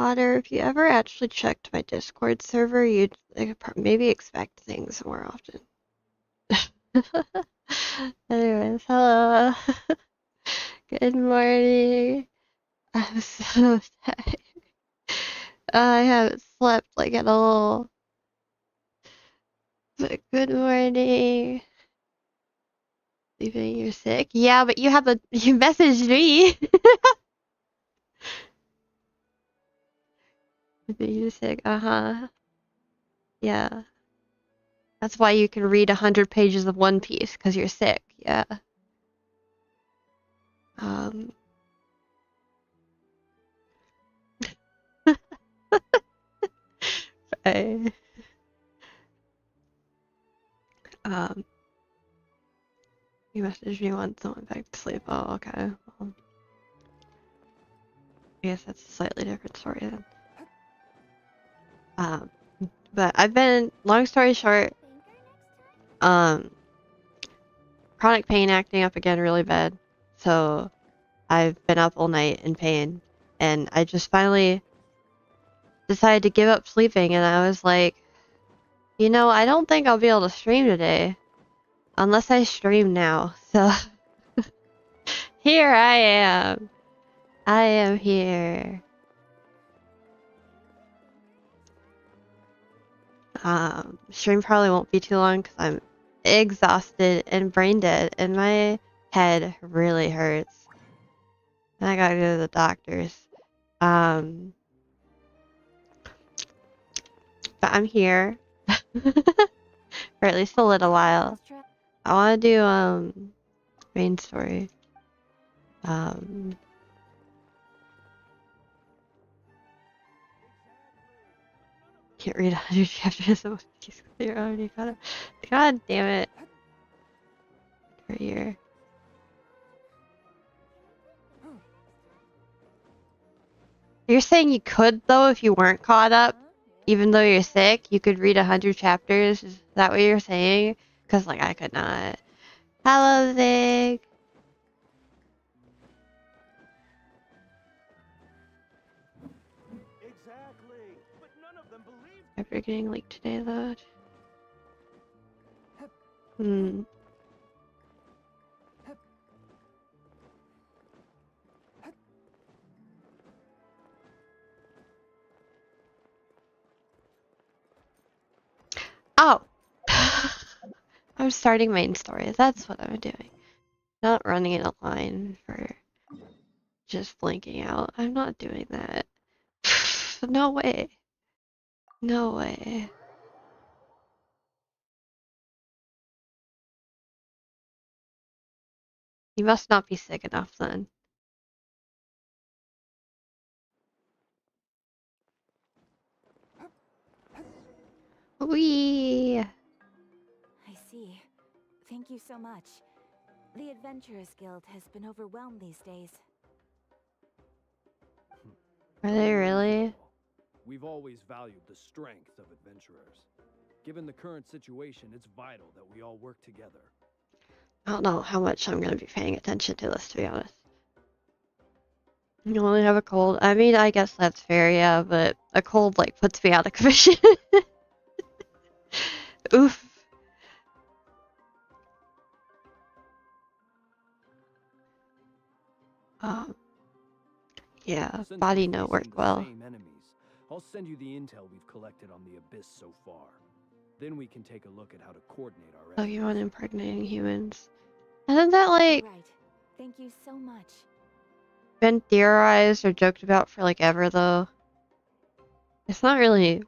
Otter, if you ever actually checked my Discord server, you'd maybe expect things more often. Anyways, hello. Good morning. I'm so tired. I haven't slept like at all. But good morning. Sleeping, you're sick? Yeah, but you messaged me. You're sick, uh-huh. Yeah. That's why you can read 100 pages of One Piece, because you're sick, yeah. Um... I, um... You messaged me once and went back to sleep. Oh, okay. Well, I guess that's a slightly different story then. But I've been, long story short, chronic pain acting up again really bad. So I've been up all night in pain. And I just finally decided to give up sleeping. And I was like, you know, I don't think I'll be able to stream today. Unless I stream now. So here I am. I am here. Stream probably won't be too long because I'm exhausted and brain dead and my head really hurts. And I gotta go to the doctors. But I'm here. For at least a little while. I wanna do, main story. Can't read 100 chapters of One Piece. You're already got it. God damn it. For a year. You're saying you could, though, if you weren't caught up? Even though you're sick, you could read 100 chapters? Is that what you're saying? Because, like, I could not. Hello, Zig. Exactly. But none of them believe. After getting leaked today, though. Oh! I'm starting main story. That's what I'm doing. Not running in a line for just blinking out. I'm not doing that. No way. No way. You must not be sick enough then. Wee. I see. Thank you so much. The Adventurers Guild has been overwhelmed these days. Are they really? We've always valued the strength of adventurers. Given the current situation, it's vital that we all work together. I don't know how much I'm going to be paying attention to this, to be honest. You only have a cold. I mean, I guess that's fair, yeah, but a cold, like, puts me out of commission. Oof. Yeah, Since body we're no facing work the well. same enemies, I'll send you the intel we've collected on the Abyss so far. Then we can take a look at how to coordinate our efforts. Pokemon impregnating humans. Hasn't that, like, Right. Thank you so much. been theorized or joked about for, like, ever, though? It's not really...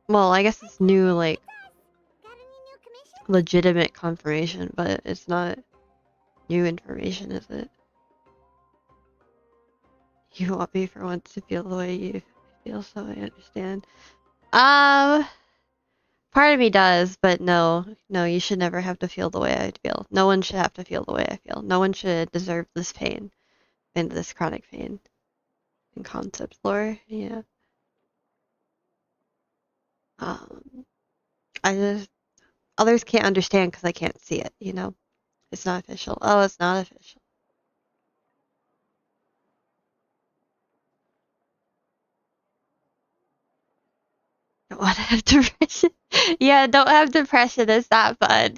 Well, I guess it's new, like, legitimate confirmation, but it's not new information, is it? You want me for once to feel the way you feel, so I understand. Part of me does, but no, you should never have to feel the way I feel. No one should have to feel the way I feel. No one should deserve this pain and this chronic pain. In concept lore, yeah. I just others can't understand because I can't see it. You know, it's not official. Oh, it's not official. Don't want to have depression. Yeah, don't have depression. It's not fun.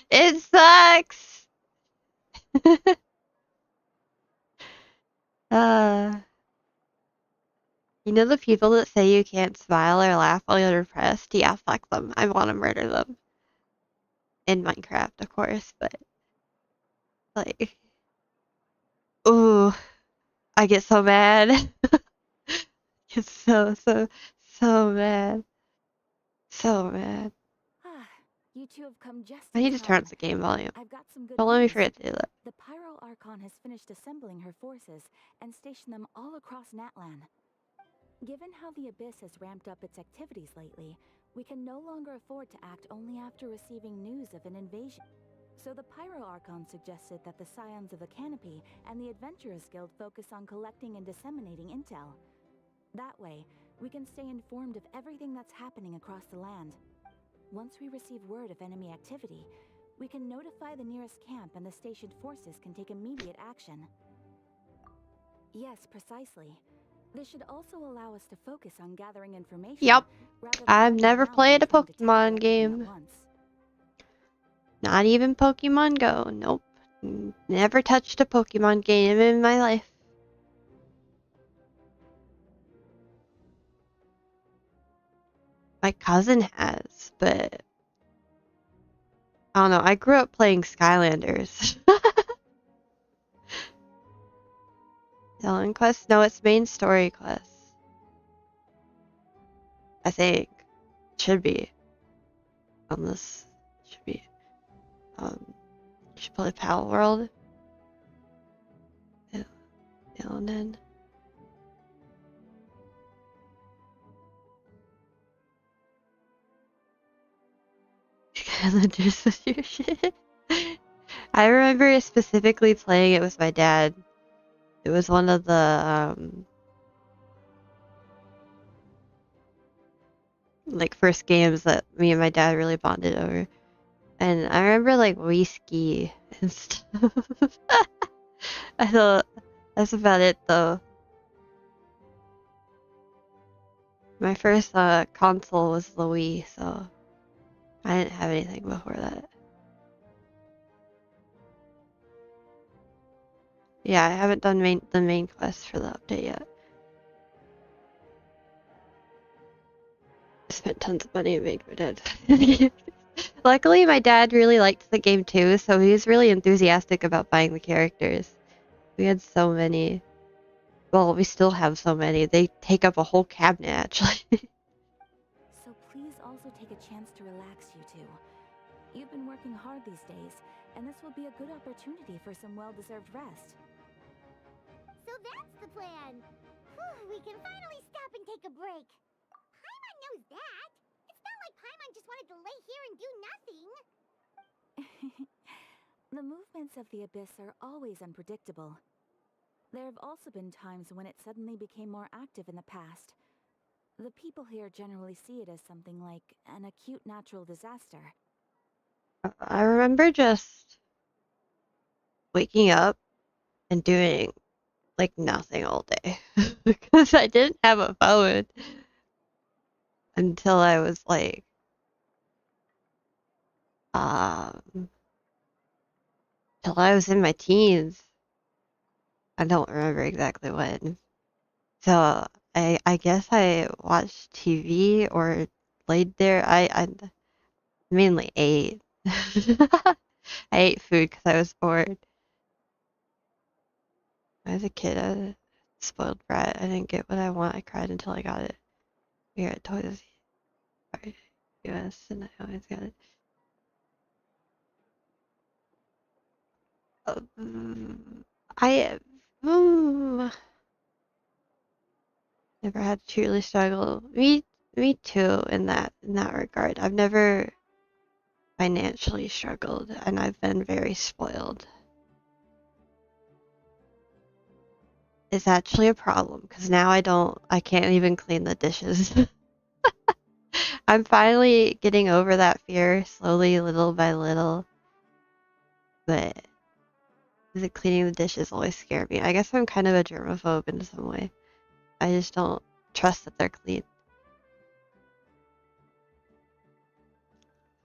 It sucks. uh, you know the people that say you can't smile or laugh while you're depressed? Yeah, fuck them. I want to murder them. In Minecraft, of course, but like, ooh, I get so mad. Get so mad. So mad. You two have come just I in need to turn time. up the game volume. I've got some good Don't let me news. forget to do that. The Pyro Archon has finished assembling her forces and stationed them all across Natlan. Given how the Abyss has ramped up its activities lately, we can no longer afford to act only after receiving news of an invasion. So the Pyro Archon suggested that the Scions of the Canopy and the Adventurers Guild focus on collecting and disseminating intel. That way, we can stay informed of everything that's happening across the land. Once we receive word of enemy activity, we can notify the nearest camp and the stationed forces can take immediate action. Yes, precisely. This should also allow us to focus on gathering information. Yep. Rather than I've running never around played a and trying to tackle Pokemon everything game. at once. Not even Pokemon Go. Nope. Never touched a Pokemon game in my life. My cousin has, but I don't know. I grew up playing Skylanders. Villain quest? No, it's main story quest. I think. It should be. Unless it should be. You should play Pal World. Villain. Skylanders was your shit. I remember specifically playing it with my dad. It was one of the like first games that me and my dad really bonded over. And I remember like whiskey and stuff. I thought that's about it though. My first console was the Wii, so I didn't have anything before that. Yeah, I haven't done the main quest for the update yet. I spent tons of money to make my dad. Luckily, my dad really liked the game too, so he was really enthusiastic about buying the characters. We had so many. Well, we still have so many. They take up a whole cabinet, actually. So please also take a chance to relax, you two. You've been working hard these days, and this will be a good opportunity for some well-deserved rest. So that's the plan. Whew, we can finally stop and take a break. Paimon knows that. It's not like Paimon just wanted to lay here and do nothing. The movements of the Abyss are always unpredictable. There have also been times when it suddenly became more active in the past. The people here generally see it as something like an acute natural disaster. I remember just waking up and doing like nothing all day because I didn't have a phone until I was like till I was in my teens. I don't remember exactly when. So I guess I watched TV or laid there. I mainly ate. I ate food because I was bored. As a kid, I was a spoiled brat. I didn't get what I want. I cried until I got it. We were at Toys R Us, and I always got it. I never had to truly struggle. Me too. In that regard, I've never financially struggled, and I've been very spoiled. It's actually a problem because now I can't even clean the dishes. I'm finally getting over that fear slowly, little by little. But the cleaning the dishes always scare me. I guess I'm kind of a germaphobe in some way. I just don't trust that they're clean.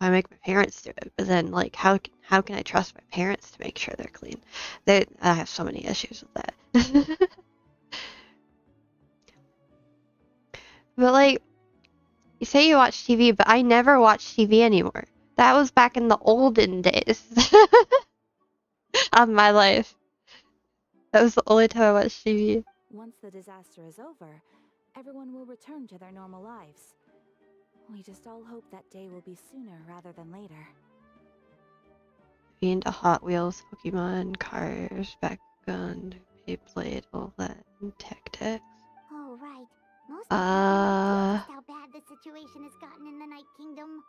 I make my parents do it, but then like how can I trust my parents to make sure they're clean? I have so many issues with that. But like, you say you watch TV, but I never watch TV anymore. That was back in the olden days of my life. That was the only time I watched TV. Once the disaster is over, everyone will return to their normal lives. We just all hope that day will be sooner rather than later. Be into Hot Wheels, Pokemon, cars, backgun, Beyblade, all that, and tactics. Oh, right. Most people have no idea just how bad the situation has gotten in the Night Kingdom.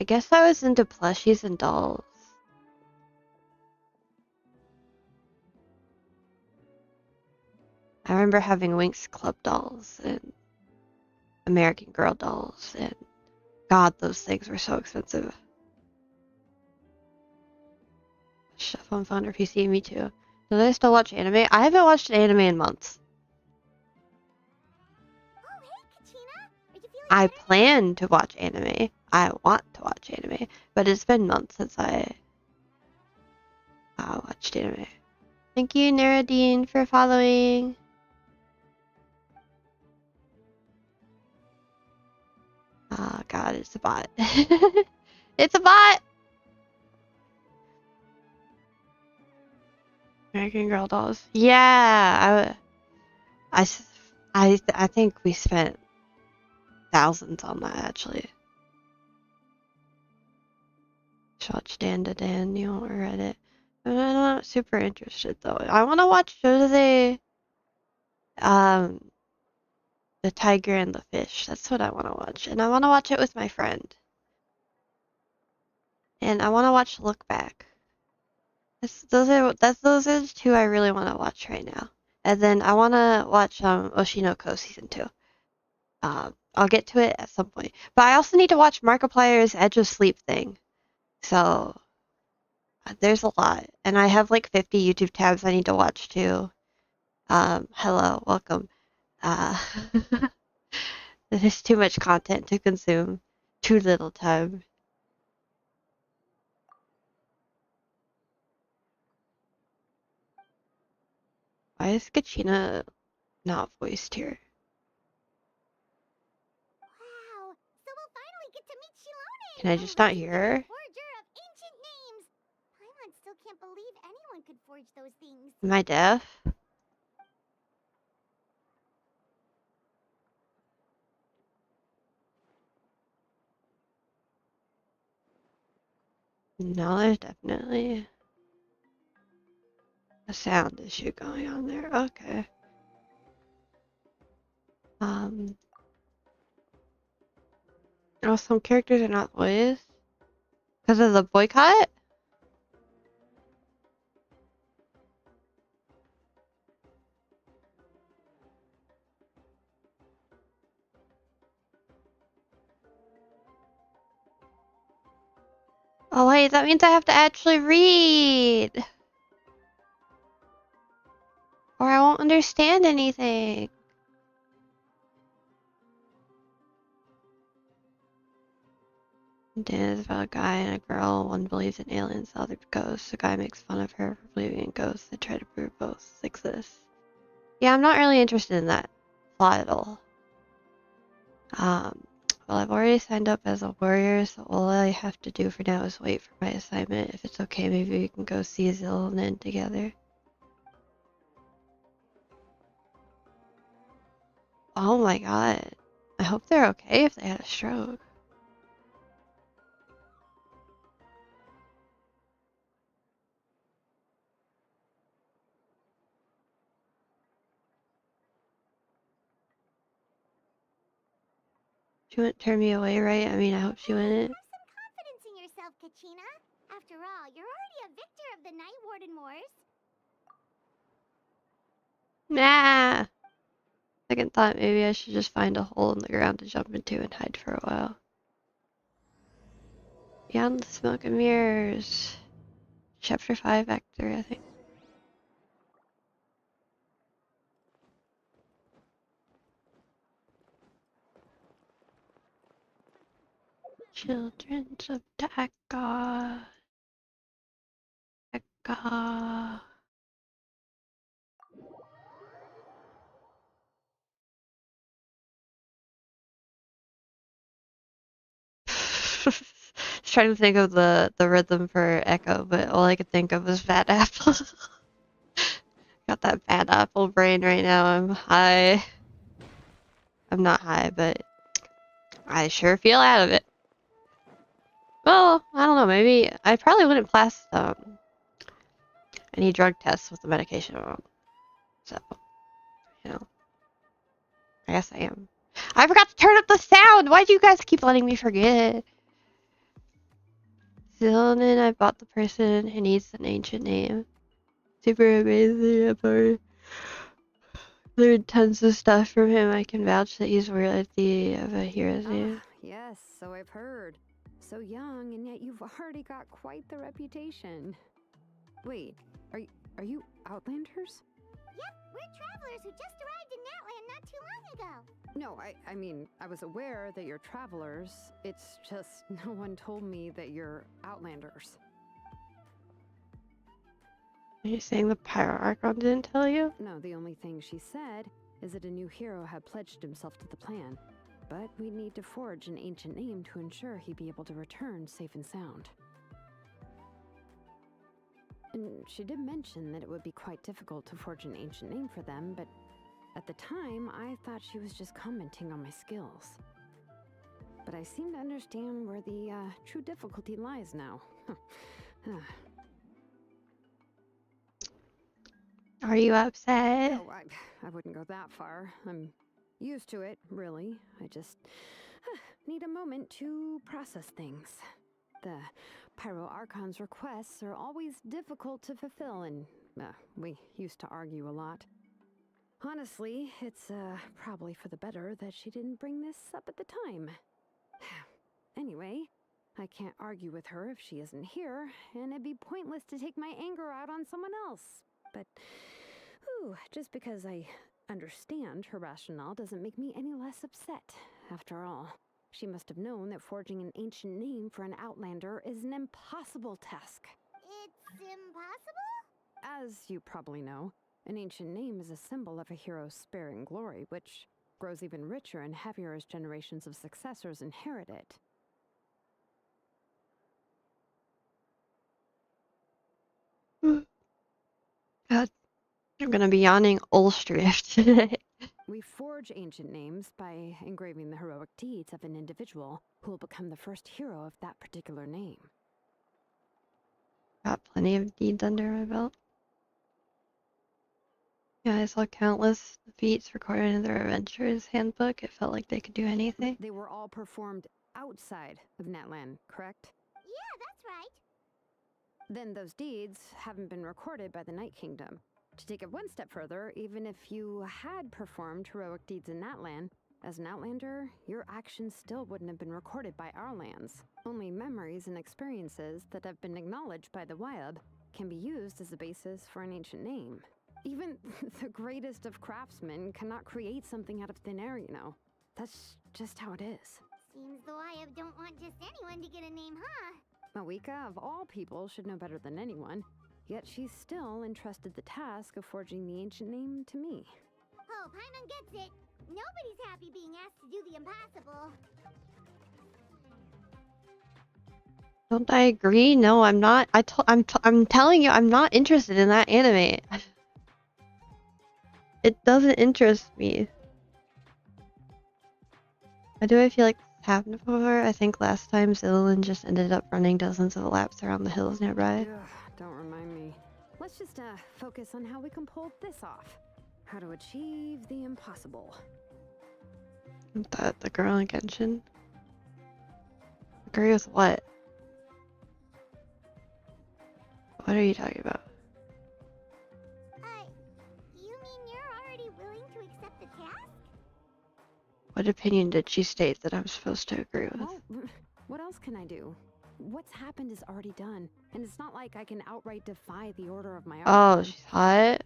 I guess I was into plushies and dolls. I remember having Winx Club dolls and American Girl dolls, and God, those things were so expensive. Chef on phone or PC, me too. Do they still watch anime? I haven't watched an anime in months. Oh, hey, Kachina! Are you feeling I better? plan to watch anime. I want to watch anime, but it's been months since I watched anime. Thank you, Naradine, for following. Oh God, it's a bot. It's a bot. American Girl dolls. Yeah, I think we spent thousands on that actually. Just watch Dan to Daniel or Reddit. I'm not super interested though. I want to watch the Tiger and the Fish. That's what I want to watch, and I want to watch it with my friend. And I want to watch Look Back. Those are the two I really want to watch right now. And then I want to watch Oshinoko season 2. I'll get to it at some point. But I also need to watch Markiplier's Edge of Sleep thing. So there's a lot, and I have like 50 YouTube tabs I need to watch too. Hello, welcome. Uh, there's too much content to consume. Too little time. Why is Kachina not voiced here? Wow! So we'll finally get to meet Shilone! Can I just not hear her? Forger of ancient names! Paimon still can't believe anyone could forge those things. Am I deaf? No, there's definitely a sound issue going on there. Okay. Oh, some characters are not voiced because of the boycott. Oh wait, that means I have to actually read, or I won't understand anything. Dan is about a guy and a girl. One believes in aliens, the other ghosts. The guy makes fun of her for believing in ghosts. They try to prove both exist. Yeah, I'm not really interested in that plot at all. Well, I've already signed up as a warrior, so all I have to do for now is wait for my assignment. If it's okay, maybe we can go see Zil and Nin together. Oh my god. I hope they're okay if they had a stroke. She wouldn't turn me away, right? I mean, I hope she wouldn't. Have some confidence in yourself, Kachina. After all, you're already a victor of the Night Warden Wars. Nah! Second thought, maybe I should just find a hole in the ground to jump into and hide for a while. Beyond the smoke and mirrors. Chapter 5, Act 3, I think. Children of Taka. Taka. Trying to think of the rhythm for Echo, but all I could think of was Bad Apple. Got that Bad Apple brain right now. I'm high. I'm not high, but I sure feel out of it. Well, I don't know. Maybe I probably wouldn't pass any drug tests with the medication I'm on. So, you know, I guess I am. I forgot to turn up the sound. Why do you guys keep letting me forget? Zillion, I bought the person who needs an ancient name. Super amazing. I've learned tons of stuff from him. I can vouch that he's worthy of a hero's name. Yes, so I've heard. So young, and yet you've already got quite the reputation. Wait, are you Outlanders? Yep, we're travelers who just arrived in Natland not too long ago. No, I mean, I was aware that you're travelers. It's just no one told me that you're Outlanders. Are you saying the Pyro Archon didn't tell you? No, the only thing she said is that a new hero had pledged himself to the plan. But we'd need to forge an ancient name to ensure he'd be able to return safe and sound. And she did mention that it would be quite difficult to forge an ancient name for them, but at the time, I thought she was just commenting on my skills. But I seem to understand where the true difficulty lies now. Are you upset? No, I wouldn't go that far. I'm used to it, really. I just need a moment to process things. The Pyro Archon's requests are always difficult to fulfill, and we used to argue a lot. Honestly, it's probably for the better that she didn't bring this up at the time. Anyway, I can't argue with her if she isn't here, and it'd be pointless to take my anger out on someone else. But, just because I understand her rationale doesn't make me any less upset. After all, she must have known that forging an ancient name for an Outlander is an impossible task. It's impossible? As you probably know, an ancient name is a symbol of a hero's sparing glory, which grows even richer and heavier as generations of successors inherit it. God, I'm gonna be yawning Ulstrift today. We forge ancient names by engraving the heroic deeds of an individual who will become the first hero of that particular name. Got plenty of deeds under my belt. Yeah, I saw countless feats recorded in their adventurer's handbook. It felt like they could do anything. They were all performed outside of Natland, correct? Yeah, that's right. Then those deeds haven't been recorded by the Night Kingdom. To take it one step further, even if you had performed heroic deeds in Natland, as an Outlander, your actions still wouldn't have been recorded by our lands. Only memories and experiences that have been acknowledged by the Wyab can be used as a basis for an ancient name. Even the greatest of craftsmen cannot create something out of thin air, you know. That's just how it is. Seems the Wyab don't want just anyone to get a name, huh? Mawika, of all people, should know better than anyone. Yet she's still entrusted the task of forging the ancient name to me. Oh, Paimon gets it. Nobody's happy being asked to do the impossible. Don't I agree? No, I'm not. I'm telling you, I'm not interested in that anime. It doesn't interest me. Why do I feel like this happened before? I think last time Zillion just ended up running dozens of laps around the hills nearby. Ugh, don't remind me. Let's just focus on how we can pull this off. How to achieve the impossible. The girl in Genshin? Agree with what? What are you talking about? You mean you're already willing to accept the task? What opinion did she state that I'm supposed to agree with? Well, what else can I do? What's happened is already done, and it's not like I can outright defy the order of my Oh, archon. she's hot?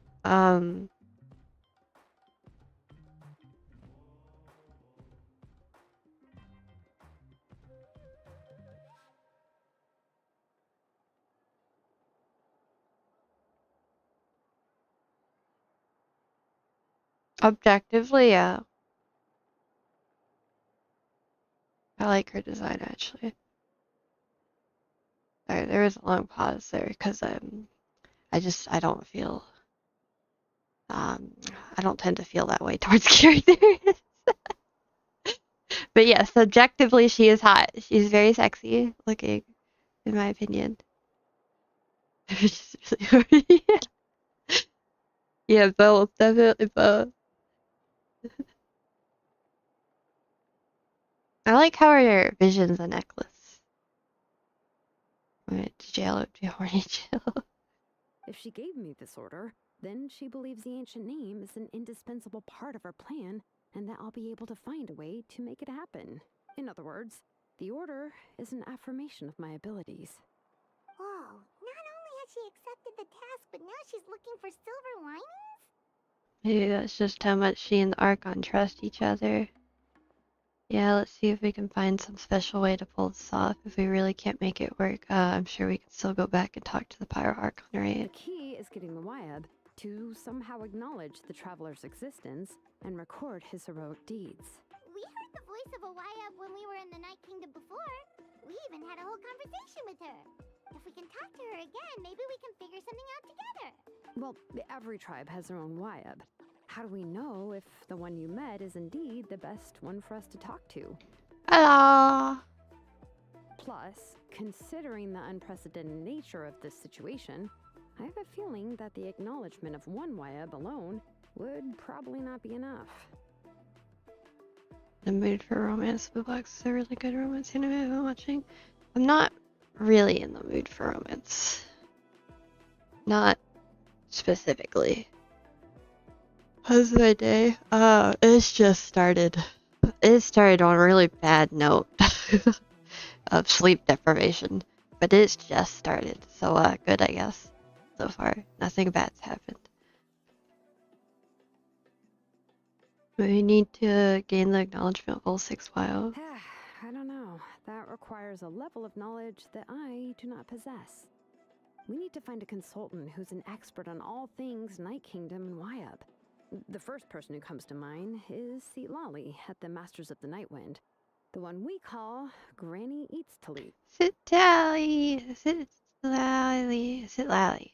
Objectively, yeah. I like her design, actually. Sorry, there was a long pause there, because I don't feel, I don't tend to feel that way towards characters. But yes, subjectively, she is hot. She's very sexy looking, in my opinion. Which is really hard. Yeah, both. Definitely both. I like how her vision's a necklace. Went to jail, it would be a horny jail. If she gave me this order, then she believes the ancient name is an indispensable part of her plan, and that I'll be able to find a way to make it happen. In other words, the order is an affirmation of my abilities. Whoa, not only has she accepted the task, but now she's looking for silver linings? Maybe that's just how much she and the Archon trust each other. Yeah, let's see if we can find some special way to pull this off. If we really can't make it work, I'm sure we can still go back and talk to the Pyro Archon, The right? key is getting the Wyab to somehow acknowledge the traveler's existence and record his heroic deeds. We heard the voice of Awaya when we were in the Night Kingdom before. We even had a whole conversation with her. If we can talk to her again, maybe we can figure something out together. Well, every tribe has their own Wyab. How do we know if the one you met is indeed the best one for us to talk to? Hello! Plus, considering the unprecedented nature of this situation, I have a feeling that the acknowledgement of one Wyab alone would probably not be enough. The mood for romance. Bublox is a really good romance anime I've been watching. I'm not really in the mood for romance. Not specifically. How's my day? It's just started. It started on a really bad note of sleep deprivation, but it's just started. So, good, I guess. So far, nothing bad's happened. We need to gain the acknowledgement of all 6 wild. I don't know. That requires a level of knowledge that I do not possess. We need to find a consultant who's an expert on all things Night Kingdom and Wyab. The first person who comes to mind is Lali at the Masters of the Nightwind, the one we call Granny Eats Talit. Sit Lally. Sit Lally. Sit Lally.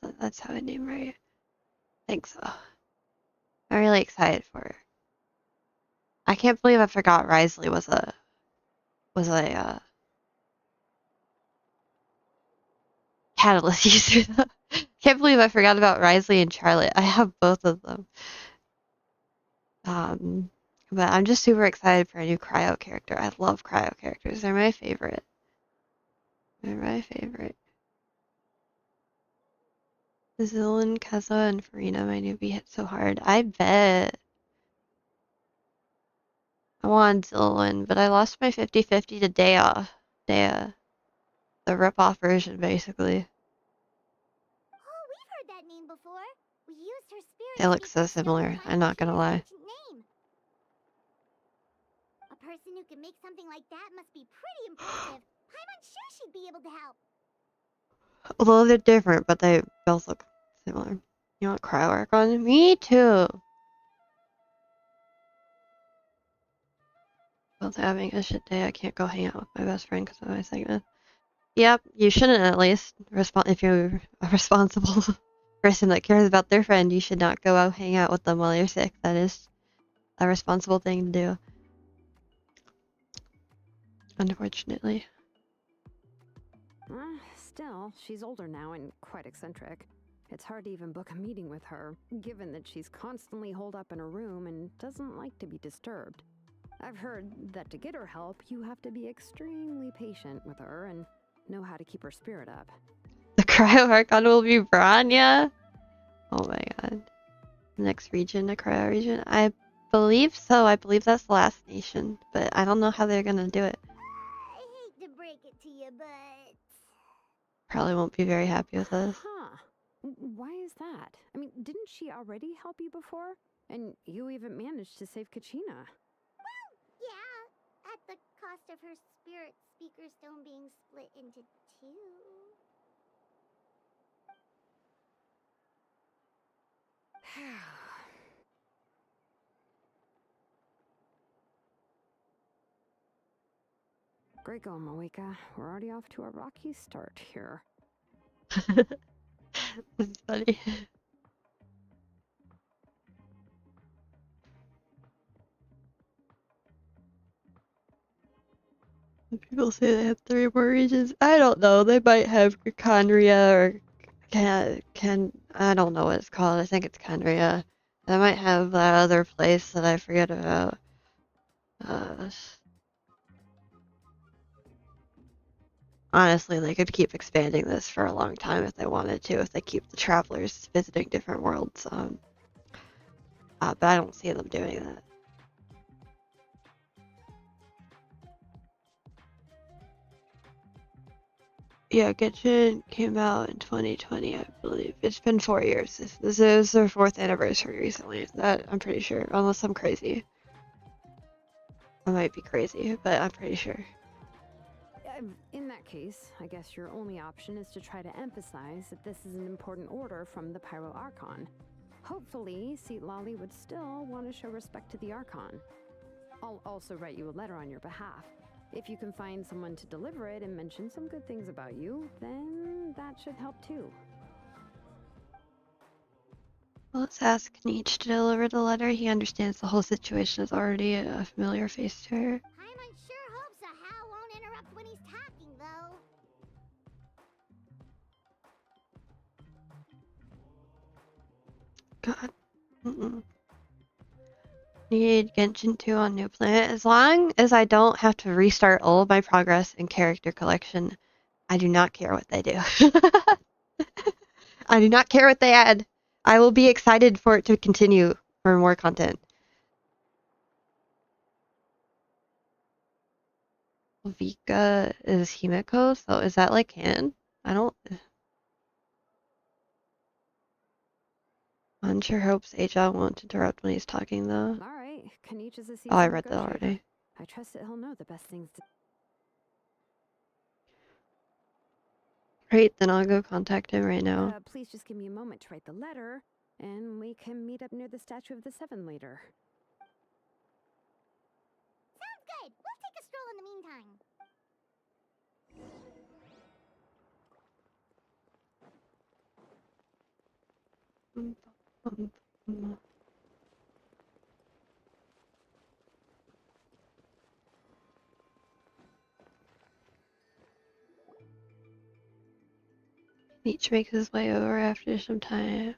So that's how I name her. I think so. I'm really excited for her. I can't believe I forgot Risley was a catalyst user though. Can't believe I forgot about Risley and Charlotte. I have both of them. But I'm just super excited for a new cryo character. I love cryo characters. They're my favorite. They're my favorite. Zillin, Kaza, and Farina, my newbie hit so hard. I bet. I wanted Zillin, but I lost my 50-50 to Dea. Dea. The rip-off version, basically. Oh, we've heard that name before. We used her spirit. They look so similar, I'm not gonna lie. Name. A person who can make something like that must be pretty impressive. I'm sure she'd be able to help. Although they're different, but they both look similar. You want cryo Archon? Me too! Both having a shit day, I can't go hang out with my best friend because of my sickness. Yep, you shouldn't at least. If you're a responsible person that cares about their friend, you should not go out hang out with them while you're sick. That is a responsible thing to do. Unfortunately. Still, she's older now and quite eccentric. It's hard to even book a meeting with her, given that she's constantly holed up in her room and doesn't like to be disturbed. I've heard that to get her help, you have to be extremely patient with her and know how to keep her spirit up. The cryo Archon will be Branya? Oh my god. Next region, the cryo region? I believe so. I believe that's the last nation, but I don't know how they're gonna do it. I hate to break it to you, but... Probably won't be very happy with us. Huh. Why is that? I mean, didn't she already help you before? And you even managed to save Kachina. Well, yeah. At the cost of her spirit speaker stone being split into 2. Great going, Moeka. We're already off to a rocky start here. This is funny. People say they have 3 more regions. I don't know. They might have Chondria or I don't know what it's called. I think it's Chondria. They might have that other place that I forget about. Honestly, they could keep expanding this for a long time if they wanted to, if they keep the travelers visiting different worlds. But I don't see them doing that. Yeah, Genshin came out in 2020, I believe. It's been 4 years. This is their 4th anniversary recently. That I'm pretty sure, unless I'm crazy. I might be crazy, but I'm pretty sure. In that case, I guess your only option is to try to emphasize that this is an important order from the Pyro Archon. Hopefully, Seat Lolly would still want to show respect to the Archon. I'll also write you a letter on your behalf. If you can find someone to deliver it and mention some good things about you, then that should help too. Well, let's ask Nietzsche to deliver the letter. He understands the whole situation is already a familiar face to her. Paimon sure hopes a Hal won't interrupt when he's talking, though. God. Need Genshin 2 on New Planet. As long as I don't have to restart all of my progress and character collection, I do not care what they do. I do not care what they add. I will be excited for it to continue for more content. Vika is Himeko, so is that like canon? I don't... Unsure hopes Aja won't interrupt when he's talking, though. Alright, Kanich is a Oh, I read that already. I trust that he'll know the best things to... Great, then I'll go contact him right now. Please just give me a moment to write the letter, and we can meet up near the Statue of the Seven later. Sounds good. We'll take a stroll in the meantime. Each makes his way over after some time.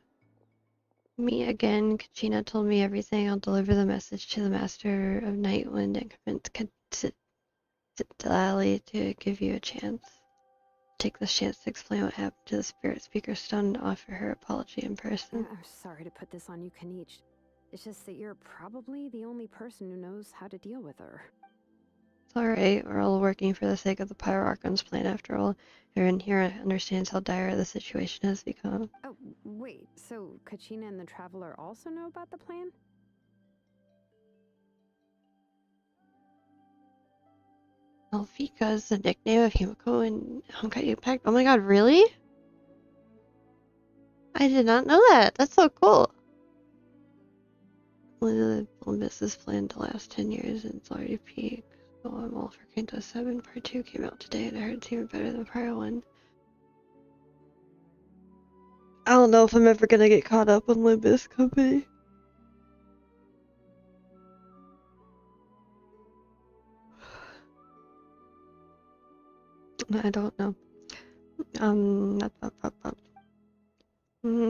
Me again. Kachina told me everything. I'll deliver the message to the Master of Nightwind and convince Citlali to give you a chance. Take this chance to explain what happened to the Spirit Speaker Stone and offer her apology in person. I'm sorry to put this on you, Kanich. It's just that you're probably the only person who knows how to deal with her. It's alright. We're all working for the sake of the Pyro Archon's plan after all. Everyone here understands how dire the situation has become. Oh, wait, so Kachina and the Traveler also know about the plan? Elfika is the nickname of Himiko in Honkai Impact. Oh my god, really? I did not know that. That's so cool. Olympus is planned to last 10 years and it's already peaked. So I'm all for Kanto 7. Part 2 came out today and I heard it's even better than Part 1. I don't know if I'm ever gonna get caught up on Olympus Company. I don't know.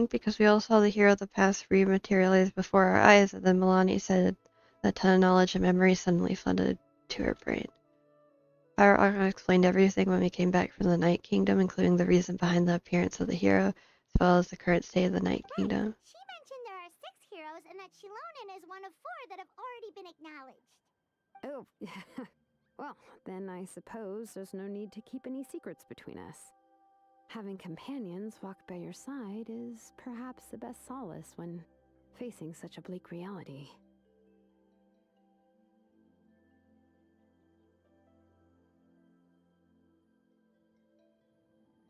Because we all saw the hero of the past rematerialize before our eyes, and then Milani said that ton of knowledge and memory suddenly flooded to her brain. Pyro Archon explained everything when we came back from the Night Kingdom, including the reason behind the appearance of the hero, as well as the current state of the Night Kingdom. She mentioned there are 6 heroes and that Shilonen is one of 4 that have already been acknowledged. Oh, well, then I suppose there's no need to keep any secrets between us. Having companions walk by your side is perhaps the best solace when facing such a bleak reality.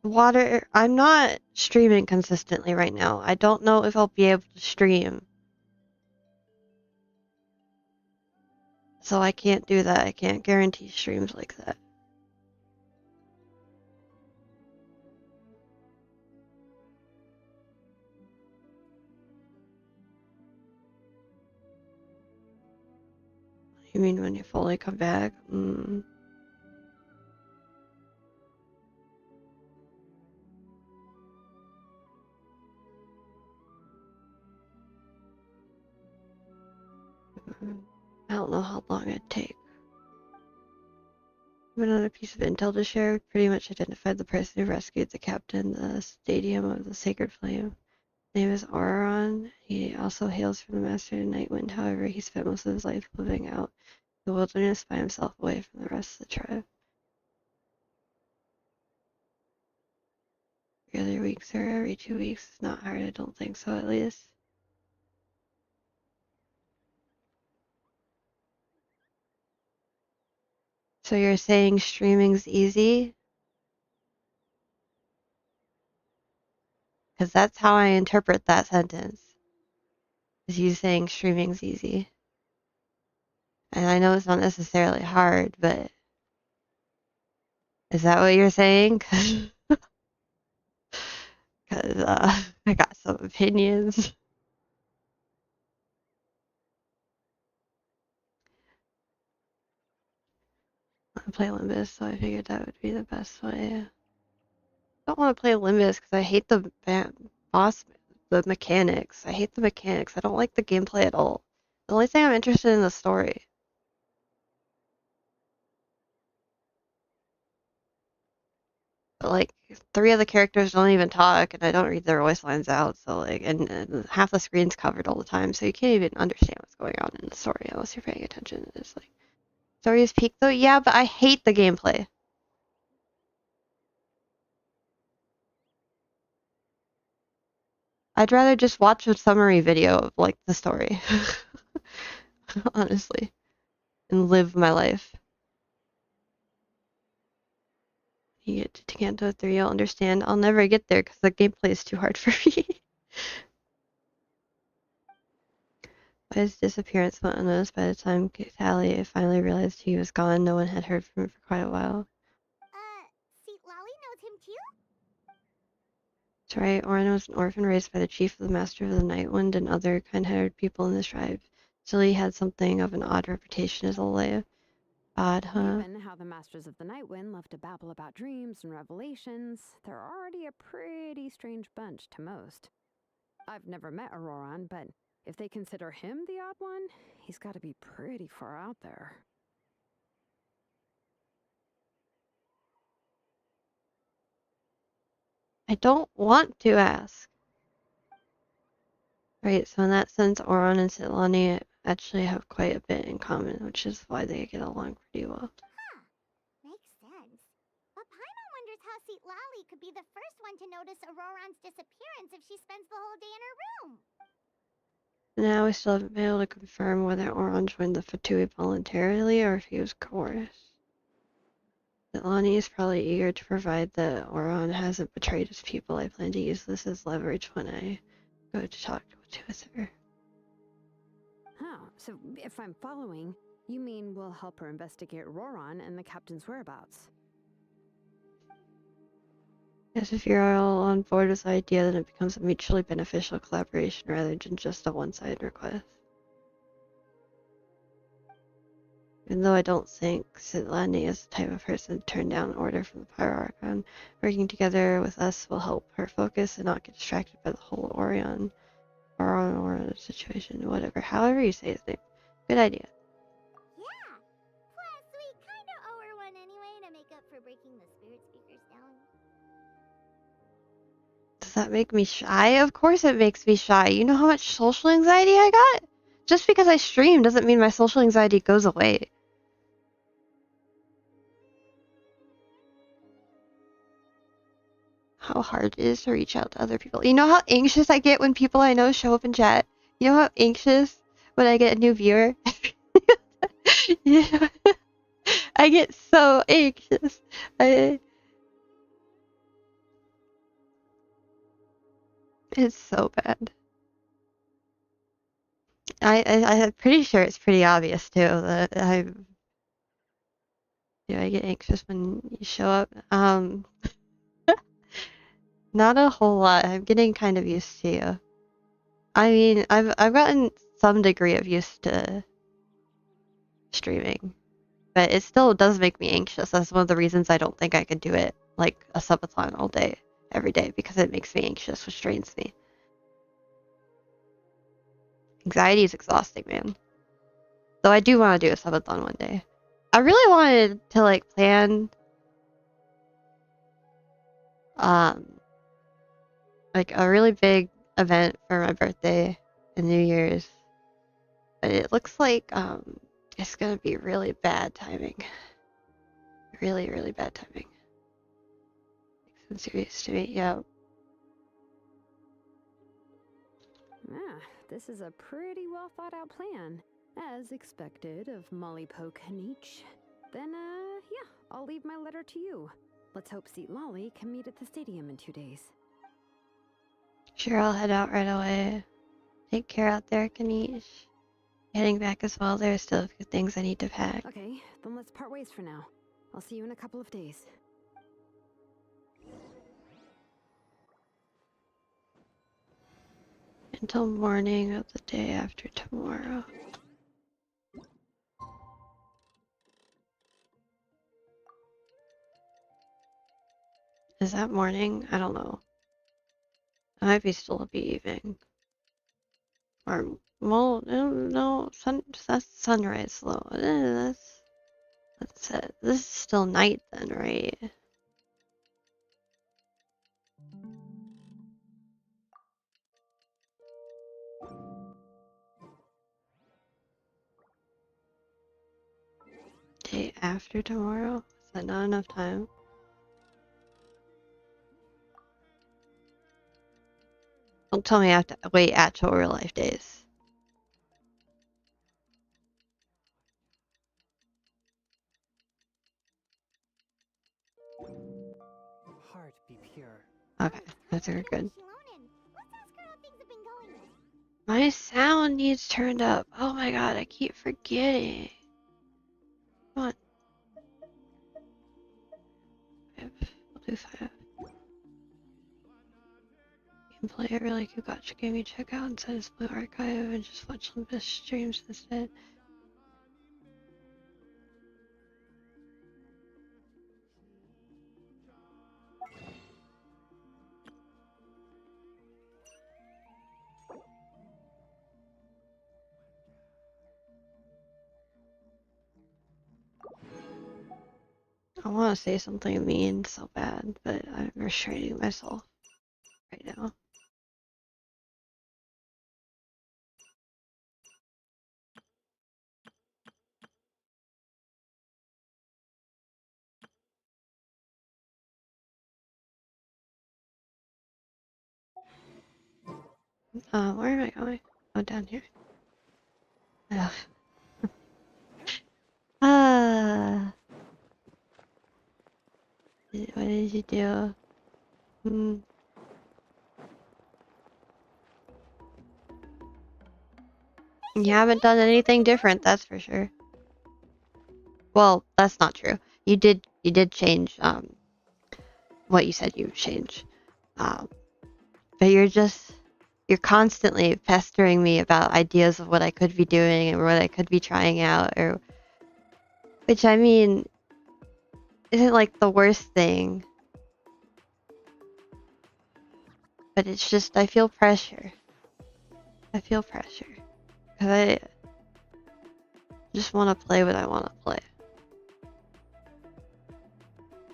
Water, I'm not streaming consistently right now. I don't know if I'll be able to stream. So I can't do that. I can't guarantee streams like that. You mean when you fully come back? I don't know how long it'd take. Another piece of intel to share. Pretty much identified the person who rescued the captain, the stadium of the Sacred Flame. His name is Auron. He also hails from the Master of Nightwind. However, he spent most of his life living out in the wilderness by himself, away from the rest of the tribe. Every other weeks or every 2 weeks is not hard. I don't think so, at least. So you're saying streaming's easy? Because that's how I interpret that sentence. Is you saying streaming's easy. And I know it's not necessarily hard, but is that what you're saying? Because I got some opinions. I play Limbus, so I figured that would be the best way. I don't want to play Limbus because I hate the mechanics. I hate the mechanics. I don't like the gameplay at all. The only thing I'm interested in is the story. But like 3 of the characters don't even talk, and I don't read their voice lines out. So like, and half the screen's covered all the time, so you can't even understand what's going on in the story unless you're paying attention. It's like, story is peak though, yeah, but I hate the gameplay. I'd rather just watch a summary video of like the story, honestly, and live my life. You get to Kanto 3, you'll understand. I'll never get there because the gameplay is too hard for me. By his disappearance went unnoticed. By the time Tally finally realized he was gone, no one had heard from him for quite a while. See, Lolly knows him too? That's right, Orin was an orphan raised by the chief of the Master of the Nightwind and other kind-hearted people in the tribe. Still, he had something of an odd reputation as a lay. Odd, huh? Given how the Masters of the Nightwind love to babble about dreams and revelations, they're already a pretty strange bunch to most. I've never met Auroran, but if they consider him the odd one, he's got to be pretty far out there. I don't want to ask. Right, so in that sense, Oron and Sitlani actually have quite a bit in common, which is why they get along pretty well. Huh. Makes sense. But Paimon wonders how Lolly could be the first one to notice Auroran's disappearance if she spends the whole day in her room. Now we still haven't been able to confirm whether Oron joined the Fatui voluntarily or if he was coerced. Sitlani is probably eager to provide that Oron hasn't betrayed his people. I plan to use this as leverage when I go to talk with her. Oh, so if I'm following, you mean we'll help her investigate Roran and the captain's whereabouts? Yes, if you're all on board with the idea, then it becomes a mutually beneficial collaboration rather than just a one-sided request. Even though I don't think Sitlani is the type of person to turn down an order from the Pyro Archon, working together with us will help her focus and not get distracted by the whole Orion situation, whatever. However you say his name. Good idea. Yeah. Plus, we kinda owe her one anyway to make up for breaking the spirit speakers down. Does that make me shy? Of course it makes me shy. You know how much social anxiety I got? Just because I stream doesn't mean my social anxiety goes away. How hard it is to reach out to other people. You know how anxious I get when people I know show up in chat? You know how anxious when I get a new viewer? Yeah. I get so anxious. It's so bad. I'm pretty sure it's pretty obvious too that I get anxious when you show up. Not a whole lot. I'm getting kind of used to you. I mean, I've gotten some degree of used to streaming. But it still does make me anxious. That's one of the reasons I don't think I could do it like a subathon all day, every day, because it makes me anxious, which drains me. Anxiety is exhausting, man. Though I do want to do a subathon one day. I really wanted to like plan like a really big event for my birthday and New Year's. But it looks like it's gonna be really bad timing. Really, really bad timing. Makes sense serious to me, yeah. Ah, this is a pretty well thought out plan. As expected of Molly Poke Niche. Then, yeah, I'll leave my letter to you. Let's hope Seat Lolly can meet at the stadium in 2 days. Sure, I'll head out right away. Take care out there, Kanish. Heading back as well, there are still a few things I need to pack. Okay, then let's part ways for now. I'll see you in a couple of days. Until morning of the day after tomorrow. Is that morning? I don't know. It might be still be evening. Or, well, no, that's sunrise though. That's it. This is still night then, right? Day after tomorrow? Is that not enough time? Don't tell me I have to wait actual real life days. Heart be pure. Okay, that's very good. Let's ask her how things have been going. My sound needs turned up. Oh my god, I keep forgetting. Come on. 5. We'll do 5. You can play a really good gotcha game you check out inside his blue archive and just watch Olympus streams instead. I want to say something mean so bad, but I'm restraining myself right now. Where am I going? Oh, down here. Ugh. Ah. What did you do? You haven't done anything different, that's for sure. Well, that's not true. You did change what you said you would change. But you're constantly pestering me about ideas of what I could be doing and what I could be trying out, or which I mean isn't like the worst thing. But it's just I feel pressure. Because I just want to play what I want to play.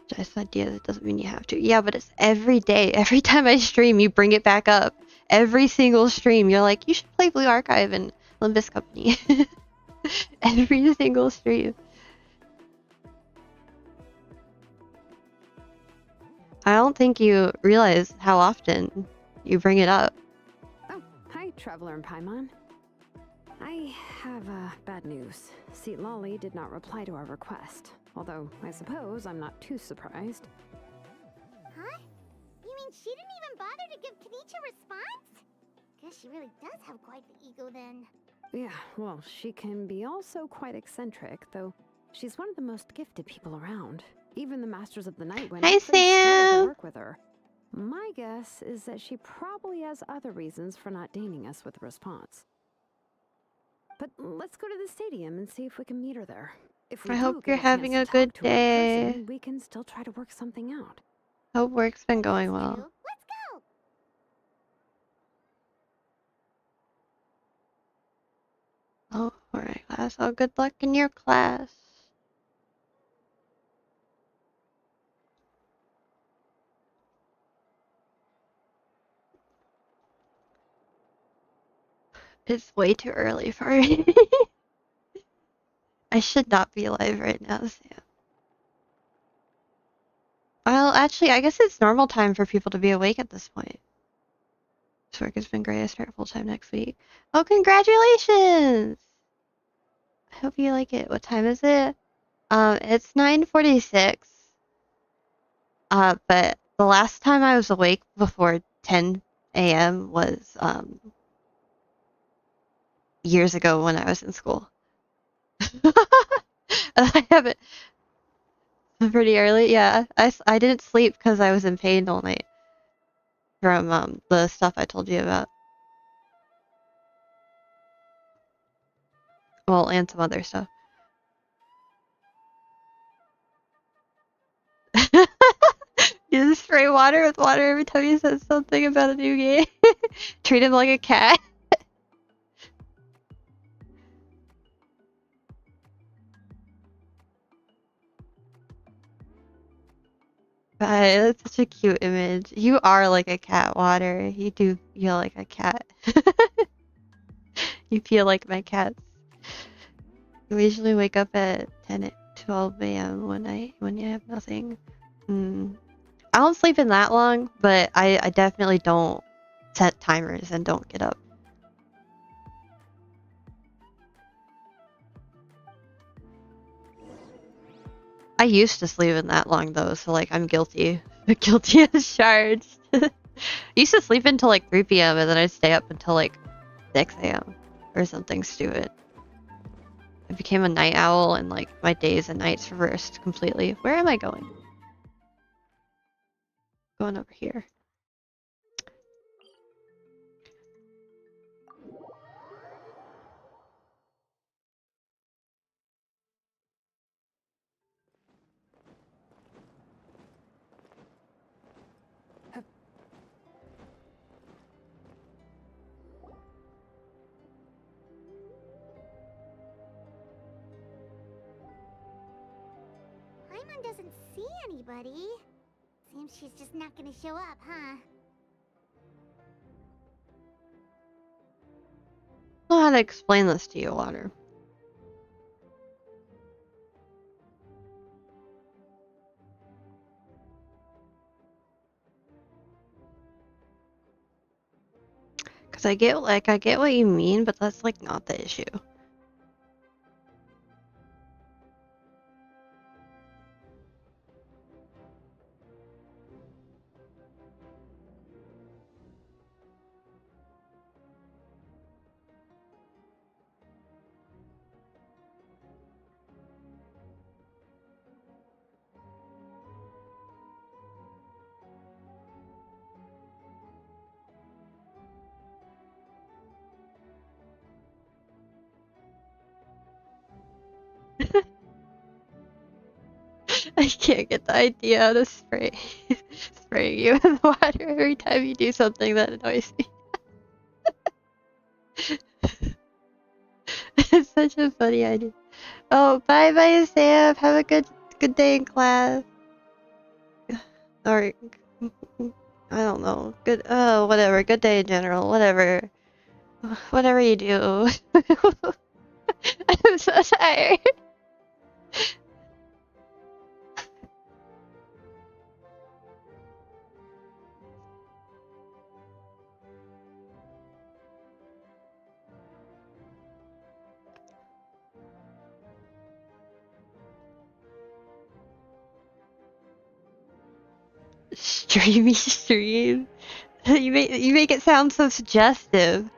Just idea that doesn't mean you have to. Yeah, but it's every day. Every time I stream, you bring it back up. Every single stream, you're like, you should play Blue Archive and Limbus Company. Every single stream. I don't think you realize how often you bring it up. Oh, hi, Traveler and Paimon. I have bad news. Seat Lolly did not reply to our request. Although, I suppose I'm not too surprised. Huh? You mean she didn't even bother to give Kanichi a response? Guess she really does have quite the ego then. Yeah, well, she can be also quite eccentric, though she's one of the most gifted people around. Even the Masters of the Night went Hi, Sam! to work with her. My guess is that she probably has other reasons for not deigning us with a response. But let's go to the stadium and see if we can meet her there. If we I do hope get you're a chance having to a talk good to her in day. person, we can still try to work something out. Hope work's been going That's well. true. Let's go! Oh, alright, class. Oh, good luck in your class. It's way too early for me. I should not be live right now, Sam. Well, actually, I guess it's normal time for people to be awake at this point. This work has been great. I start full time next week. Oh, congratulations! I hope you like it. What time is it? It's 9:46. But the last time I was awake before 10 a.m. was years ago when I was in school. I haven't. Pretty early, yeah. I didn't sleep because I was in pain all night from the stuff I told you about. Well, and some other stuff. You just spray water with water every time you said something about a new game. Treat him like a cat. That's such a cute image. You are like a cat, Water. You do feel like a cat. You feel like my cats. You usually wake up at 10 12 a.m. when you have nothing. I don't sleep in that long, but I definitely don't set timers and don't get up. I used to sleep in that long though, so like I'm guilty. Guilty as charged. I used to sleep until like 3 p.m. and then I'd stay up until like 6 a.m. or something stupid. I became a night owl and like my days and nights reversed completely. Where am I going? Going over here. Paimon doesn't see anybody. Seems she's just not gonna show up, huh? I don't know how to explain this to you, Water. Cause I get what you mean, but that's like not the issue. I can't get the idea out of spraying you with water every time you do something that annoys me. It's such a funny idea. Oh, bye, Sam. Have a good day in class. Or I don't know. Good. Oh, whatever. Good day in general. Whatever. Whatever you do. I'm so tired. Streamy stream. You make it sound so suggestive.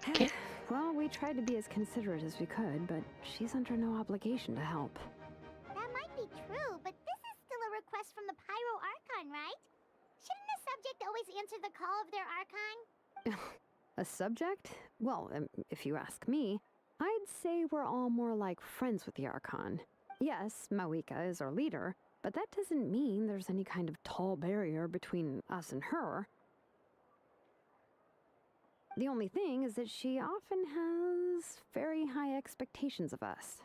Okay. Well, we tried to be as considerate as we could, but she's under no obligation to help. That might be true, but this is still a request from the Pyro Archon, right? Shouldn't a subject always answer the call of their Archon? A subject? Well, if you ask me, I'd say we're all more like friends with the Archon. Yes, Mawika is our leader, but that doesn't mean there's any kind of tall barrier between us and her. The only thing is that she often has very high expectations of us.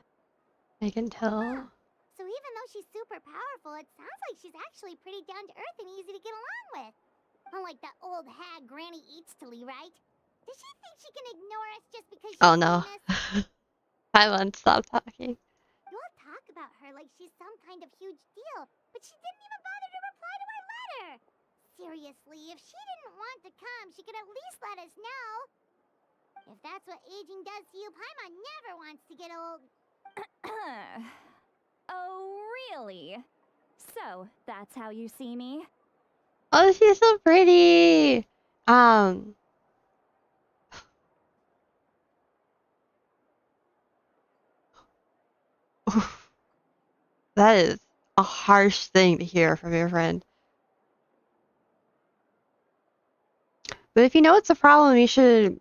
I can tell. So even though she's super powerful, it sounds like she's actually pretty down to earth and easy to get along with. Unlike that old hag Granny Eatstily, right? Does she think she can ignore us just because she's Oh no. famous? Paimon, stop talking. You all talk about her like she's some kind of huge deal, but she didn't even bother to reply to our letter. Seriously, if she didn't want to come, she could at least let us know. If that's what aging does to you, Paimon never wants to get old. Oh, really? So, that's how you see me? Oh, she's so pretty. That is a harsh thing to hear from your friend. But if you know it's a problem, you should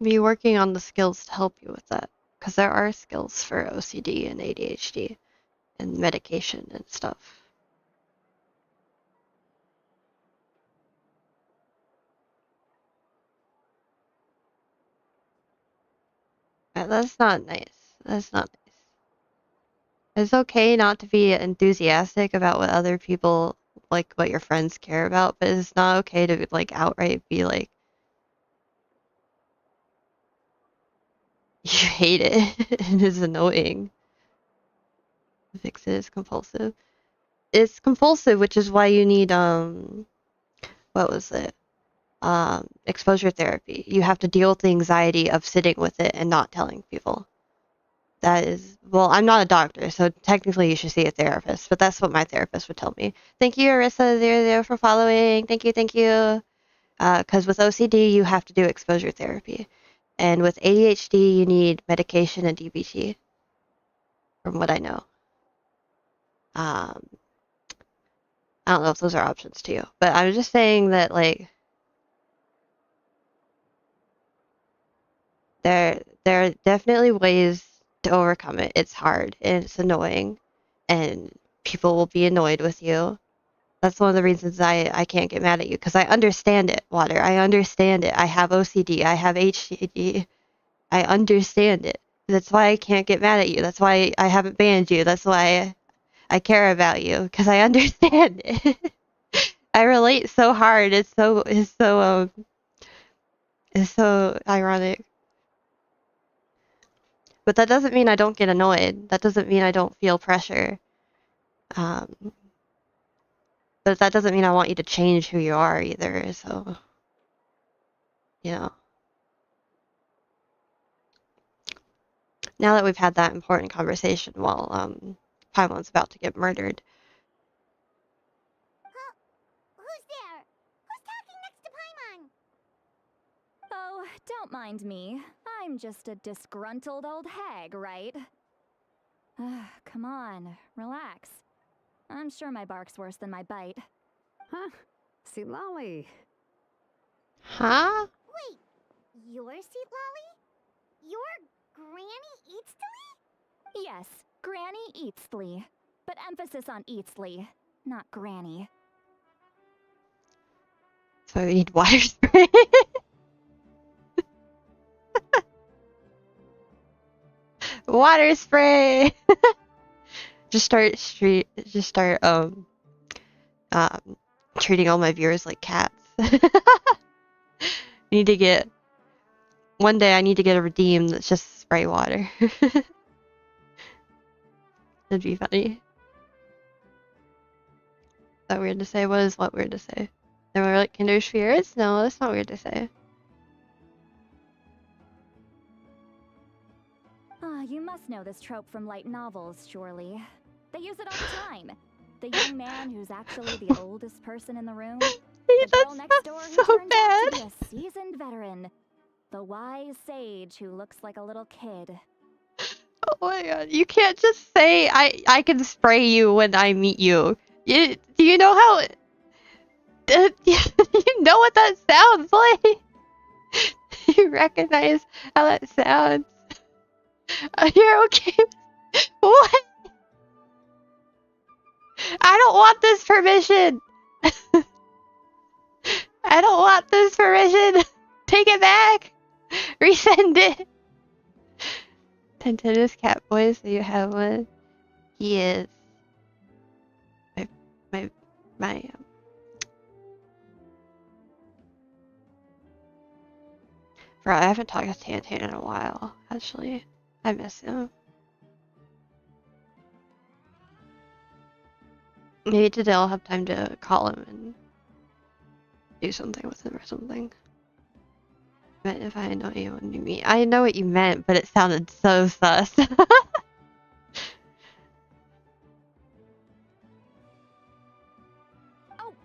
be working on the skills to help you with that. Because there are skills for OCD and ADHD and medication and stuff. That's not nice. That's not nice. It's okay not to be enthusiastic about what other people, like what your friends care about, but it's not okay to like outright be like, you hate it and it's annoying. Fix it is compulsive. It's compulsive, which is why you need what was it? Exposure therapy. You have to deal with the anxiety of sitting with it and not telling people. That is, well, I'm not a doctor, so technically you should see a therapist, but that's what my therapist would tell me. Thank you, Arissa00 for following. Thank you, thank you. Because with OCD, you have to do exposure therapy. And with ADHD, you need medication and DBT, from what I know. I don't know if those are options to you, but I'm just saying that, like, there are definitely ways to overcome it. It's hard and it's annoying, and people will be annoyed with you. That's one of the reasons I can't get mad at you, because I understand it, Water. I understand it. I have OCD. I have HDD. I understand it. That's why I can't get mad at you. That's why I haven't banned you. That's why I care about you, because I understand it. I relate so hard. It's so ironic. But that doesn't mean I don't get annoyed. That doesn't mean I don't feel pressure. But that doesn't mean I want you to change who you are either. So, you know. Now that we've had that important conversation while Paimon's about to get murdered. Who's there? Who's talking next to Paimon? Oh, don't mind me. I'm just a disgruntled old hag, right? Come on, relax. I'm sure my bark's worse than my bite. Huh? See, Lolly. Huh? Wait, you're Seat Lolly? You're Granny Eatstily? Yes, Granny Eatstly. But emphasis on Eatstly, not Granny. So we need water spray. Water spray. just start treating all my viewers like cats. One day I need to get a redeem that's just spray water. That'd be funny. Is that weird to say? What weird to say? They were like Kinder Spheres? No, that's not weird to say. You must know this trope from light novels, surely. They use it all the time. The young man who's actually the oldest person in the room. The girl next door who so turns out to bad. be a seasoned veteran. The wise sage who looks like a little kid. Oh my god, you can't just say I can spray you when I meet you. Do you know how you know what that sounds like? You recognize how that sounds. You're okay with what? I don't want this permission. I don't want this permission. Take it back. Resend it. Tintin is cat boy, so you have one. He is my Bro, I haven't talked to Tintin in a while, actually. I miss him. Maybe today I'll have time to call him and do something with him or something. But if I know you when you meet, I know what you meant, but it sounded so sus. Oh,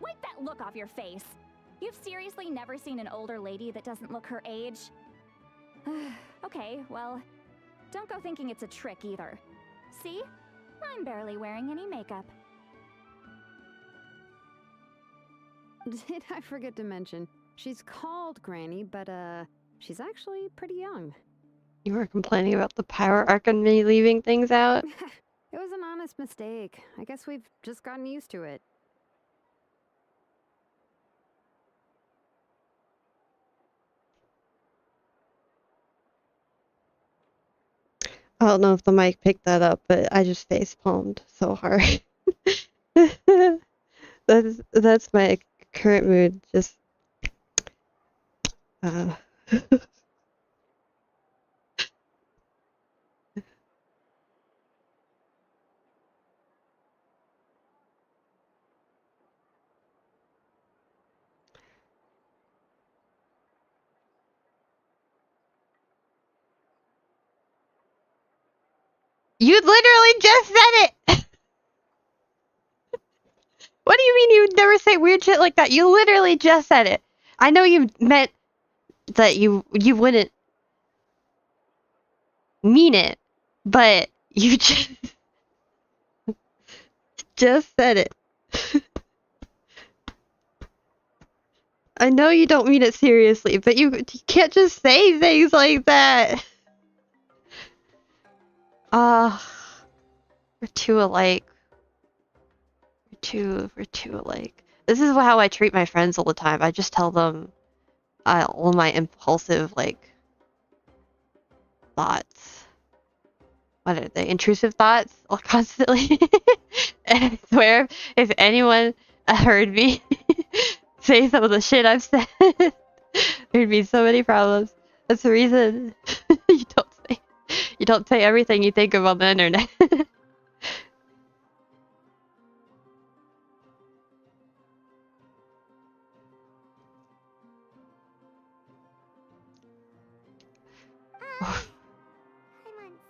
wipe that look off your face. You've seriously never seen an older lady that doesn't look her age? Okay, well, don't go thinking it's a trick either. See? I'm barely wearing any makeup. Did I forget to mention? She's called Granny, but she's actually pretty young. You were complaining about the power arc and me leaving things out? It was an honest mistake. I guess we've just gotten used to it. I don't know if the mic picked that up, but I just face palmed so hard. That's my current mood. Just You literally just said it! What do you mean you never say weird shit like that? You literally just said it. I know you meant that you wouldn't mean it, but you just said it. I know you don't mean it seriously, but you can't just say things like that. We're too alike. We're too alike. This is how I treat my friends all the time. I just tell them all my impulsive, like, thoughts. What are they? Intrusive thoughts? Constantly. And I swear, if anyone heard me say some of the shit I've said, there'd be so many problems. That's the reason you don't say everything you think of on the internet. I'm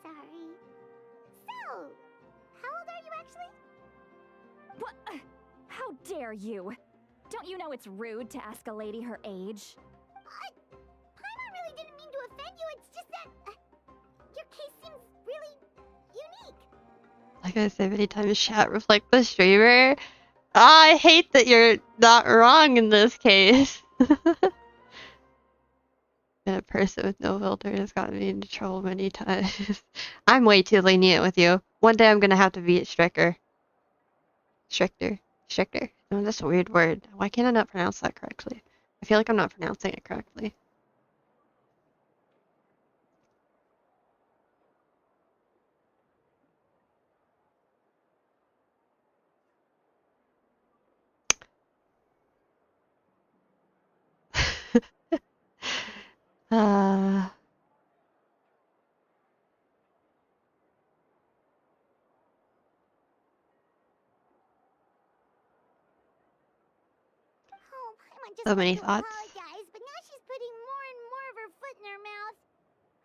sorry. So, how old are you actually? What? How dare you? Don't you know it's rude to ask a lady her age? Paimon really didn't mean to offend you. It's just that your case seems really unique. Like I say many times, chat reflect the streamer. I hate that you're not wrong in this case. A person with no filter has gotten me into trouble many times. I'm way too lenient with you. One day I'm gonna have to be stricter. Stricter. No, that's a weird word. Why can't I not pronounce that correctly? I feel like I'm not pronouncing it correctly. uh... Oh, Paimon just So wanted many to thoughts. apologize, but now she's putting more and more of her foot in her mouth.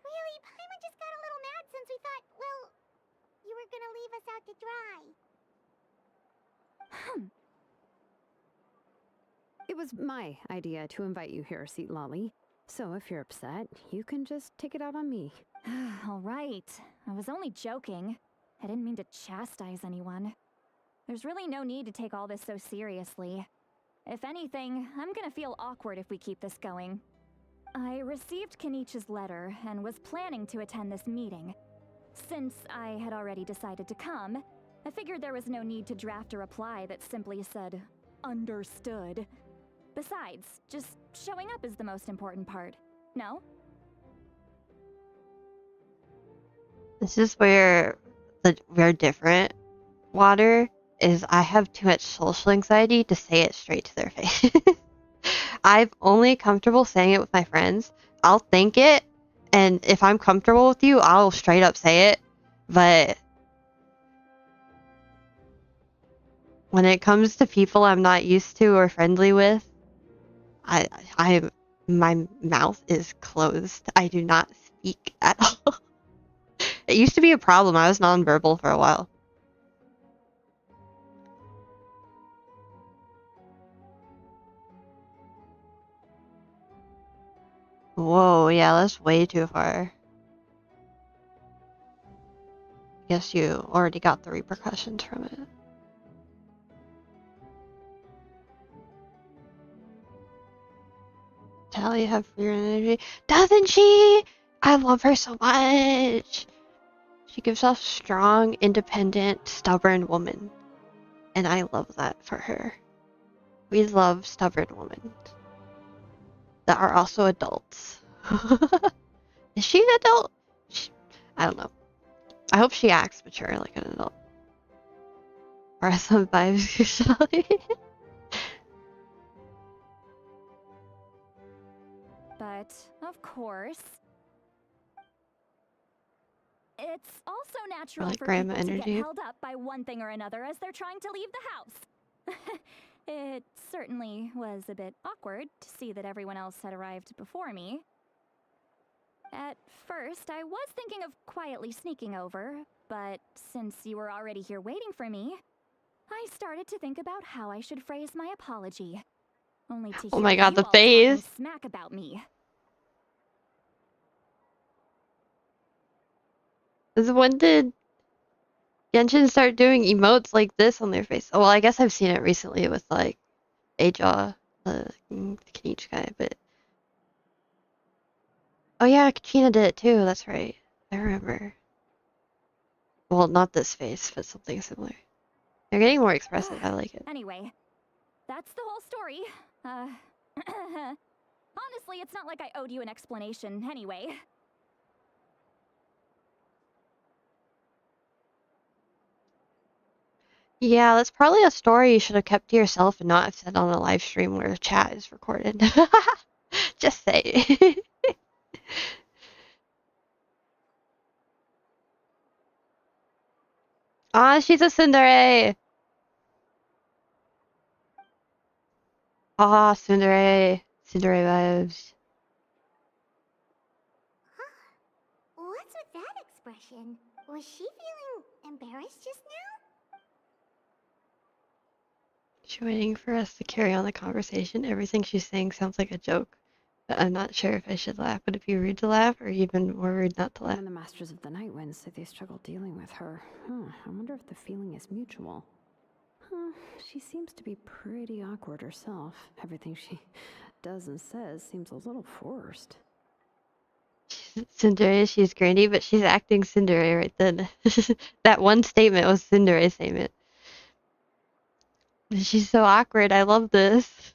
Really, Paimon just got a little mad since we thought, well, you were gonna leave us out to dry. It was my idea to invite you here, Seat Lolly. So if you're upset, you can just take it out on me. All right. I was only joking. I didn't mean to chastise anyone. There's really no need to take all this so seriously. If anything, I'm gonna feel awkward if we keep this going. I received Kenichi's letter and was planning to attend this meeting. Since I had already decided to come, I figured there was no need to draft a reply that simply said, "Understood." Besides, just showing up is the most important part. No? This is where we're different. Water is I have too much social anxiety to say it straight to their face. I'm only comfortable saying it with my friends. I'll think it, and if I'm comfortable with you, I'll straight up say it. But when it comes to people I'm not used to or friendly with, my mouth is closed. I do not speak at all. It used to be a problem. I was nonverbal for a while. Whoa, yeah, that's way too far. Guess you already got the repercussions from it. Tally have fear and energy. Doesn't she? I love her so much. She gives off strong, independent, stubborn woman. And I love that for her. We love stubborn women that are also adults. Is she an adult? I don't know. I hope she acts mature like an adult. Or some vibes usually. But, of course, it's also natural like for grandma people to energy. get held up by one thing or another as they're trying to leave the house. It certainly was a bit awkward to see that everyone else had arrived before me. At first, I was thinking of quietly sneaking over, but since you were already here waiting for me, I started to think about how I should phrase my apology. Only to Oh hear my god, you the all talking face. smack about me. When did Genshin start doing emotes like this on their face? Oh, well, I guess I've seen it recently with like Aja, the Kenichi guy, but oh yeah, Kachina did it too. That's right. I remember. Well, not this face, but something similar. They're getting more expressive. I like it. Anyway, that's the whole story. Honestly, it's not like I owed you an explanation anyway. Yeah, that's probably a story you should have kept to yourself and not have said on a live stream where the chat is recorded. Just say. Ah, she's a tsundere. Ah, tsundere. Tsundere vibes. What's with that expression? Was she feeling embarrassed just now? She's waiting for us to carry on the conversation. Everything she's saying sounds like a joke, but I'm not sure if I should laugh. Would it be rude to laugh or even more rude not to laugh? When the Masters of the Night Wind said they struggle dealing with her. I wonder if the feeling is mutual. She seems to be pretty awkward herself. Everything she does and says seems a little forced. Tsundere, she's granny, but she's acting tsundere right then. That one statement was tsundere's statement. She's so awkward. I love this.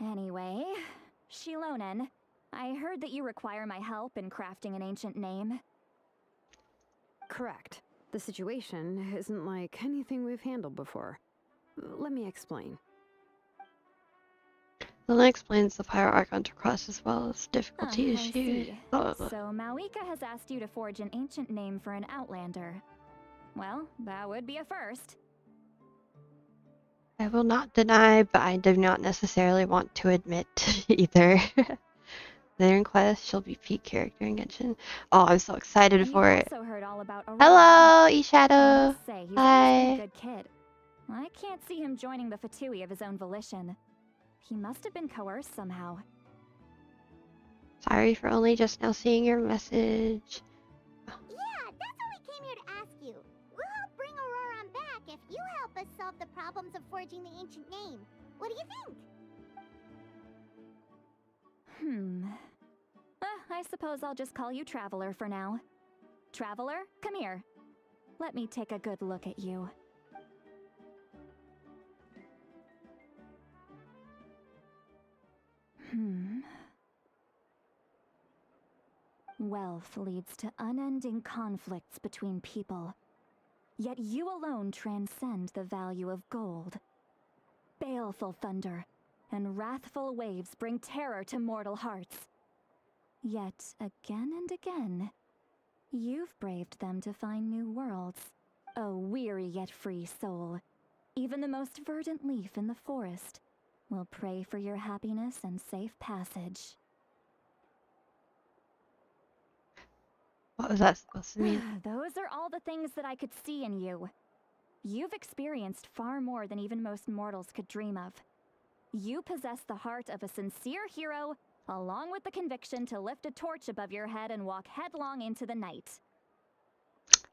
Anyway, Shilonen, I heard that you require my help in crafting an ancient name. Correct. The situation isn't like anything we've handled before. Let me explain. Luna explains the Pyro Archon's request as well as difficulty I issue. see. Oh. So Mawika has asked you to forge an ancient name for an Outlander. Well, that would be a first. I will not deny, but I do not necessarily want to admit either. The request she'll be peak character in Genshin. Oh, I'm so excited for it. Also heard all about Hello, I eShadow. must say, he's always been Hi. a good kid. I can't see him joining the Fatui of his own volition. He must have been coerced somehow. Sorry for only just now seeing your message. Yeah, that's what we came here to ask you. We'll help bring Auroron back if you help us solve the problems of forging the ancient name. What do you think? I suppose I'll just call you Traveler for now. Traveler, come here. Let me take a good look at you. Wealth leads to unending conflicts between people. Yet you alone transcend the value of gold. Baleful thunder and wrathful waves bring terror to mortal hearts. Yet again and again, you've braved them to find new worlds. O weary yet free soul, even the most verdant leaf in the forest will pray for your happiness and safe passage. What was that supposed to mean? Those are all the things that I could see in you. You've experienced far more than even most mortals could dream of. You possess the heart of a sincere hero, along with the conviction to lift a torch above your head and walk headlong into the night.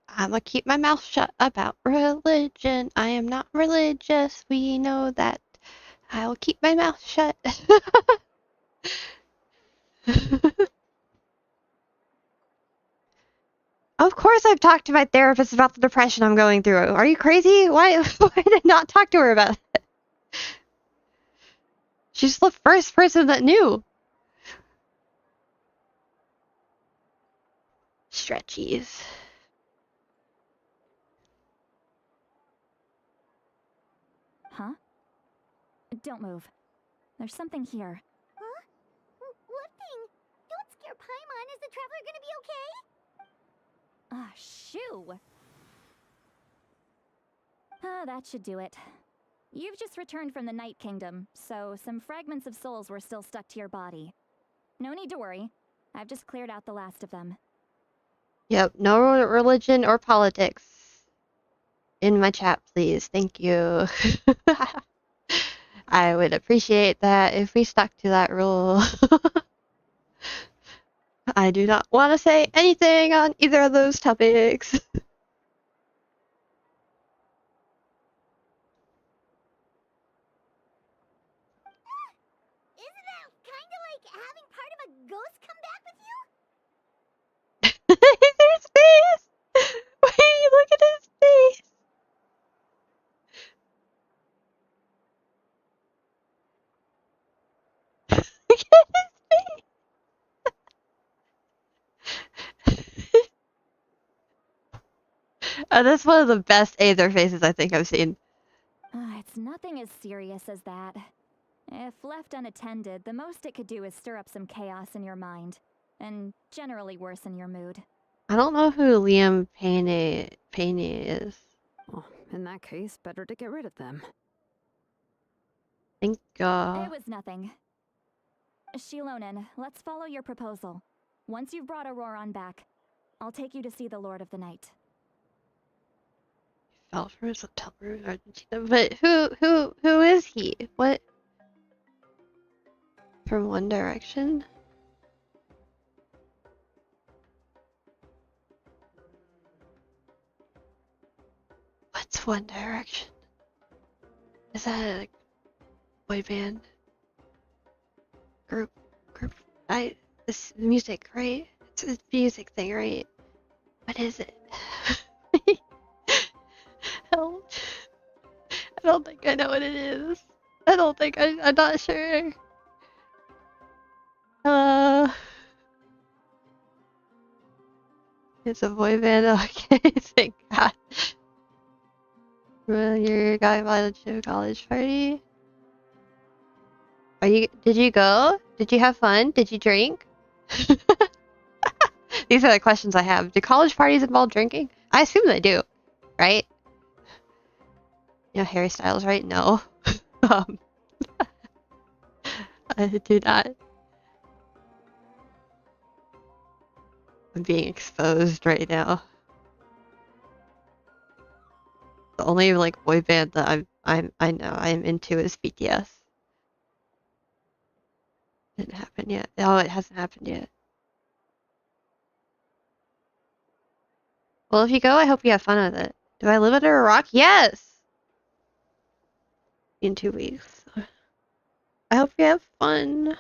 I'ma keep my mouth shut about religion. I am not religious, we know that. I will keep my mouth shut. Of course I've talked to my therapist about the depression I'm going through. Are you crazy? Why did I not talk to her about it? She's the first person that knew. Stretchies. Huh? Don't move. There's something here. Huh? What thing? Don't scare Paimon. Is the traveler gonna be okay? Ah, shoo! That should do it. You've just returned from the Night Kingdom, so some fragments of souls were still stuck to your body. No need to worry. I've just cleared out the last of them. Yep, no religion or politics in my chat, please. Thank you. I would appreciate that if we stuck to that rule. I do not want to say anything on either of those topics. Isn't that kinda like having part of a ghost come back with you? There's space! Wait, look at his face! Look at his face! That's one of the best Aether faces I think I've seen. It's nothing as serious as that. If left unattended, the most it could do is stir up some chaos in your mind, and generally worsen your mood. I don't know who Liam Payne is. Oh, in that case, better to get rid of them. Thank God. It was nothing. Shilonen, let's follow your proposal. Once you've brought Auroron back, I'll take you to see the Lord of the Night. Fell from his hotel room in Argentina. But who is he? What? From One Direction? What's One Direction? Is that a boy band? Group? This music, right? It's a music thing, right? What is it? Help. I don't think I know what it is. I don't think I'm not sure. It's a boy band. Okay, thank God. Well, you're going by the college party. Did you go? Did you have fun? Did you drink? These are the questions I have. Do college parties involve drinking? I assume they do, right? You know Harry Styles, right? No. I do not. I'm being exposed right now. The only like boy band that I'm I know I'm into his BTS. Didn't happen yet. Oh, it hasn't happened yet. Well, if you go, I hope you have fun with it. Do I live under a rock? Yes! In 2 weeks. I hope you have fun.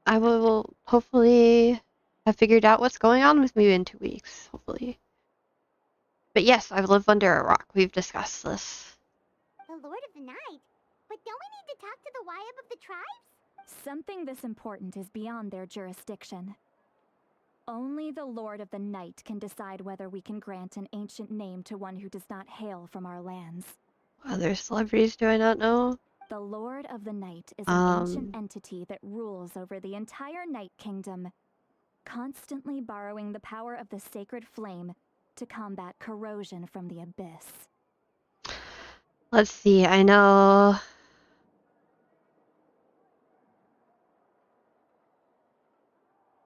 I will hopefully have figured out what's going on with me in 2 weeks, hopefully. But yes, I live under a rock. We've discussed this. The Lord of the Night? But don't we need to talk to the Wyab of the tribes? Something this important is beyond their jurisdiction. Only the Lord of the Night can decide whether we can grant an ancient name to one who does not hail from our lands. Other celebrities do I not know? The Lord of the Night is an ancient entity that rules over the entire Night Kingdom, constantly borrowing the power of the sacred flame to combat corrosion from the abyss. Let's see, I know...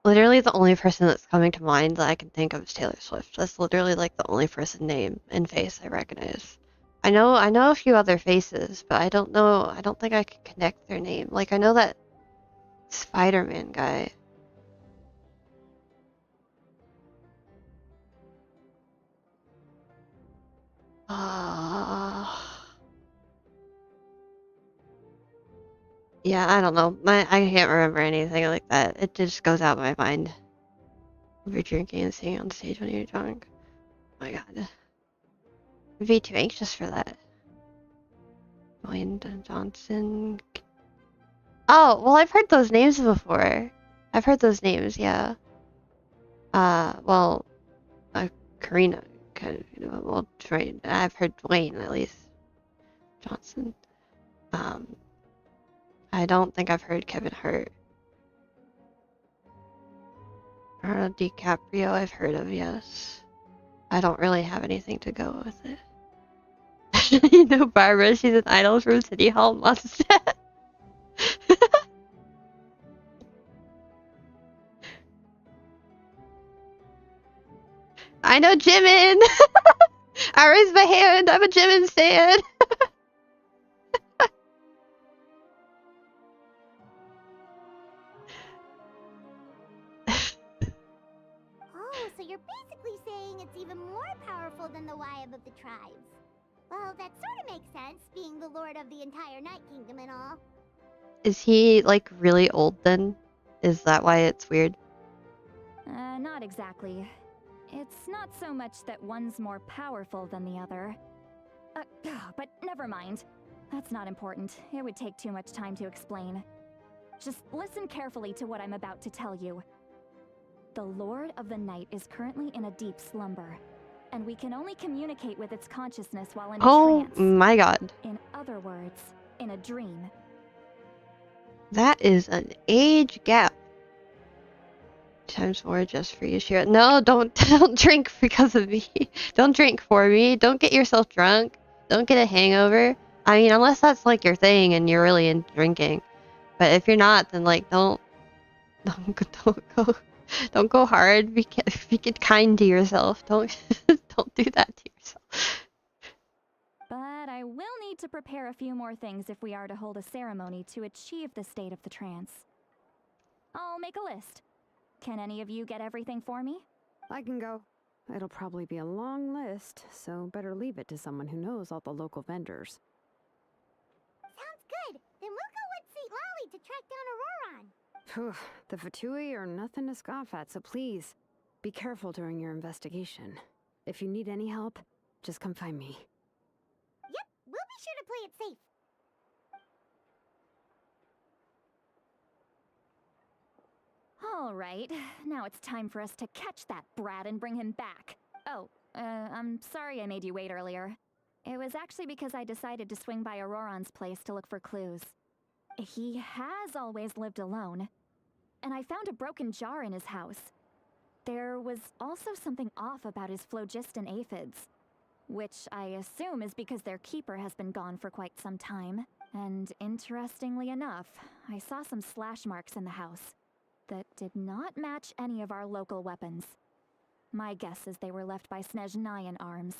Literally the only person that's coming to mind that I can think of is Taylor Swift. That's literally like the only person name and face I recognize. I know a few other faces, but I don't think I can connect their name. Like I know that Spider-Man guy. Yeah, I don't know. I can't remember anything like that. It just goes out of my mind. If you're drinking and singing on stage when you're drunk. Oh my god. I'd be too anxious for that. Dwayne Johnson. Oh, well, I've heard those names before. I've heard those names, yeah. Well, Karina, kind of, well, Dwayne. I've heard Dwayne, at least. Johnson. I don't think I've heard Kevin Hart. Leonardo DiCaprio, I've heard of, yes. I don't really have anything to go with it. You know Barbara, she's an idol from City Hall, Mondstadt. I know Jimin! I raised my hand, I'm a Jimin stan! Oh, so you're basically saying it's even more powerful than the Wyab of the tribes. Well, that sort of makes sense, being the lord of the entire Night Kingdom and all. Is he, like, really old then? Is that why it's weird? Not exactly. It's not so much that one's more powerful than the other. But never mind. That's not important. It would take too much time to explain. Just listen carefully to what I'm about to tell you. The Lord of the Night is currently in a deep slumber, and we can only communicate with its consciousness while in a trance. Oh my god. In other words, in a dream. That is an age gap. Times 4 just for you, Shira. No, don't drink because of me. Don't drink for me. Don't get yourself drunk. Don't get a hangover. I mean, unless that's like your thing and you're really into drinking. But if you're not, then like don't go hard. Be kind to yourself. Don't do that to yourself. But I will need to prepare a few more things if we are to hold a ceremony to achieve the state of the trance. I'll make a list. Can any of you get everything for me? I can go. It'll probably be a long list, so better leave it to someone who knows all the local vendors. Sounds good. Then we'll go with St. Lolly to track down Auroron. Phew, the Fatui are nothing to scoff at, so please, be careful during your investigation. If you need any help, just come find me. Yep, we'll be sure to play it safe. All right, now it's time for us to catch that brat and bring him back. Oh, I'm sorry I made you wait earlier. It was actually because I decided to swing by Auroron's place to look for clues. He has always lived alone, and I found a broken jar in his house. There was also something off about his phlogiston aphids, which I assume is because their keeper has been gone for quite some time. And interestingly enough, I saw some slash marks in the house that did not match any of our local weapons. My guess is they were left by Snezhnayan arms.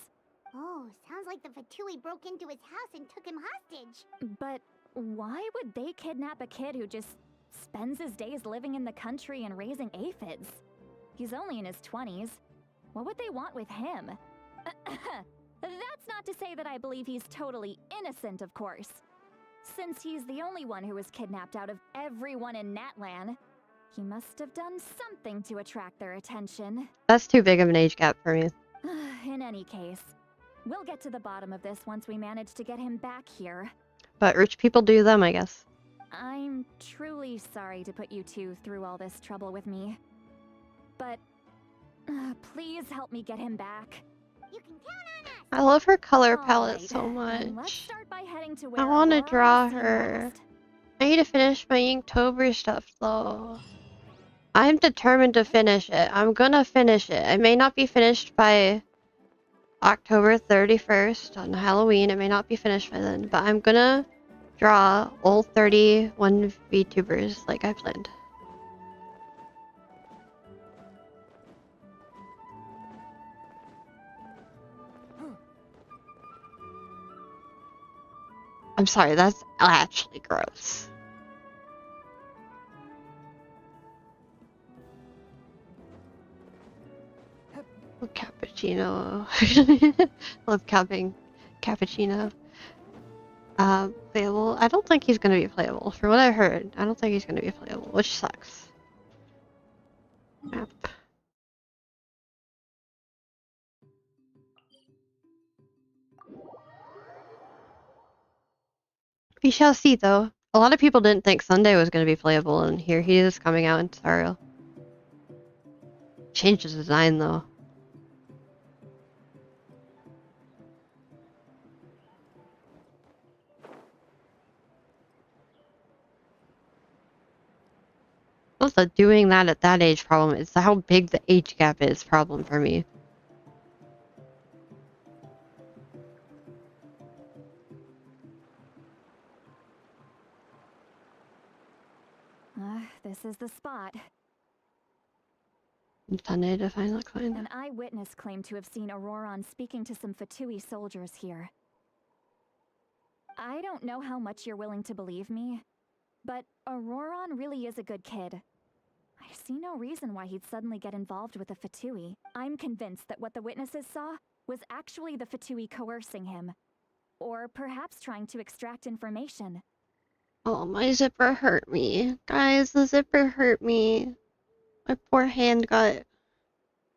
Oh, sounds like the Fatui broke into his house and took him hostage. But why would they kidnap a kid who just spends his days living in the country and raising aphids? He's only in his 20s. What would they want with him? That's not to say that I believe he's totally innocent, of course. Since he's the only one who was kidnapped out of everyone in Natlan, he must have done something to attract their attention. That's too big of an age gap for me. In any case, we'll get to the bottom of this once we manage to get him back here. But rich people do them, I guess. I'm truly sorry to put you two through all this trouble with me. But please help me get him back. You can count on us. I love her color palette Alright, so then Let's much. start by heading to where I want to Aurora draw was seen her. last. I need to finish my Inktober stuff though. I'm determined to finish it. I'm gonna finish it. It may not be finished by October 31st on Halloween. It may not be finished by then, but I'm gonna draw all 31 VTubers like I planned. I'm sorry, that's actually gross. Oh, cappuccino. Love capping cappuccino. Playable. I don't think he's gonna be playable. From what I heard, I don't think he's gonna be playable, which sucks. Map. We shall see, though. A lot of people didn't think Sunday was gonna be playable, and here he is coming out in Sorrow. Changed the design, though. Not the doing that at that age problem, it's how big the age gap is problem for me. This is the spot. Sunday to find look fine. An eyewitness claimed to have seen Auroron speaking to some Fatui soldiers here. I don't know how much you're willing to believe me, but Auroron really is a good kid. I see no reason why he'd suddenly get involved with the Fatui. I'm convinced that what the witnesses saw was actually the Fatui coercing him. Or perhaps trying to extract information. Oh, my zipper hurt me. Guys, the zipper hurt me. My poor hand got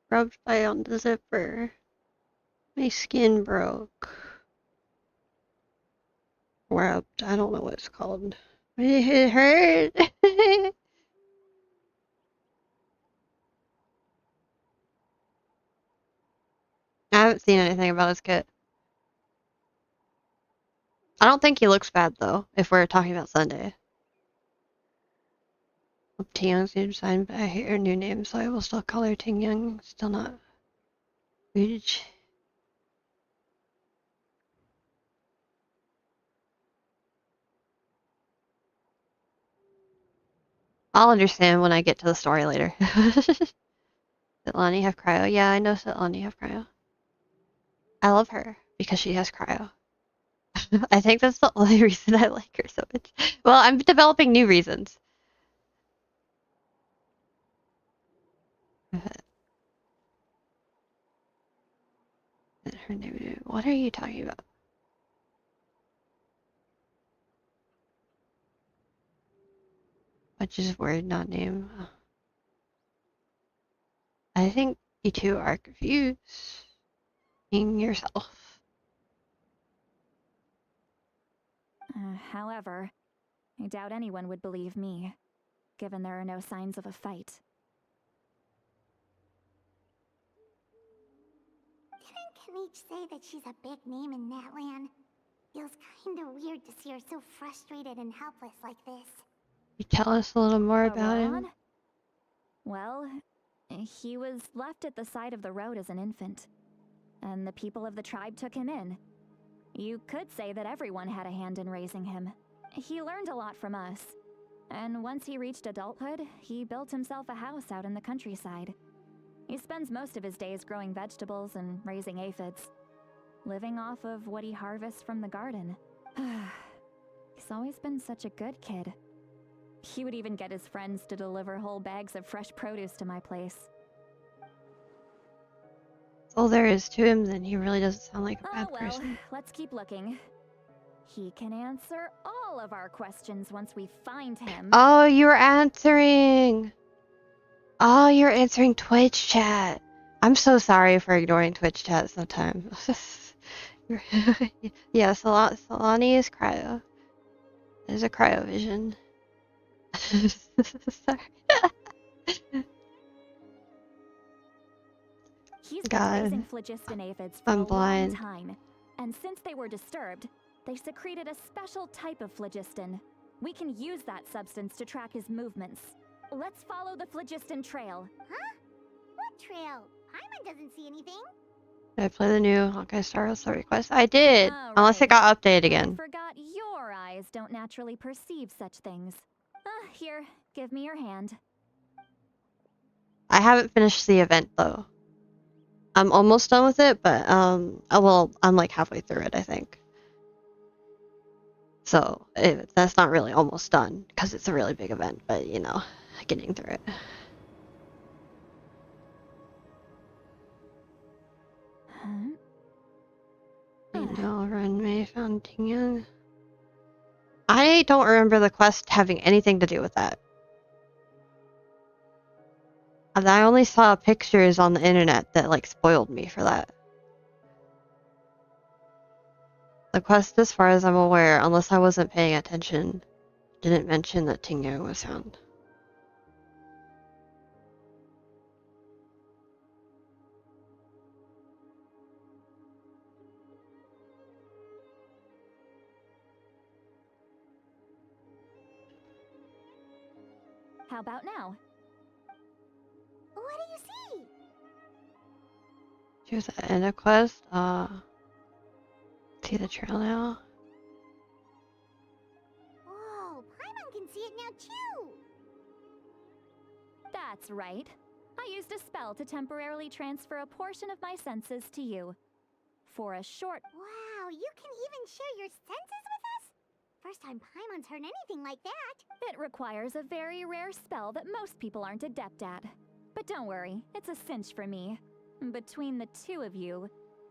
rubbed by on the zipper. My skin broke. Rubbed. I don't know what it's called. It hurt. I haven't seen anything about his kit. I don't think he looks bad, though, if we're talking about Sunday. Tingyoung's new design, but I hate her new name, so I will still call her Tingyoung. Still not huge. I'll understand when I get to the story later. Sitlani have cryo? Yeah, I know Sitlani have cryo. I love her because she has cryo. I think that's the only reason I like her so much. Well, I'm developing new reasons. Her name. What are you talking about? Which is word, not name. I think you two are confusing yourself. However, I doubt anyone would believe me, given there are no signs of a fight. Didn't Kanich say that she's a big name in Natlan? Feels kinda weird to see her so frustrated and helpless like this. You tell us a little more about him? Auroron? Well, he was left at the side of the road as an infant, and the people of the tribe took him in. You could say that everyone had a hand in raising him. He learned a lot from us, and once he reached adulthood, he built himself a house out in the countryside. He spends most of his days growing vegetables and raising aphids. living off of what he harvests from the garden. He's always been such a good kid. He would even get his friends to deliver whole bags of fresh produce to my place. All there is to him, then he really doesn't sound like a bad Oh well, person. let's keep looking. He can answer all of our questions once we find him. Oh, you're answering. Oh, you're answering Twitch chat. I'm so sorry for ignoring Twitch chat sometimes. Yeah, Solani is cryo. There's a cryovision. Sorry. He's been God. raising phlogiston aphids for I'm a blind. long time, and since they were disturbed, they secreted a special type of phlogiston. We can use that substance to track his movements. Let's follow the phlogiston trail. Huh? What trail? Paimon doesn't see anything. Did I play the new Hawkeye Star Wars request? I did, Oh, unless it right. got updated I again. forgot your eyes don't naturally perceive such things. Here, give me your hand. I haven't finished the event though. I'm almost done with it, but well, I'm like halfway through it, I think. So that's not really almost done because it's a really big event, but you know, getting through it. Huh? Angel Run May found Tingyang. I don't remember the quest having anything to do with that. And I only saw pictures on the internet that like spoiled me for that. The quest, as far as I'm aware, unless I wasn't paying attention, didn't mention that Tingyang was found. How about now? What do you see? She was in a quest. See the trail now. Whoa, Paimon can see it now too. That's right. I used a spell to temporarily transfer a portion of my senses to you. For a short... Wow, you can even share your senses with us? First time Paimon's heard anything like that. It requires a very rare spell that most people aren't adept at. But don't worry, it's a cinch for me. Between the two of you,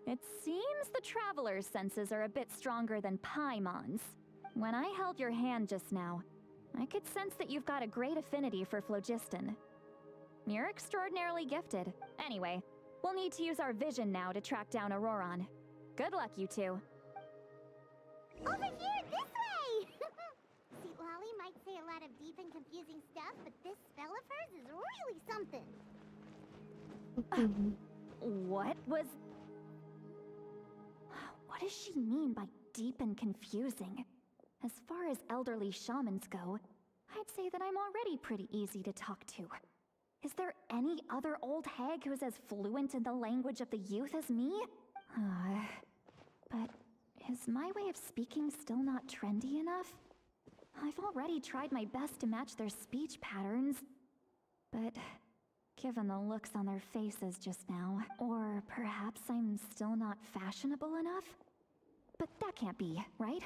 it seems the Traveler's senses are a bit stronger than Paimon's. When I held your hand just now, I could sense that you've got a great affinity for phlogiston. You're extraordinarily gifted. Anyway, we'll need to use our vision now to track down Auroron. Good luck, you two. Over here, this way! See, Lolly might say a lot of deep and confusing stuff, but this spell of hers is really something. What was... What does she mean by deep and confusing? As far as elderly shamans go, I'd say that I'm already pretty easy to talk to. Is there any other old hag who's as fluent in the language of the youth as me? But is my way of speaking still not trendy enough? I've already tried my best to match their speech patterns. But given the looks on their faces just now, or perhaps I'm still not fashionable enough? But that can't be, right?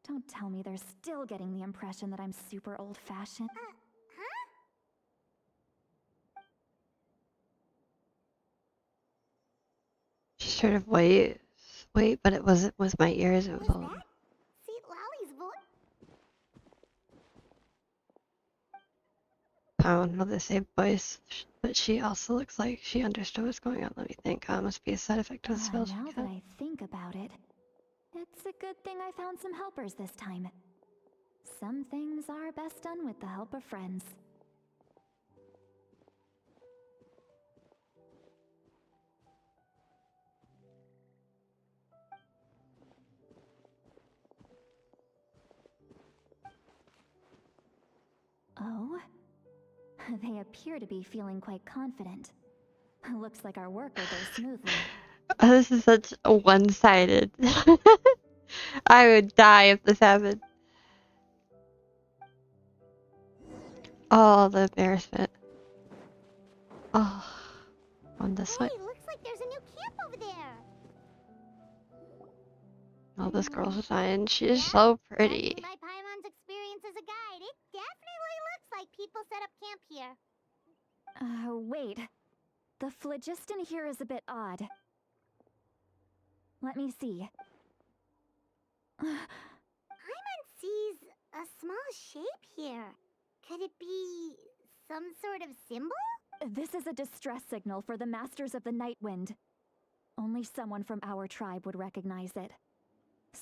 Don't tell me they're still getting the impression that I'm super old-fashioned. Huh? She sort of wait, but it wasn't with my ears. It was all. that? See, Lolly's voice? I don't know the same voice, but she also looks like she understood what's going on. Let me think. It must be a side effect of the spell. Now that I think about it, it's a good thing I found some helpers this time. Some things are best done with the help of friends. Oh? They appear to be feeling quite confident. Looks like our work will go smoothly. Oh, this is such a one-sided. I would die if this happened. Oh, the embarrassment. Oh, on this way. Hey, looks like there's a new camp over there. Oh, this girl's design. She is so pretty. Judging by Paimon's experience as a guide, it definitely looks like people set up camp here. Wait. The phlogiston here is a bit odd. Let me see. Paimon sees a small shape here. Could it be some sort of symbol? This is a distress signal for the Masters of the Night Wind. Only someone from our tribe would recognize it.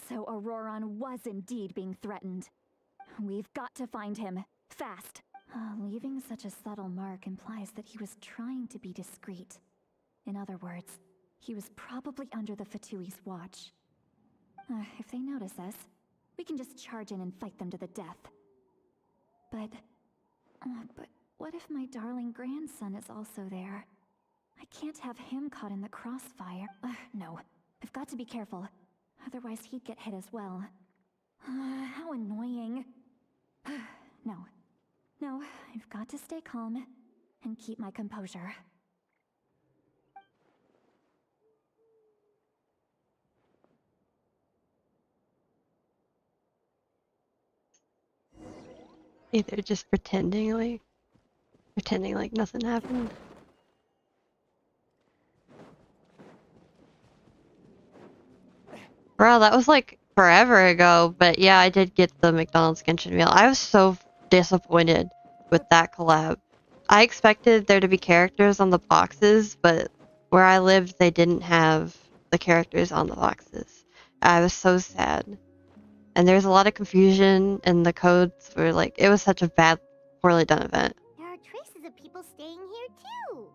So Auroron was indeed being threatened. We've got to find him, fast. Leaving such a subtle mark implies that he was trying to be discreet. In other words, he was probably under the Fatui's watch. If they notice us, we can just charge in and fight them to the death. But what if my darling grandson is also there? I can't have him caught in the crossfire. No, I've got to be careful. Otherwise he'd get hit as well. How annoying. No, I've got to stay calm and keep my composure. Either just pretending like nothing happened. Bro, that was like forever ago, but yeah, I did get the McDonald's genshin meal. I was so disappointed with that collab. I expected there to be characters on the boxes, but where I lived, they didn't have the characters on the boxes. I was so sad. And there was a lot of confusion, and the codes were like, it was such a bad, poorly done event. There are traces of people staying here too.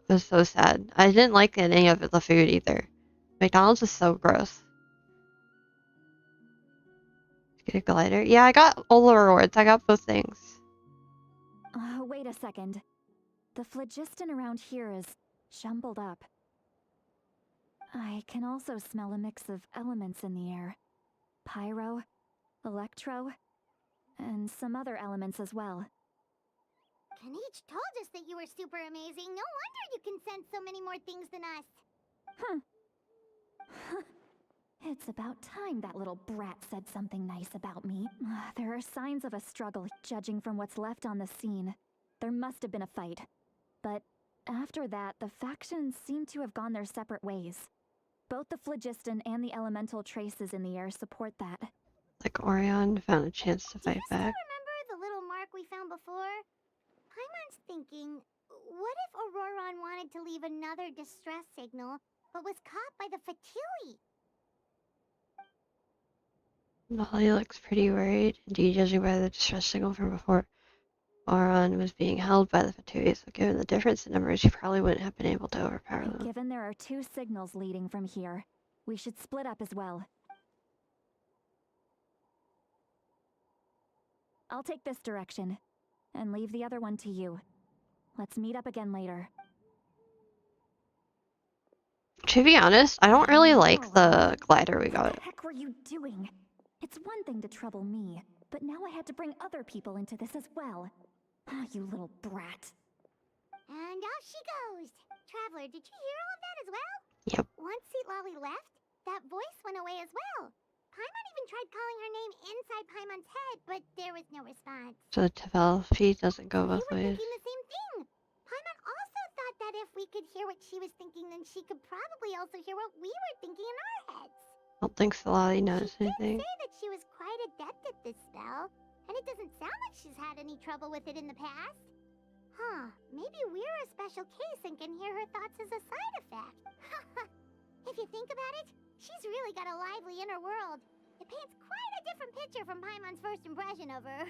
It was so sad. I didn't like any of the food either. McDonald's is so gross. Get a glider? Yeah, I got all the rewards. I got both things. Wait a second. The phlogiston around here is jumbled up. I can also smell a mix of elements in the air. Pyro, electro, and some other elements as well. Kanich told us that you were super amazing. No wonder you can sense so many more things than us. It's about time that little brat said something nice about me. There are signs of a struggle, judging from what's left on the scene. There must have been a fight. But after that, the factions seem to have gone their separate ways. Both the phlogiston and the elemental traces in the air support that. Like Orion found a chance to fight Do you back. still remember the little mark we found before? Paimon's thinking, what if Auroron wanted to leave another distress signal, but was caught by the Fatui? Molly looks pretty worried. Indeed, judging by the distress signal from before, Orion was being held by the Fatui, so given the difference in numbers, he probably wouldn't have been able to overpower And them. given there are 2 signals leading from here, we should split up as well. I'll take this direction, and leave the other one to you. Let's meet up again later. To be honest, I don't really like the glider we What got. the heck were you doing? It's one thing to trouble me, but now I had to bring other people into this as well. You little brat. And off she goes. Traveler, did you hear all of that as well? Yep. Once Seat Lolly left, that voice went away as well. Paimon even tried calling her name inside Paimon's head, but there was no response. So the telepathy doesn't go We both were ways. thinking the same thing. Paimon also thought that if we could hear what she was thinking, then she could probably also hear what we were thinking in our heads. I don't think Salati noticed She did anything. say that she was quite adept at this spell, and it doesn't sound like she's had any trouble with it in the past. Huh, maybe we're a special case and can hear her thoughts as a side effect. If you think about it, she's really got a lively inner world. It paints quite a different picture from Paimon's first impression of her.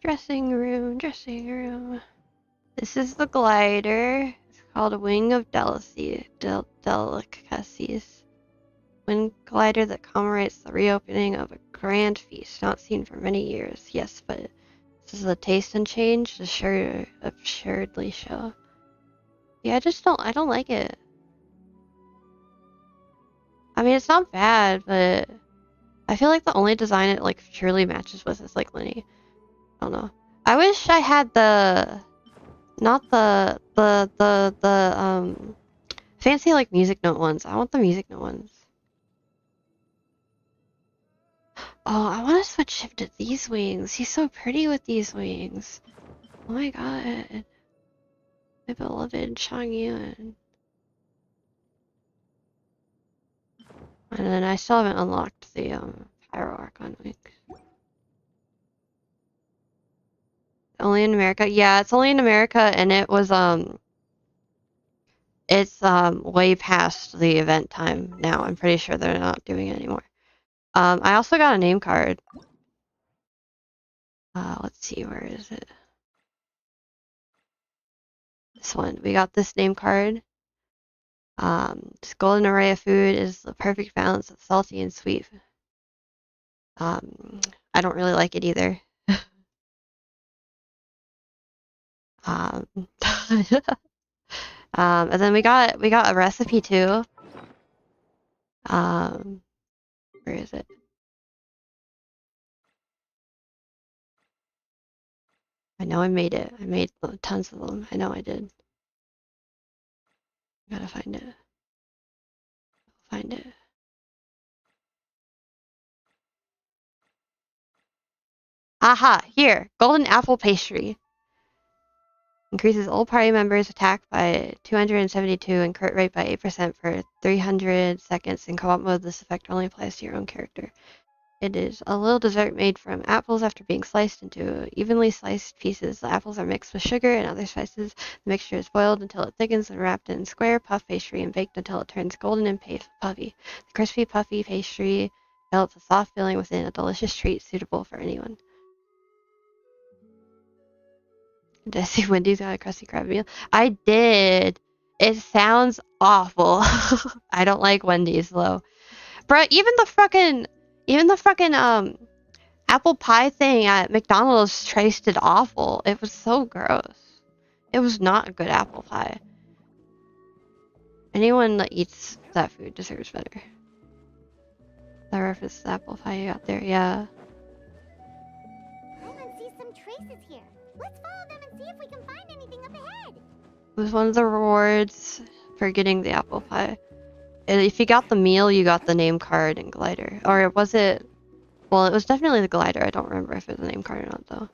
Dressing room. This is the glider. It's called a Wing of Delicacies. Wind glider that commemorates the reopening of a grand feast not seen for many years. Yes, but this is a taste and change, assuredly show. Yeah, I don't like it. I mean, it's not bad, but I feel like the only design it like truly matches with is like Lenny. I don't know. I wish I had the Not the fancy like music note ones. I want the music note ones. Oh, I want to switch him to these wings. He's so pretty with these wings. Oh my god. My beloved Changyun. And then I still haven't unlocked the Pyro Archon wing. Only in America? Yeah, it's only in America, and it was it's way past the event time now. I'm pretty sure they're not doing it anymore. I also got a name card. Let's see, where is it? This one. We got this name card. This golden array of food is the perfect balance of salty and sweet. I don't really like it either. Um, and then we got a recipe too. Where is it? I know I made it. I made tons of them. I know I did. Gotta find it. Find it. Aha! Here! Golden apple pastry. Increases all party members' attack by 272 and crit rate by 8% for 300 seconds. In co-op mode, this effect only applies to your own character. It is a little dessert made from apples after being sliced into evenly sliced pieces. The apples are mixed with sugar and other spices. The mixture is boiled until it thickens and wrapped in square puff pastry and baked until it turns golden and puffy. The crispy, puffy pastry develops a soft filling within, a delicious treat suitable for anyone. Did I see Wendy's got a crusty crab meal? I did. It sounds awful. I don't like Wendy's though. Bro, even the fucking apple pie thing at McDonald's tasted awful. It was so gross. It was not a good apple pie. Anyone that eats that food deserves better. That reference to the apple pie you got there, yeah. I see some traces here. Let's follow them and see if we can find anything up ahead. It was one of the rewards for getting the apple pie. And if you got the meal, you got the name card and glider. Or was it... Well, it was definitely the glider. I don't remember if it was a name card or not, though.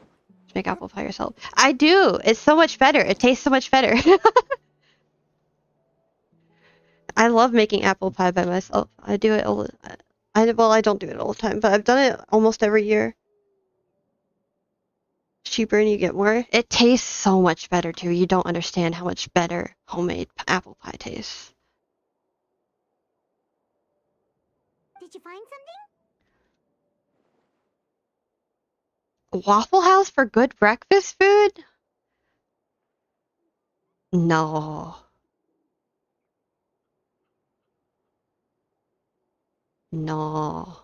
Just make apple pie yourself. I do! It's so much better. It tastes so much better. I love making apple pie by myself. I do it all... Well, I don't do it all the time, but I've done it almost every year. It's cheaper and you get more. It tastes so much better, too. You don't understand how much better homemade apple pie tastes. Did you find something? Waffle House for good breakfast food? No. No.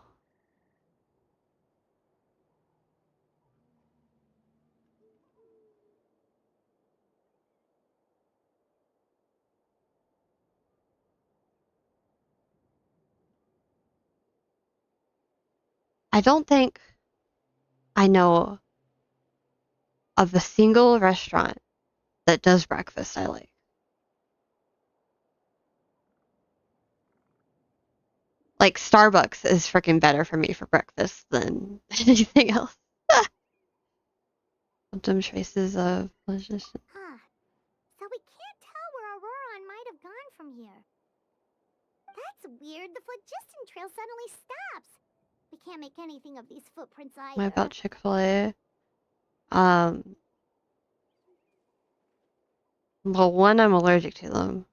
I don't think I know of a single restaurant that does breakfast I like. Like, Starbucks is freaking better for me for breakfast than anything else. Some traces of phlogiston. Huh. So we can't tell where Auroron might have gone from here. That's weird. The phlogiston trail suddenly stops. We can't make anything of these footprints either. What about Chick-fil-A? Well, one, I'm allergic to them.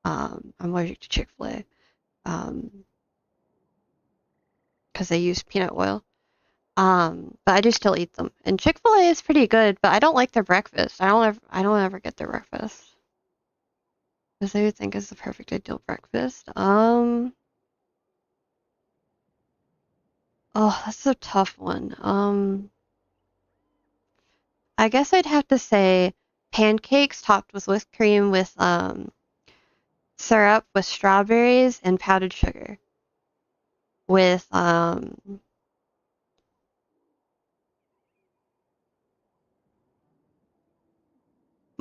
I'm allergic to Chick-fil-A. Because they use peanut oil. But I do still eat them. And Chick-fil-A is pretty good, but I don't like their breakfast. I don't ever get their breakfast. Because they would think is the perfect ideal breakfast. Oh, that's a tough one. I guess I'd have to say pancakes topped with whipped cream with syrup with strawberries and powdered sugar. With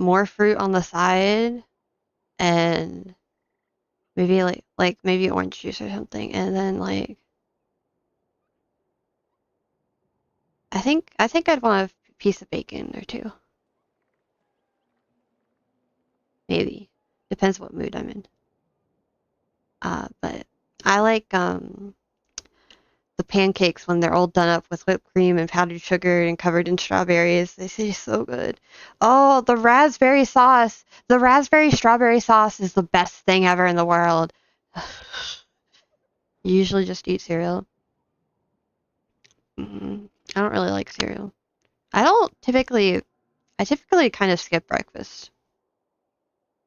more fruit on the side and maybe like maybe orange juice or something, and then like I think I'd want a piece of bacon or two. Maybe. Depends what mood I'm in. But I like the pancakes when they're all done up with whipped cream and powdered sugar and covered in strawberries. They taste so good. Oh, the raspberry sauce. The raspberry strawberry sauce is the best thing ever in the world. You usually just eat cereal. I don't really like cereal. I typically kind of skip breakfast.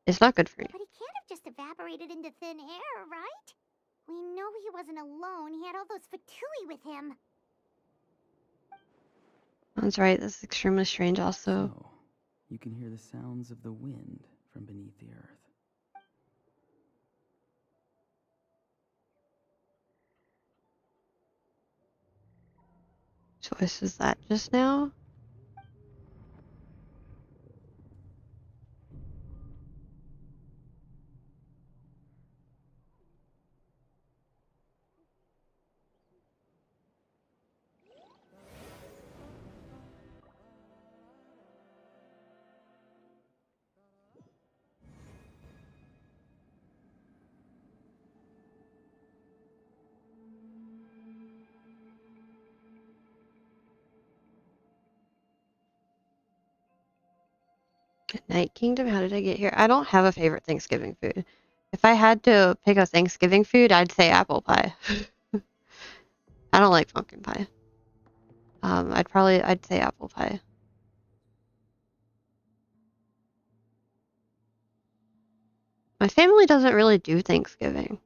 It's not good for you. But he can't have just evaporated into thin air, right? We know he wasn't alone. He had all those Fatui with him. That's right. That's extremely strange also. So, you can hear the sounds of the wind from beneath the earth. So this is that just now? Night Kingdom? How did I get here? I don't have a favorite Thanksgiving food. If I had to pick a Thanksgiving food, I'd say apple pie. I don't like pumpkin pie. I'd say apple pie. My family doesn't really do Thanksgiving.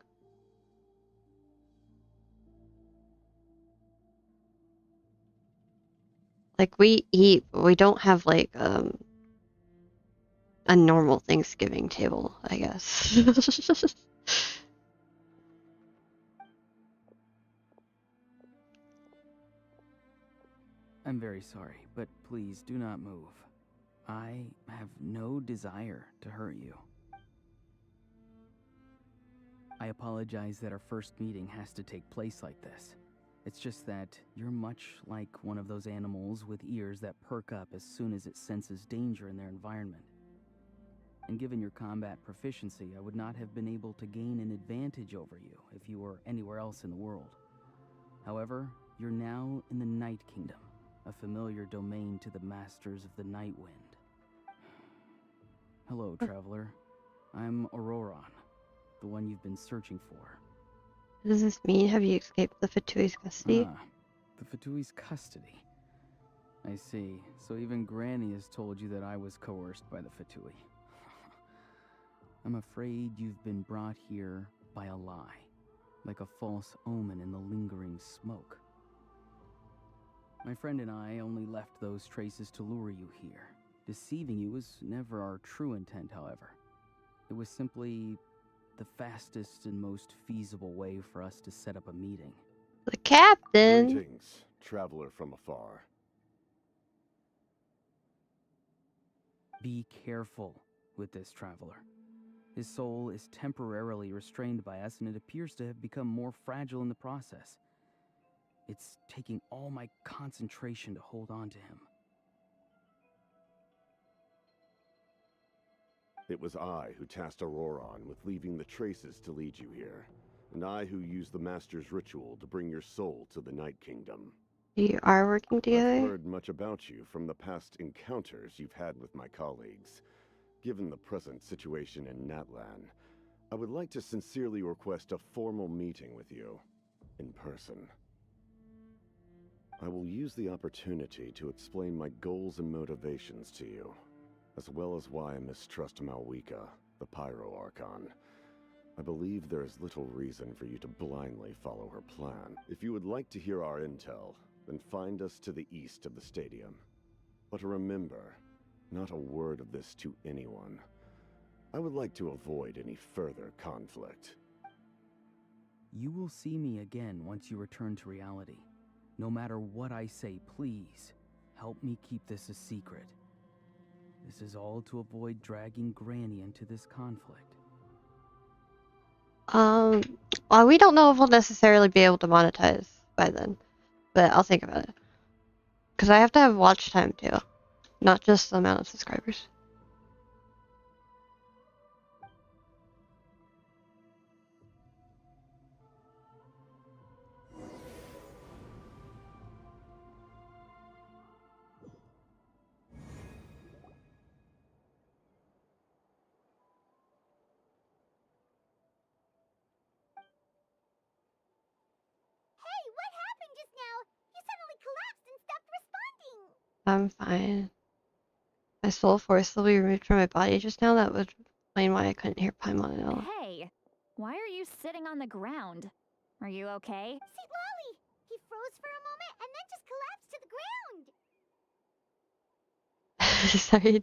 Like we eat, but we don't have like a normal Thanksgiving table, I guess. I'm very sorry, but please do not move. I have no desire to hurt you. I apologize that our first meeting has to take place like this. It's just that you're much like one of those animals with ears that perk up as soon as it senses danger in their environment. And given your combat proficiency, I would not have been able to gain an advantage over you if you were anywhere else in the world. However, you're now in the Night Kingdom, a familiar domain to the masters of the Night Wind. Hello, traveler. I'm Auroron, the one you've been searching for. What does this mean? Have you escaped the Fatui's custody? Ah, the Fatui's custody. I see. So even Granny has told you that I was coerced by the Fatui. I'm afraid you've been brought here by a lie, like a false omen in the lingering smoke. My friend and I only left those traces to lure you here. Deceiving you was never our true intent, however. It was simply the fastest and most feasible way for us to set up a meeting. The captain! Greetings, traveler from afar. Be careful with this traveler. His soul is temporarily restrained by us, and it appears to have become more fragile in the process. It's taking all my concentration to hold on to him. It was I who tasked Auroron with leaving the traces to lead you here, and I who used the Master's ritual to bring your soul to the Night Kingdom. You are working together? I've heard much about you from the past encounters you've had with my colleagues. Given the present situation in Natlan, I would like to sincerely request a formal meeting with you, in person. I will use the opportunity to explain my goals and motivations to you, as well as why I mistrust Malwika, the Pyro Archon. I believe there is little reason for you to blindly follow her plan. If you would like to hear our intel, then find us to the east of the stadium. But remember, not a word of this to anyone. I would like to avoid any further conflict. You will see me again once you return to reality. No matter what I say, please, help me keep this a secret. This is all to avoid dragging Granny into this conflict. Well, we don't know if we'll necessarily be able to monetize by then, but I'll think about it. Because I have to have watch time too, not just the amount of subscribers. Hey, what happened just now? You suddenly collapsed and stopped responding. I'm fine. My soul forcibly removed from my body just now. That would explain why I couldn't hear Paimon at all. Hey, why are you sitting on the ground? Are you okay? See, Lolly, he froze for a moment and then just collapsed to the ground.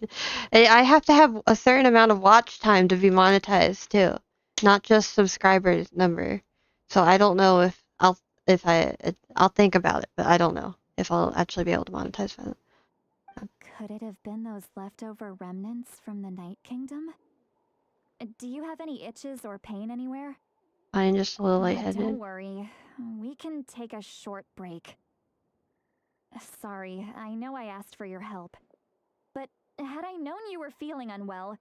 Sorry. I have to have a certain amount of watch time to be monetized too, not just subscribers number. So I don't know if I'll think about it, but I don't know if I'll actually be able to monetize for it. Could it have been those leftover remnants from the Night Kingdom? Do you have any itches or pain anywhere? I'm just a little Don't lightheaded. worry. We can take a short break. Sorry, I know I asked for your help. But had I known you were feeling unwell,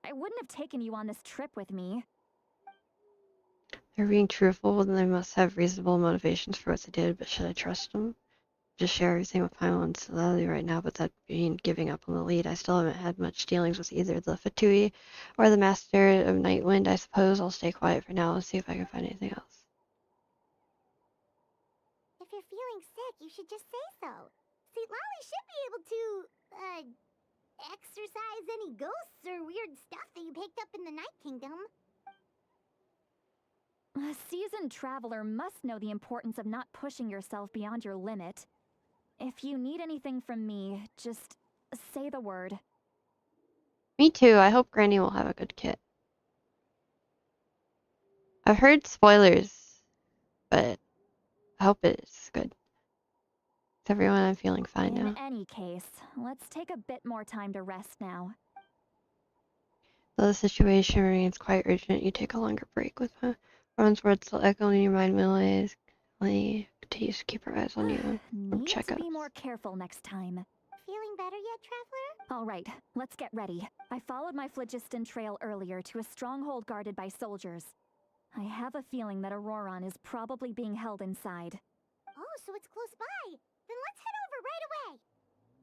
I wouldn't have taken you on this trip with me. They're being truthful, then they must have reasonable motivations for what they did, but should I trust them? Just share everything with Paimon and Celeli right now, but that being giving up on the lead. I still haven't had much dealings with either the Fatui or the Master of Nightwind. I suppose I'll stay quiet for now and see if I can find anything else. If you're feeling sick, you should just say so. See, Lolly should be able to, exorcise any ghosts or weird stuff that you picked up in the Night Kingdom. A seasoned traveler must know the importance of not pushing yourself beyond your limit. If you need anything from me, just say the word. Me too. I hope Granny will have a good kit. I've heard spoilers, but I hope it's good. With everyone, I'm feeling fine now. In any case, let's take a bit more time to rest now. Though the situation remains quite urgent, you take a longer break with Ron's words still echoing in your mind. Millie's continues to keep her eyes on you from Need to checkups. be more careful next time. Feeling better yet, Traveler? All right, let's get ready. I followed my phlogiston trail earlier to a stronghold guarded by soldiers. I have a feeling that Auroron is probably being held inside. Oh, so it's close by. Then let's head over right away.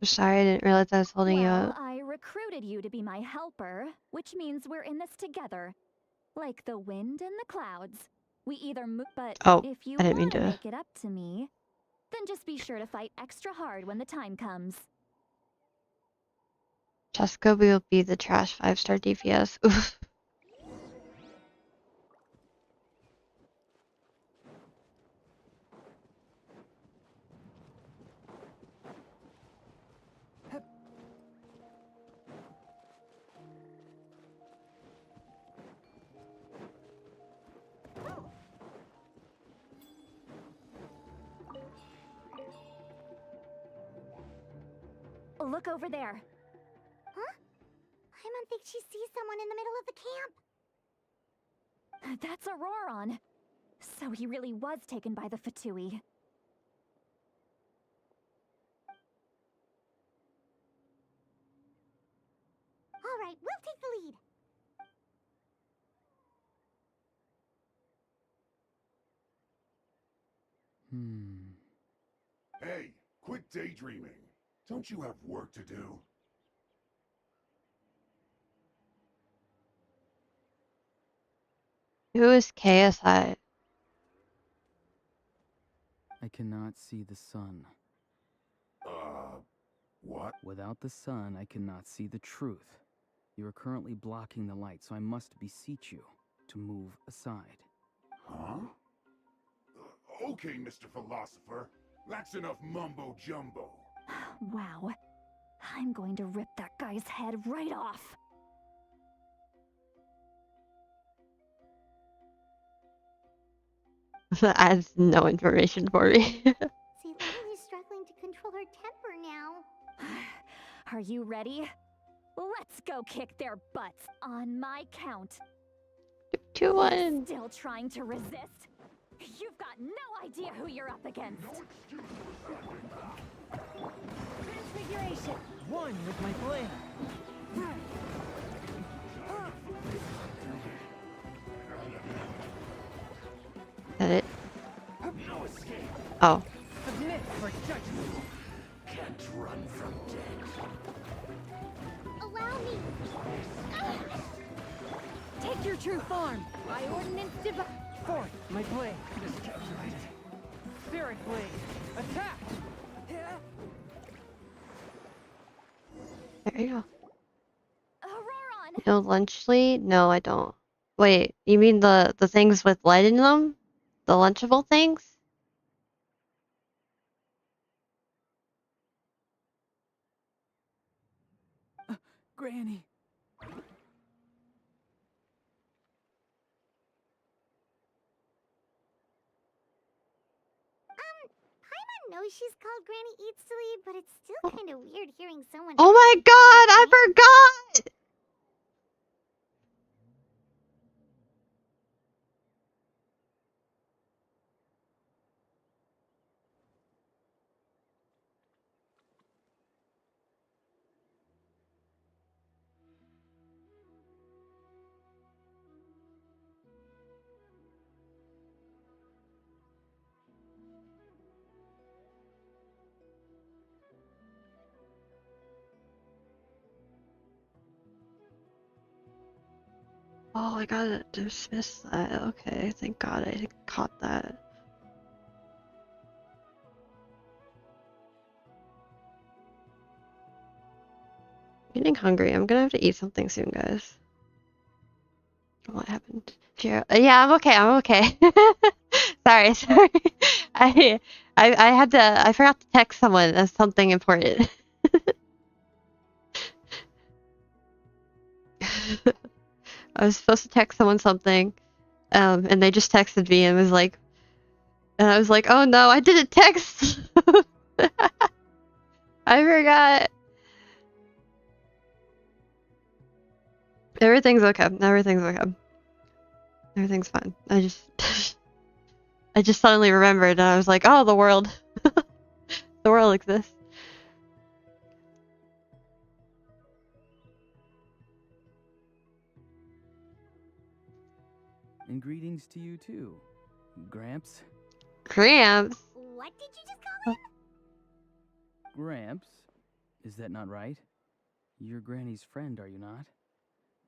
I'm sorry, I didn't realize I was holding you Well, up. I recruited you to be my helper, which means we're in this together. Like the wind and the clouds. We either move, but Oh, if you I didn't mean want to to. make it up to me, then just be sure to fight extra hard when the time comes. Jessica will be the trash 5-star DPS. Oof. Look over there. Huh? Paimon thinks she sees someone in the middle of the camp. That's Auroron. So he really was taken by the Fatui. All right, we'll take the lead. Hey, quit daydreaming. Don't you have work to do? Who is KSI? I cannot see the sun. What? Without the sun, I cannot see the truth. You are currently blocking the light, so I must beseech you to move aside. Huh? Okay, Mr. Philosopher. That's enough mumbo-jumbo. Wow. I'm going to rip that guy's head right off. That adds no information for me. See, Lily's struggling to control her temper now. Are you ready? Let's go kick their butts on my count. 2-1. Still trying to resist? You've got no idea who you're up against. Transfiguration. One with my blade. Is that it? No escape. Oh. Submit for judgment. Can't run from death. Allow me. Take your true form. By ordinance divine. Fourth, my blade. Miscalculated. Spirit blade. Attack! There you go. Auroron! You know lunch lead? No, I don't. Wait, you mean the things with lead in them? The lunchable things? Granny. Paimon knows she's called Granny Eats to Lead, but it's still kind of weird hearing someone. Oh my actually call her god, I Granny. forgot! Oh, I gotta dismiss that. Okay, thank god I caught that. Getting hungry. I'm gonna have to eat something soon, guys. What happened? Yeah, I'm okay. I'm okay. Sorry, sorry. I had to. I forgot to text someone as something important. I was supposed to text someone something, and they just texted me and was like, and I was like, oh no, I didn't text. I forgot. Everything's okay. Everything's okay. Everything's fine. I just suddenly remembered, and I was like, oh, the world. The world exists. And greetings to you too, Gramps. Gramps. What did you just call him? Gramps? Is that not right? You're Granny's friend, are you not?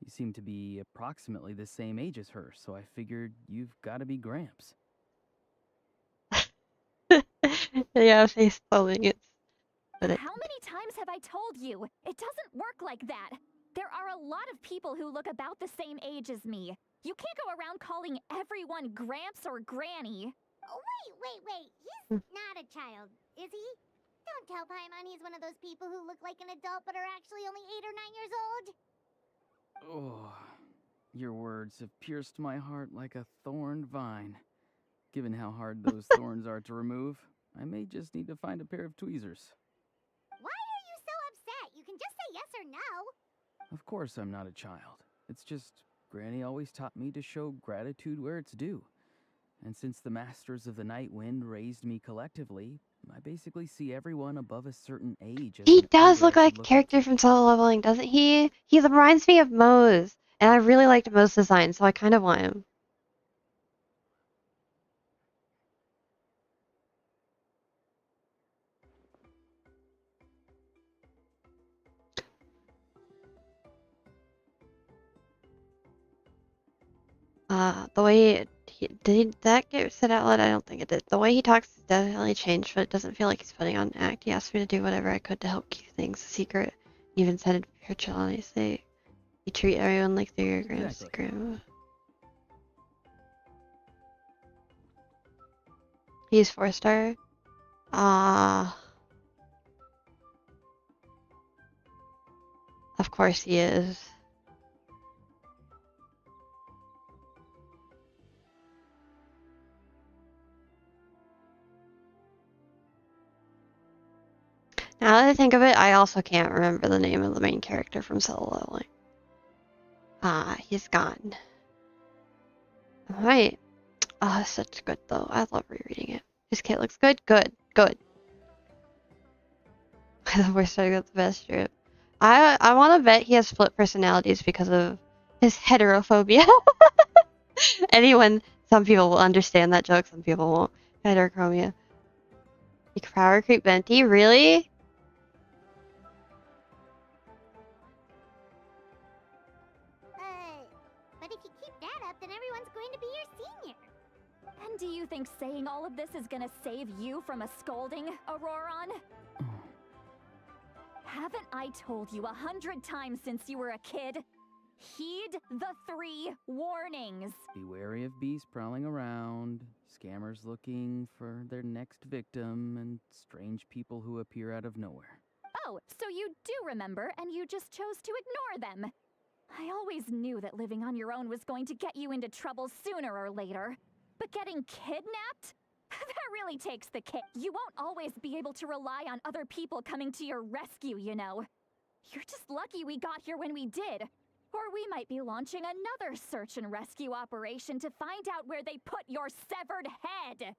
You seem to be approximately the same age as her, so I figured you've got to be Gramps. Yeah, face palming it. But How many times have I told you? It doesn't work like that. There are a lot of people who look about the same age as me. You can't go around calling everyone Gramps or Granny. Oh, wait. He's not a child, is he? Don't tell Paimon he's one of those people who look like an adult but are actually only 8 or 9 years old. Oh, your words have pierced my heart like a thorned vine. Given how hard those thorns are to remove, I may just need to find a pair of tweezers. Why are you so upset? You can just say yes or no. Of course I'm not a child. It's just Granny always taught me to show gratitude where it's due. And since the Masters of the Night Wind raised me collectively, I basically see everyone above a certain age as he an does elder look I like should a look up character to. from Solo Leveling, doesn't he? He reminds me of Mose, and I really liked Mose's design, so I kind of want him. The way did that get said out loud? I don't think it did. The way he talks has definitely changed, but it doesn't feel like he's putting on an act. He asked me to do whatever I could to help keep things a secret. He even said it'd be for Trelawney's sake. You treat everyone like they're your grandma's Exactly. grandma. He's 4-star. Of course he is. Now Now that I think of it, I also can't remember the name of the main character from Solo Leveling. Ah, he's gone. Alright. Ah, such good though. I love rereading it. His kit looks good? Good. Good. We're starting with the best strip. I want to bet he has split personalities because of his heterophobia. Some people will understand that joke, some people won't. Heterochromia. You power creep Venti? Really? But if you keep that up, then everyone's going to be your senior. And do you think saying all of this is gonna save you from a scolding, Auroron? Haven't I told you 100 times since you were a kid? Heed the 3 warnings. Be wary of beasts prowling around, scammers looking for their next victim, and strange people who appear out of nowhere. Oh, so you do remember, and you just chose to ignore them. I always knew that living on your own was going to get you into trouble sooner or later. But getting kidnapped? That really takes the cake. You won't always be able to rely on other people coming to your rescue, you know. You're just lucky we got here when we did. Or we might be launching another search and rescue operation to find out where they put your severed head.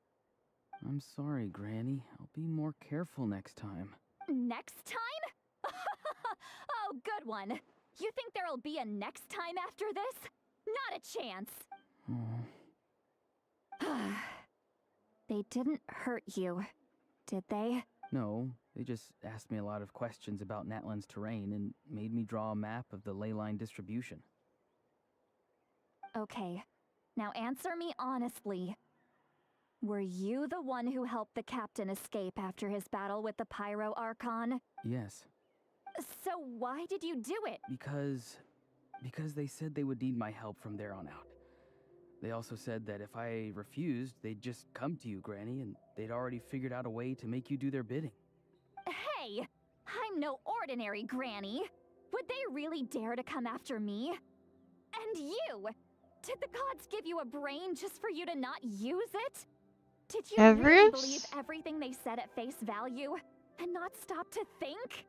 I'm sorry, Granny. I'll be more careful next time. Next time? Oh, good one. You think there'll be a next time after this? Not a chance. They didn't hurt you, did they? No, they just asked me a lot of questions about Natlan's terrain and made me draw a map of the ley line distribution. Okay, now answer me honestly. Were you the one who helped the captain escape after his battle with the Pyro Archon? Yes. So why did you do it? Because they said they would need my help from there on out. They also said that if I refused, they'd just come to you, Granny, and they'd already figured out a way to make you do their bidding. Hey! I'm no ordinary Granny! Would they really dare to come after me? And you! Did the gods give you a brain just for you to not use it? Did you really believe everything they said at face value, and not stop to think?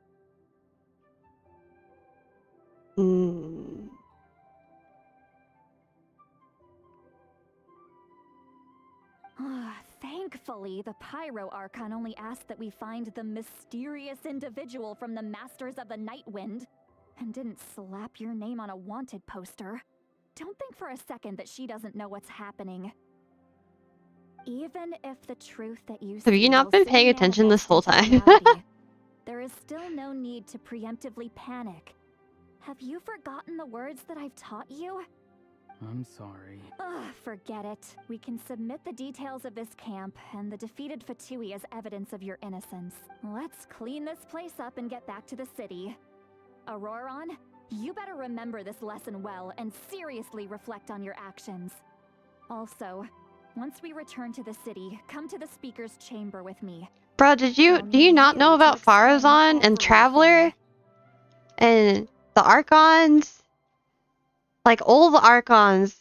Thankfully, the Pyro Archon only asked that we find the mysterious individual from the Masters of the Nightwind, and didn't slap your name on a wanted poster. Don't think for a second that she doesn't know what's happening. Even if the truth that you Have you not been paying attention this whole time? There is still no need to preemptively panic. Have you forgotten the words that I've taught you? I'm sorry. Ugh, forget it. We can submit the details of this camp and the defeated Fatui as evidence of your innocence. Let's clean this place up and get back to the city. Auroron, you better remember this lesson well and seriously reflect on your actions. Also, once we return to the city, come to the speaker's chamber with me. Bro, do you not know about Farazan and Traveler? And the Archons? Like, all the Archons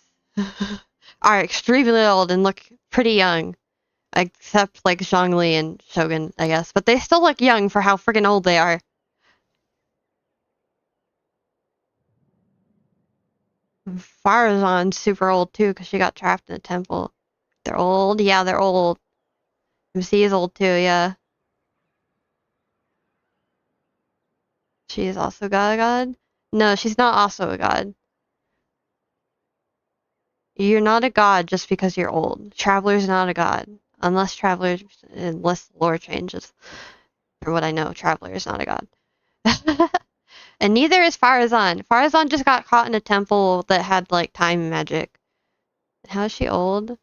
are extremely old and look pretty young. Except, like, Zhongli and Shogun, I guess. But they still look young for how freaking old they are. Farazan's super old, too, because she got trapped in a temple. They're old? Yeah, they're old. MC is old, too, yeah. She is also a god? No, she's not also a god. You're not a god just because you're old. Traveler's not a god. Unless the lore changes. From what I know, Traveler is not a god. And neither is Farazan. Farazan just got caught in a temple that had, like, time magic. How is she old?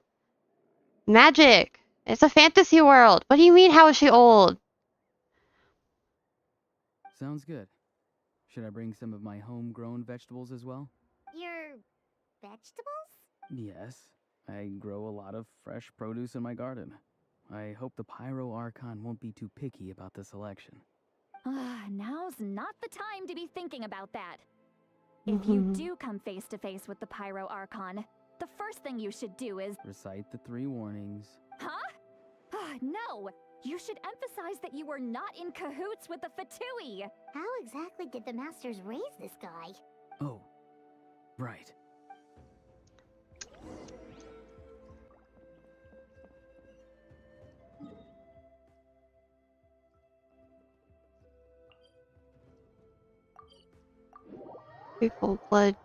Magic! It's a fantasy world! What do you mean, how is she old? Sounds good. Should I bring some of my homegrown vegetables as well? Your vegetables? Yes. I grow a lot of fresh produce in my garden. I hope the Pyro Archon won't be too picky about the selection. Now's not the time to be thinking about that. If you do come face to face with the Pyro Archon, the first thing you should do is... recite the 3 warnings. Huh? No! You should emphasize that you were not in cahoots with the Fatui. How exactly did the Masters raise this guy? Oh, right. People blood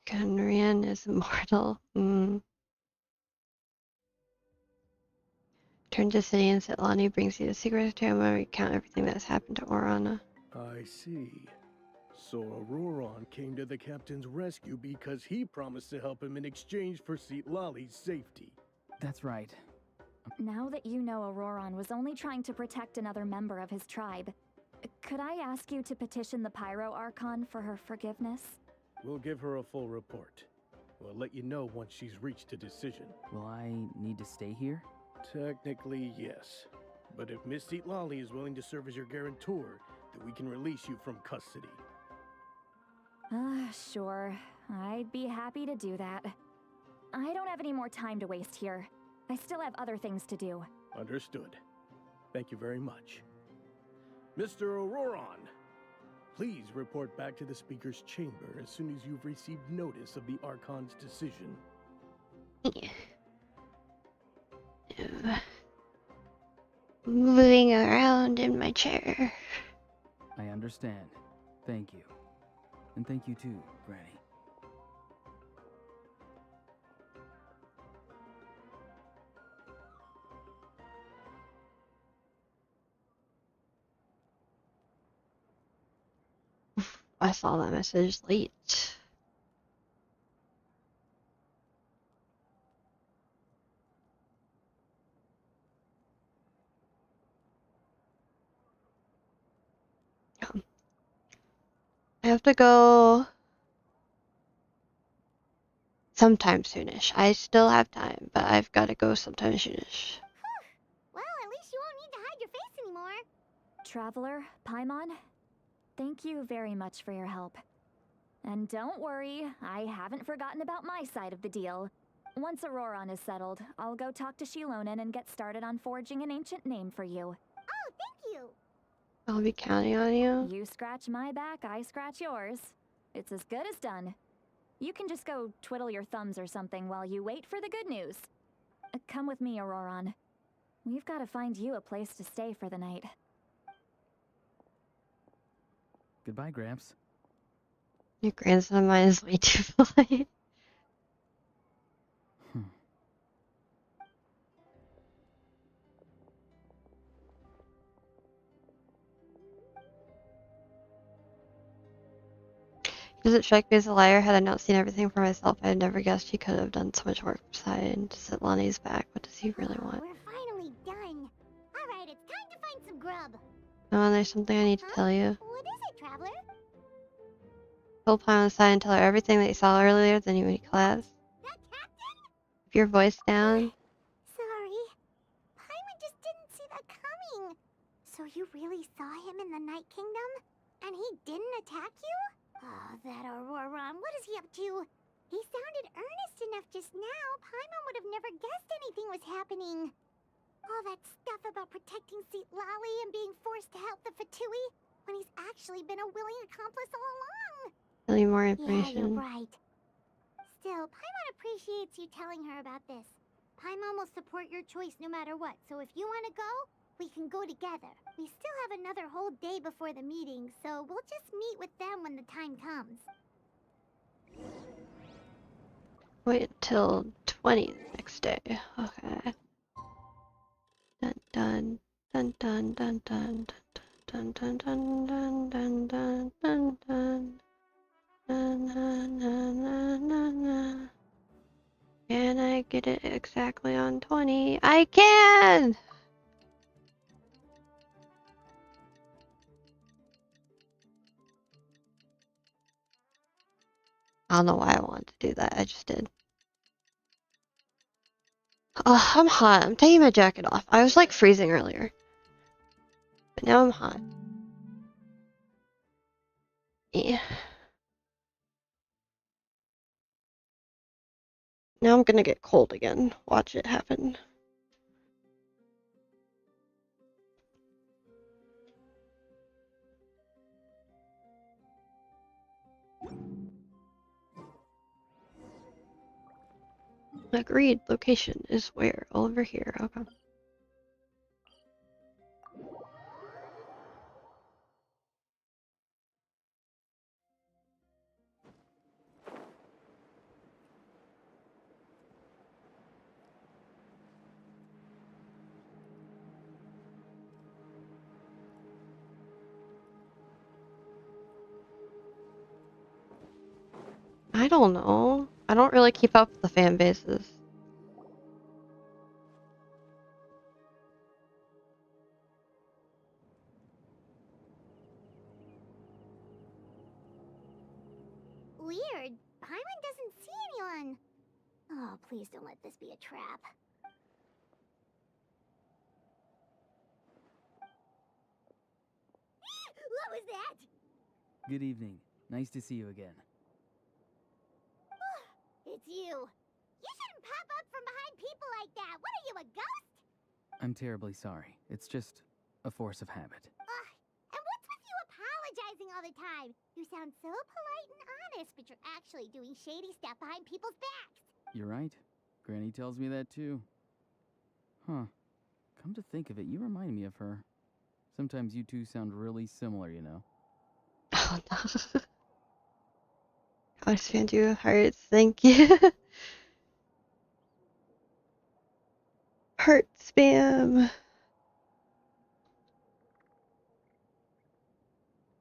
Gunrian is immortal. Turn to city and Sitlani brings you the secret to him and recount everything that's happened to Orana. I see. So Auroron came to the captain's rescue because he promised to help him in exchange for Sitlali's safety. That's right. Now that you know Auroron was only trying to protect another member of his tribe, could I ask you to petition the Pyro Archon for her forgiveness? We'll give her a full report. We'll let you know once she's reached a decision. Will I need to stay here? Technically, yes. But if Miss Sitlali is willing to serve as your guarantor, then we can release you from custody. Sure. I'd be happy to do that. I don't have any more time to waste here. I still have other things to do. Understood. Thank you very much. Mr. Auroron, please report back to the Speaker's chamber as soon as you've received notice of the Archon's decision. Moving around in my chair. I understand. Thank you. And thank you too, Granny. I saw that message late. I have to go sometime soonish. I still have time, but I've got to go sometime soonish. Well, at least you won't need to hide your face anymore. Traveler, Paimon, thank you very much for your help. And don't worry, I haven't forgotten about my side of the deal. Once Auroron is settled, I'll go talk to Shilonen and get started on forging an ancient name for you. Oh, thank you. I'll be counting on you. You scratch my back, I scratch yours. It's as good as done. You can just go twiddle your thumbs or something while you wait for the good news. Come with me, Auroron. We've got to find you a place to stay for the night. Goodbye, Gramps. Your grandson of mine is way too polite. Does it strike me as a liar? Had I not seen everything for myself, I had never guessed he could have done so much work beside Sitlani's back. What does he really want? We're finally done. All right, it's time to find some grub. Oh, and there's something I need to tell you. What is it, Traveler? Pull Paimon aside and tell her everything that you saw earlier, then you would collapse. That captain? Keep your voice down. Sorry. Paimon just didn't see that coming. So you really saw him in the Night Kingdom? And he didn't attack you? Oh, that Auroron, what is he up to? He sounded earnest enough just now. Paimon would have never guessed anything was happening. All that stuff about protecting Sitlali and being forced to help the Fatui, when he's actually been a willing accomplice all along. Tell you more Yeah, information. you're right. Still, Paimon appreciates you telling her about this. Paimon will support your choice no matter what, so if you want to go, we can go together. We still have another whole day before the meeting, so we'll just meet with them when the time comes. Wait until 20 the next day. Okay. Dun dun dun dun dun dun dun dun dun dun dun dun dun dun. Can I get it exactly on 20? I can! I don't know why I wanted to do that. I just did. Oh, I'm hot. I'm taking my jacket off. I was like freezing earlier. But now I'm hot. Yeah. Now I'm gonna get cold again. Watch it happen. Agreed. Location is where? Over here. Okay. I don't know. I don't really keep up with the fan bases. Weird. Paimon doesn't see anyone. Oh, please don't let this be a trap. What was that? Good evening. Nice to see you again. It's you. You shouldn't pop up from behind people like that. What are you, a ghost? I'm terribly sorry. It's just a force of habit. And what's with you apologizing all the time? You sound so polite and honest, but you're actually doing shady stuff behind people's backs. You're right. Granny tells me that too. Huh. Come to think of it, you remind me of her. Sometimes you two sound really similar, you know. Oh no. I send you hearts. Thank you. Heart spam.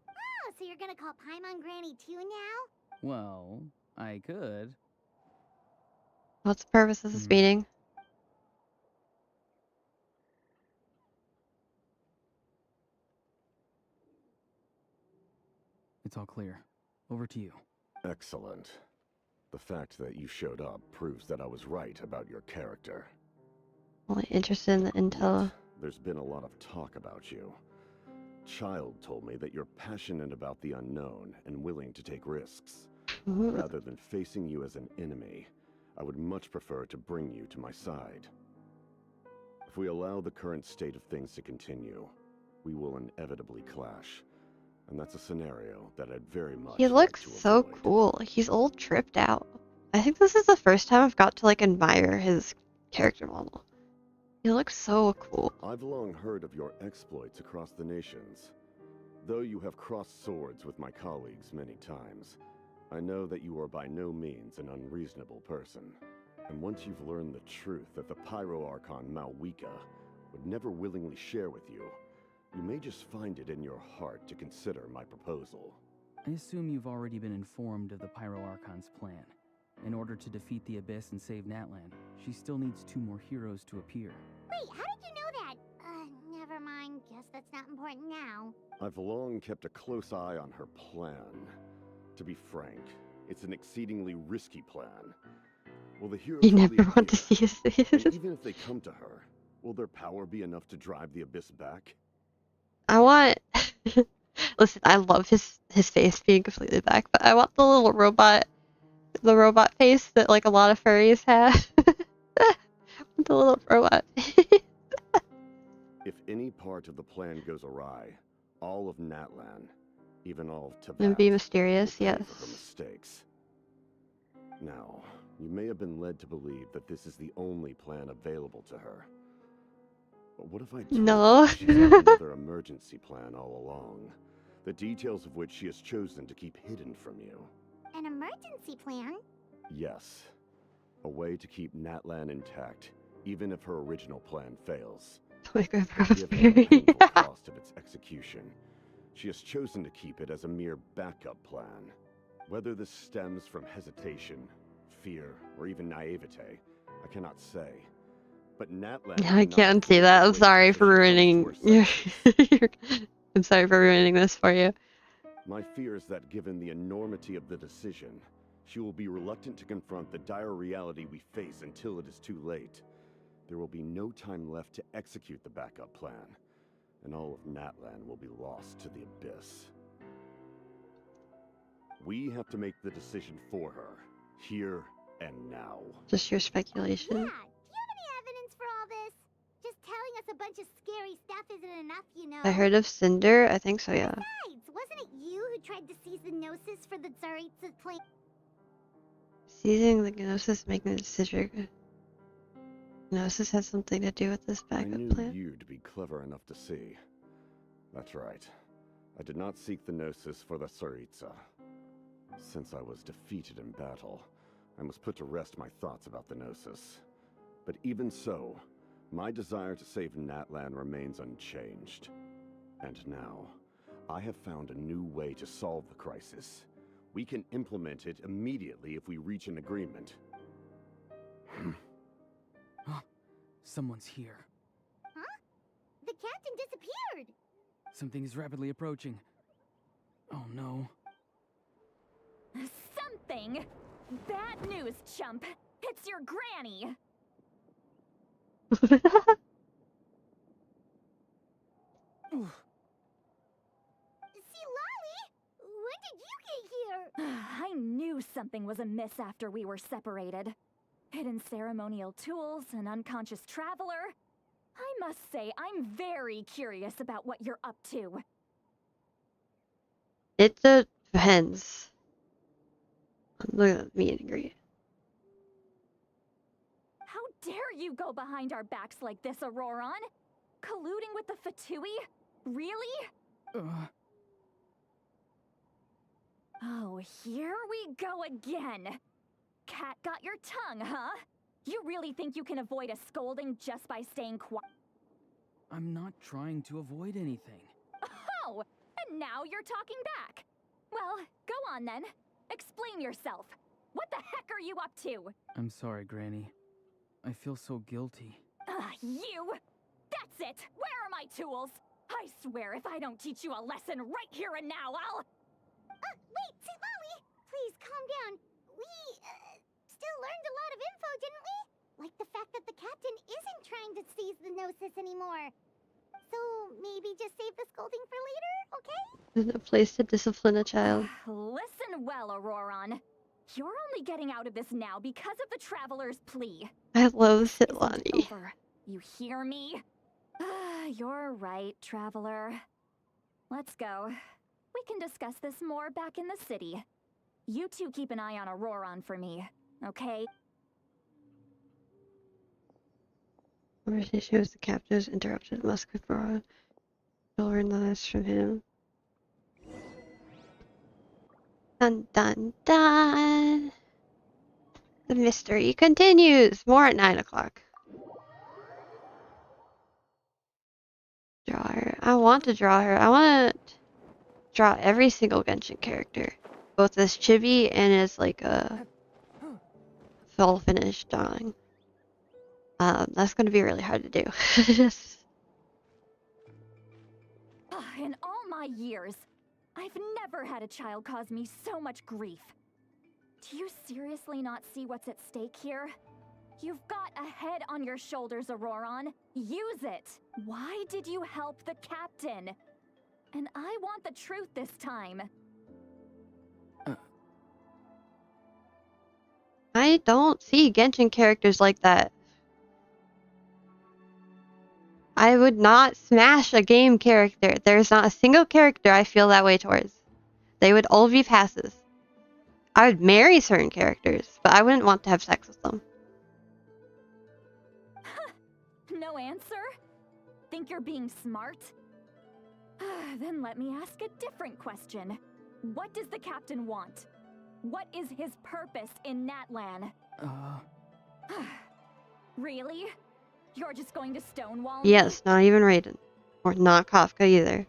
Oh, so you're gonna call Paimon Granny too now? Well, I could. What's the purpose of this meeting? It's all clear. Over to you. Excellent. The fact that you showed up proves that I was right about your character. Only interested in the intel. Yet, there's been a lot of talk about you. Child told me that you're passionate about the unknown and willing to take risks. Rather than facing you as an enemy, I would much prefer to bring you to my side. If we allow the current state of things to continue, we will inevitably clash. And that's a scenario that I'd very much He like looks to so avoid. cool. He's all tripped out. I think this is the first time I've got to like admire his character model. He looks so cool. I've long heard of your exploits across the nations. Though you have crossed swords with my colleagues many times, I know that you are by no means an unreasonable person. And once you've learned the truth that the Pyro Archon Malwika would never willingly share with you, you may just find it in your heart to consider my proposal. I assume you've already been informed of the Pyro Archon's plan. In order to defeat the Abyss and save Natlan, she still needs 2 more heroes to appear. Wait, how did you know that? Never mind. Guess that's not important now. I've long kept a close eye on her plan. To be frank, it's an exceedingly risky plan. Will the heroes You never really want to appear? see his face. And even if they come to her, will their power be enough to drive the Abyss back? I want. Listen, I love his face being completely back, but I want the little robot, the robot face that like a lot of furries have. The little robot. If any part of the plan goes awry, all of Natlan, even all of And Teyvat, be mysterious, will pay yes. for her mistakes. Now, you may have been led to believe that this is the only plan available to her. But what if I told No. you she's had another emergency plan all along, the details of which she has chosen to keep hidden from you? An emergency plan? Yes. A way to keep Natlan intact, even if her original plan fails. Given the painful cost of its execution, she has chosen to keep it as a mere backup plan. Whether this stems from hesitation, fear, or even naivete, I cannot say. But Natlan I can't see that. I'm sorry for ruining your. I'm sorry for ruining this for you. My fear is that given the enormity of the decision, she will be reluctant to confront the dire reality we face until it is too late. There will be no time left to execute the backup plan, and all of Natlan will be lost to the Abyss. We have to make the decision for her, here and now. Just your speculation. Yeah, do you have any evidence for all this? Just telling us a bunch of scary stuff isn't enough, you know. I heard of Cinder. I think so, yeah. Besides, wasn't it you who tried to seize the Gnosis for the Tsaritsa plan? Seizing the Gnosis, making the decision. Gnosis has something to do with this I backup knew plan. you to be clever enough to see. That's right. I did not seek the Gnosis for the Tsaritsa. Since I was defeated in battle, I must put to rest my thoughts about the Gnosis. But even so, my desire to save Natlan remains unchanged. And now, I have found a new way to solve the crisis. We can implement it immediately if we reach an agreement. Someone's here. Huh? The captain disappeared! Something is rapidly approaching. Oh no. Something? Bad news, chump. It's your granny. See, Lolly? When did you get here? I knew something was amiss after we were separated. Hidden ceremonial tools, an unconscious traveler. I must say, I'm very curious about what you're up to. It depends. Look at me and agree. How dare you go behind our backs like this, Auroron? Colluding with the Fatui? Really? Oh, here we go again. Cat got your tongue, huh? You really think you can avoid a scolding just by staying quiet? I'm not trying to avoid anything. Oh, and now you're talking back. Well, go on then. Explain yourself. What the heck are you up to? I'm sorry, Granny. I feel so guilty. You! That's it! Where are my tools? I swear if I don't teach you a lesson right here and now, I'll... Wait, see, Lolly! Please, calm down. We, still learned a lot of info, didn't we? Like the fact that the captain isn't trying to seize the Gnosis anymore. So, maybe just save the scolding for later, okay? There's a place to discipline a child. Listen well, Auroron. You're only getting out of this now because of the Traveler's plea. I love Isn't Sitlani. over. You hear me? You're right, Traveler. Let's go. We can discuss this more back in the city. You two keep an eye on Auroron for me, okay? Conversation with the captives interrupted. Must withdraw. Learn the last from him. Dun dun dun. The mystery continues. More at 9 o'clock. Draw her. I want to draw her. I want to draw every single Genshin character, both as chibi and as like a full finished drawing. That's going to be really hard to do. In all my years, I've never had a child cause me so much grief. Do you seriously not see what's at stake here? You've got a head on your shoulders, Auroron. Use it! Why did you help the captain? And I want the truth this time. I don't see Genshin characters like that. I would not smash a game character. There's not a single character I feel that way towards. They would all be passes. I would marry certain characters, but I wouldn't want to have sex with them. No answer? Think you're being smart? Then let me ask a different question. What does the captain want? What is his purpose in Natlan? Really? You're just going to stonewall me? Yes, not even Raiden. Or not Kafka either.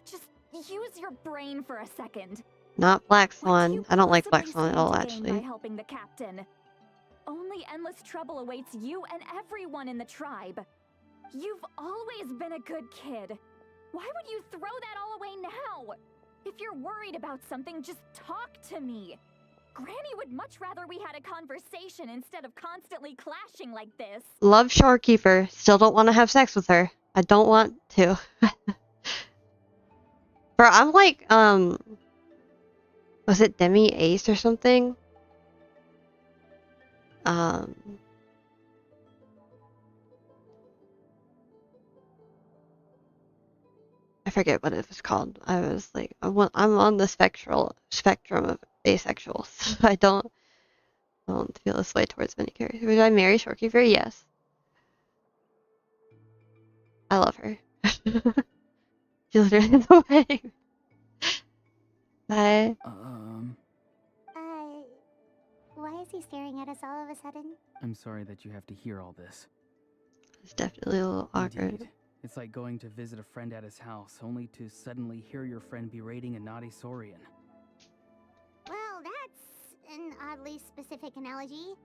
Just use your brain for a second. Not Black What do Swan. you I don't like Black possibly Swan at stand all, to gain by actually. helping the captain? Only endless trouble awaits you and everyone in the tribe. You've always been a good kid. Why would you throw that all away now? If you're worried about something, just talk to me. Granny would much rather we had a conversation instead of constantly clashing like this. Love Shorekeeper. Still don't want to have sex with her. I don't want to. Bro, I'm like, was it Demi Ace or something? I forget what it was called. I was like, I'm on the spectrum of asexual. So I don't I don't feel this way towards many characters. Would I marry Shorekeeper? Yes. I love her. She literally in the wedding. Bye. Why is he staring at us all of a sudden? I'm sorry that you have to hear all this. It's definitely a little awkward. Indeed. It's like going to visit a friend at his house, only to suddenly hear your friend berating a naughty Saurian. Well, that's an oddly specific analogy.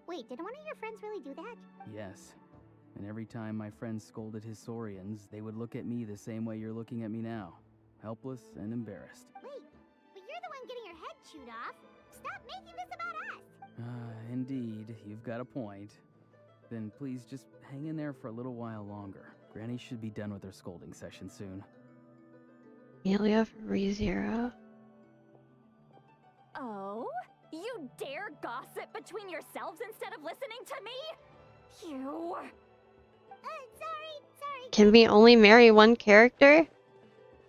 Wait, did one of your friends really do that? Yes. And every time my friend scolded his Saurians, they would look at me the same way you're looking at me now. Helpless and embarrassed. Wait, but you're the one getting your head chewed off. Stop making this about us! Indeed, you've got a point. Then please just hang in there for a little while longer. Granny should be done with her scolding session soon. Amelia for ReZero. Oh? You dare gossip between yourselves instead of listening to me? You... Sorry. Can we only marry one character?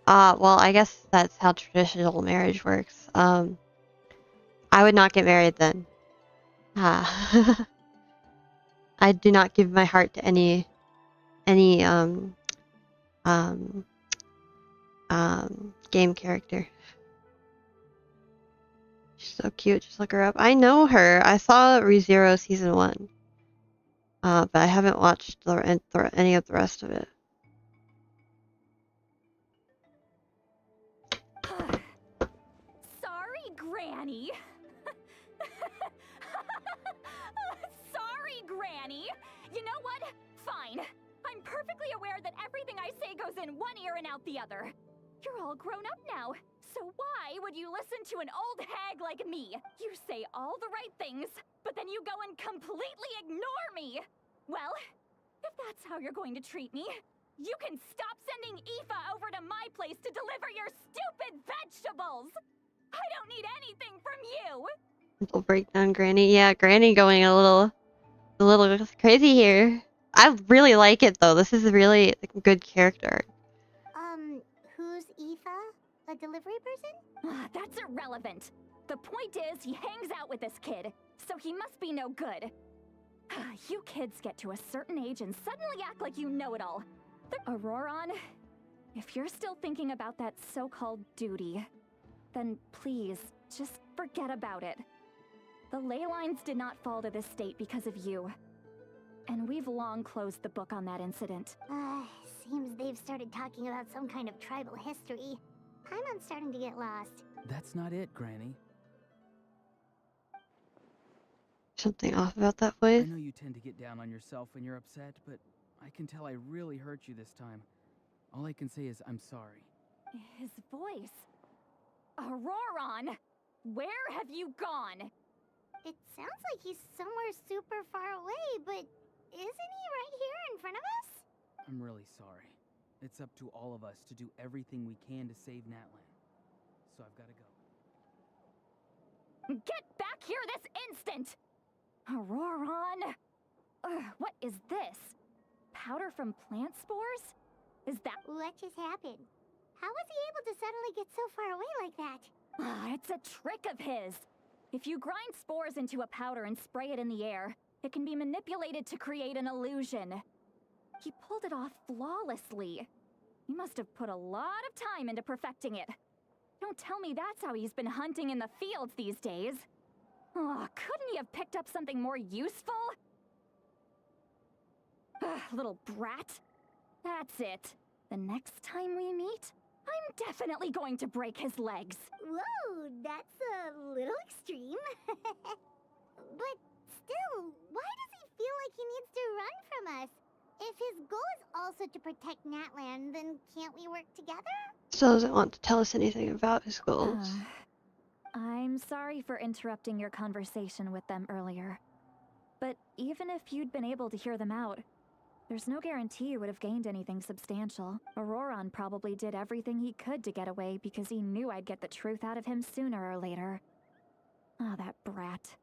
Well, I guess that's how traditional marriage works. I would not get married then. I do not give my heart to any game character. She's so cute, just look her up. I know her. I saw ReZero season 1. But I haven't watched any of the rest of it. Sorry, Granny. Sorry, Granny. You know what? Fine. I'm perfectly aware that everything I say goes in one ear and out the other. You're all grown up now, so why would you listen to an old hag like me? You say all the right things, but then you go and completely ignore me. Well, if that's how you're going to treat me, you can stop sending Aoife over to my place to deliver your stupid vegetables. I don't need anything from you. Little breakdown, Granny. Yeah, Granny going a little crazy here. I really like it though. This is really a good character. Who's Aoife? A delivery person? That's irrelevant. The point is, he hangs out with this kid, so he must be no good. You kids get to a certain age and suddenly act like you know it all. Auroron, if you're still thinking about that so-called duty, then please, just forget about it. The ley lines did not fall to this state because of you. And we've long closed the book on that incident. Seems they've started talking about some kind of tribal history. I'm starting to get lost. That's not it, Granny. Something off about that I voice? know you tend to get down on yourself when you're upset, but I can tell I really hurt you this time. All I can say is I'm sorry. His voice. Auroron! Where have you gone? It sounds like he's somewhere super far away, but isn't he right here in front of us? I'm really sorry. It's up to all of us to do everything we can to save Natlan. So I've got to go. Get back here this instant! Auroron! What is this? Powder from plant spores? Is that— What just happened? How was he able to suddenly get so far away like that? It's a trick of his. If you grind spores into a powder and spray it in the air, it can be manipulated to create an illusion. He pulled it off flawlessly. He must have put a lot of time into perfecting it. Don't tell me that's how he's been hunting in the fields these days. Oh, couldn't he have picked up something more useful? Little brat. That's it. The next time we meet, I'm definitely going to break his legs. Whoa, that's a little extreme. But still, why does he feel like he needs to run from us? If his goal is also to protect Natlan, then can't we work together? Still doesn't want to tell us anything about his goals. I'm sorry for interrupting your conversation with them earlier. But even if you'd been able to hear them out, there's no guarantee you would have gained anything substantial. Auroron probably did everything he could to get away because he knew I'd get the truth out of him sooner or later. Ah, that brat.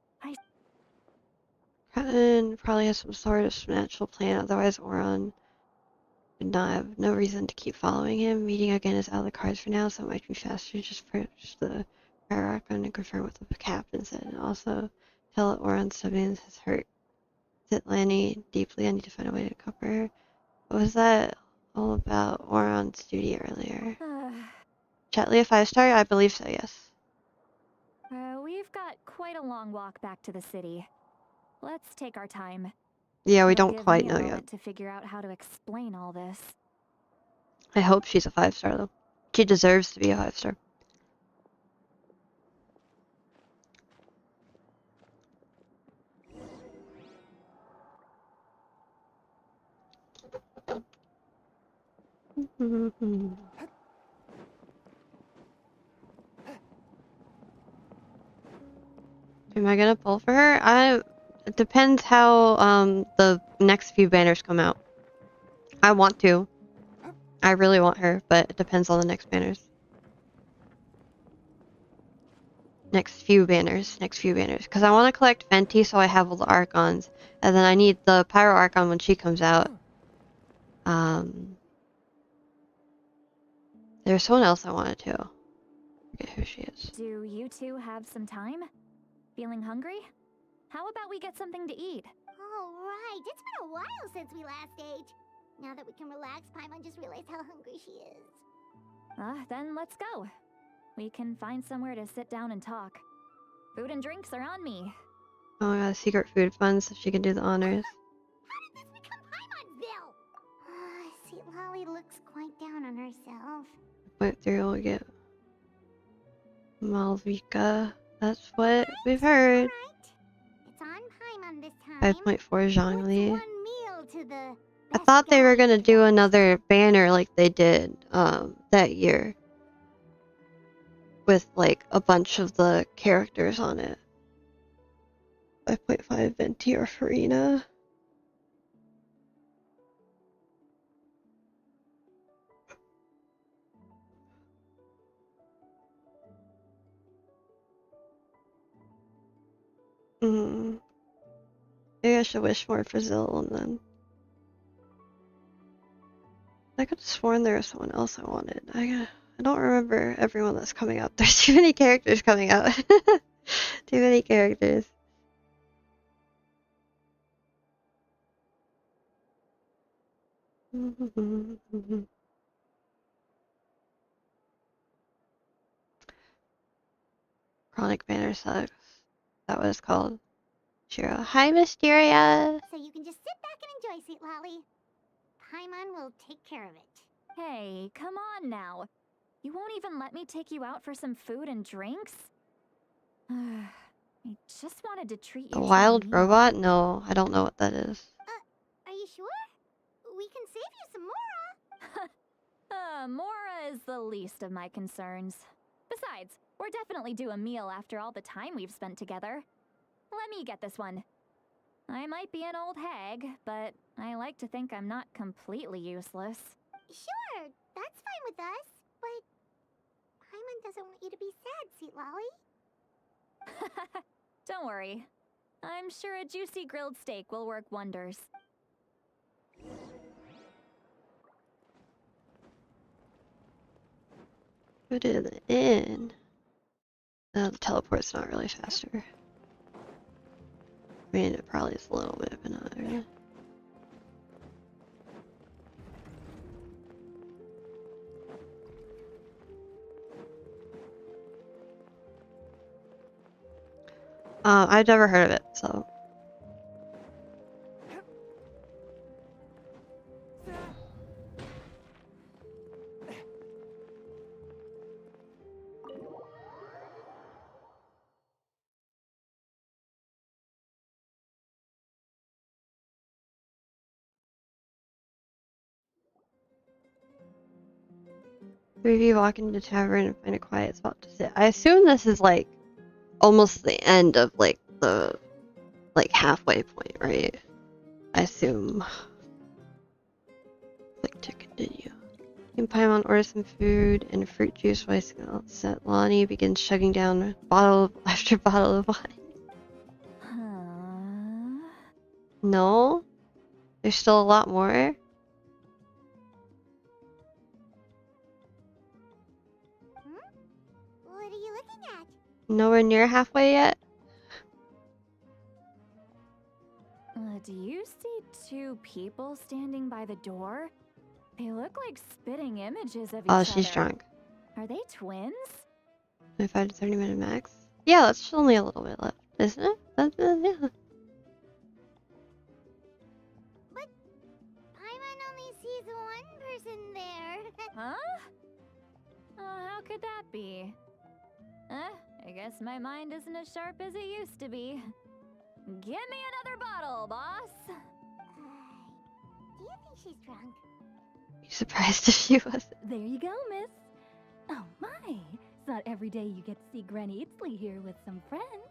Probably has some sort of supernatural plan, otherwise Auron would not have no reason to keep following him. Meeting again is out of the cards for now, so it might be faster just approach the prior archon and confirm what the captain said. And also, Tell it Oron Stubbins has hurt Zitlani deeply. I need to find a way to cover her. What was that all about? Oron's duty earlier. Chatley a 5-star? I believe so, yes. We've got quite a long walk back to the city. Let's take our time. Yeah, we It'll don't give quite me a know moment yet. to figure out how to explain all this. I hope she's a 5-star though. She deserves to be a 5-star. Am I gonna pull for her? It depends how the next few banners come out. I want to. I really want her, but it depends on the next banners. Next few banners. Because I want to collect Fenty so I have all the Archons. And then I need the Pyro Archon when she comes out. There's someone else I wanted to. Forget who she is. Do you two have some time? Feeling hungry? How about we get something to eat? Oh, right. It's been a while since we last ate. Now that we can relax, Paimon just realized how hungry she is. Then let's go. We can find somewhere to sit down and talk. Food and drinks are on me. Oh, I got a secret food fund so she can do the honors. How did this become Paimonville? See, Lolly looks quite down on herself. 0.3 will get Malvika. That's what we've heard. It's on Paimon this time. 5.4 Zhongli. What's one meal to the I best thought they were guy gonna do event? another banner like they did that year. With like a bunch of the characters on it. 5.5 Venti or Farina. Maybe I should wish more for Zill and then. I could have sworn there was someone else I wanted. I don't remember everyone that's coming up. There's too many characters coming out. Too many characters. Chronic Banner sucks. Is that what it's called? Shira. Hi, Mysteria! So you can just sit back and enjoy, sweet Lolly. Paimon will take care of it. Hey, come on now. You won't even let me take you out for some food and drinks? I just wanted to treat you A to wild meal. robot? No, I don't know what that is. Are you sure? We can save you some Mora. Mora is the least of my concerns. Besides, we're definitely due a meal after all the time we've spent together. Let me get this one. I might be an old hag, but I like to think I'm not completely useless. Sure, that's fine with us. But Paimon doesn't want you to be sad, sweet Lolly. Don't worry. I'm sure a juicy grilled steak will work wonders. Go to the inn. The teleport's not really faster. I mean, it probably is a little bit, but not really. I've never heard of it, so. Three of you walk into the tavern and find a quiet spot to sit. I assume this is like almost the end of like the halfway point, right? I assume. Click to continue. You can Paimon order some food and fruit juice while set. Lonnie begins chugging down bottle after bottle of wine. No? There's still a lot more? What are you looking at? Nowhere near halfway yet? Do you see two people standing by the door? They look like spitting images of each other. Oh, she's drunk. Are they twins? 25 to 30-minute max. Yeah, that's only a little bit left, isn't it? Yeah. But Paimon only sees one person there. Huh? How could that be? I guess my mind isn't as sharp as it used to be. Give me another bottle, boss! Do you think she's drunk? Be surprised if she wasn't. There you go, miss. Oh my, it's not every day you get to see Granny Itzley here with some friends.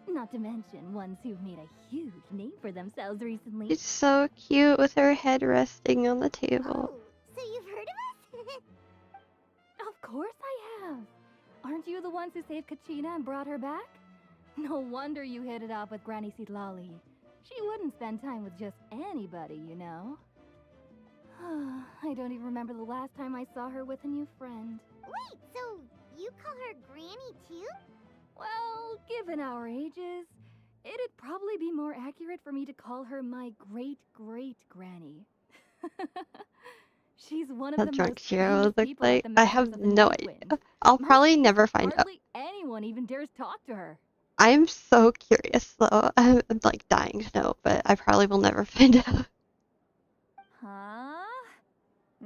Not to mention ones who've made a huge name for themselves recently. She's so cute with her head resting on the table. Oh, so you've heard of us? Of course I have. Aren't you the ones who saved Kachina and brought her back? No wonder you hit it off with Granny Sitlali. She wouldn't spend time with just anybody, you know. I don't even remember the last time I saw her with a new friend. Wait, so you call her Granny too? Well, given our ages, it'd probably be more accurate for me to call her my great-great-granny. She's one of How the drunk most Shiro famous look people at like? the I Masters have of the no Night idea. Wind. I'll Most probably people, never find out. hardly anyone even dares talk to her. I'm so curious though. I'm like dying to know, but I probably will never find out. Huh?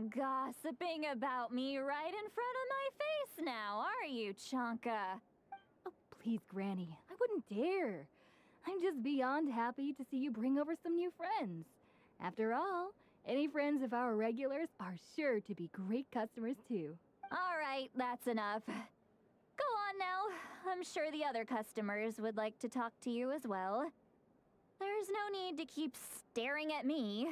Gossiping about me right in front of my face now, are you, Chonka? Oh, please, Granny. I wouldn't dare. I'm just beyond happy to see you bring over some new friends. After all, any friends of our regulars are sure to be great customers too. All right, that's enough. Go on now. I'm sure the other customers would like to talk to you as well. There's no need to keep staring at me.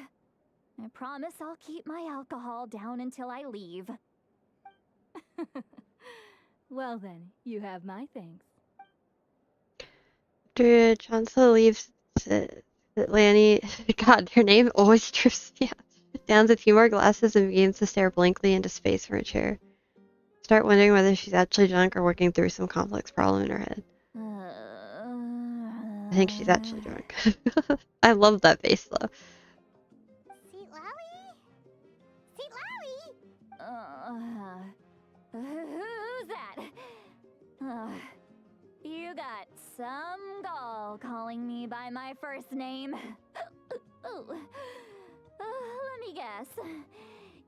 I promise I'll keep my alcohol down until I leave. Well then, you have my thanks. After Chancellor leaves, Lanny, God, her name always trips me out. Downs a few more glasses and begins to stare blankly into space from a chair. Start wondering whether she's actually drunk or working through some complex problem in her head. I think she's actually drunk. I love that face though. Who's that? You got some gall calling me by my first name. Let me guess.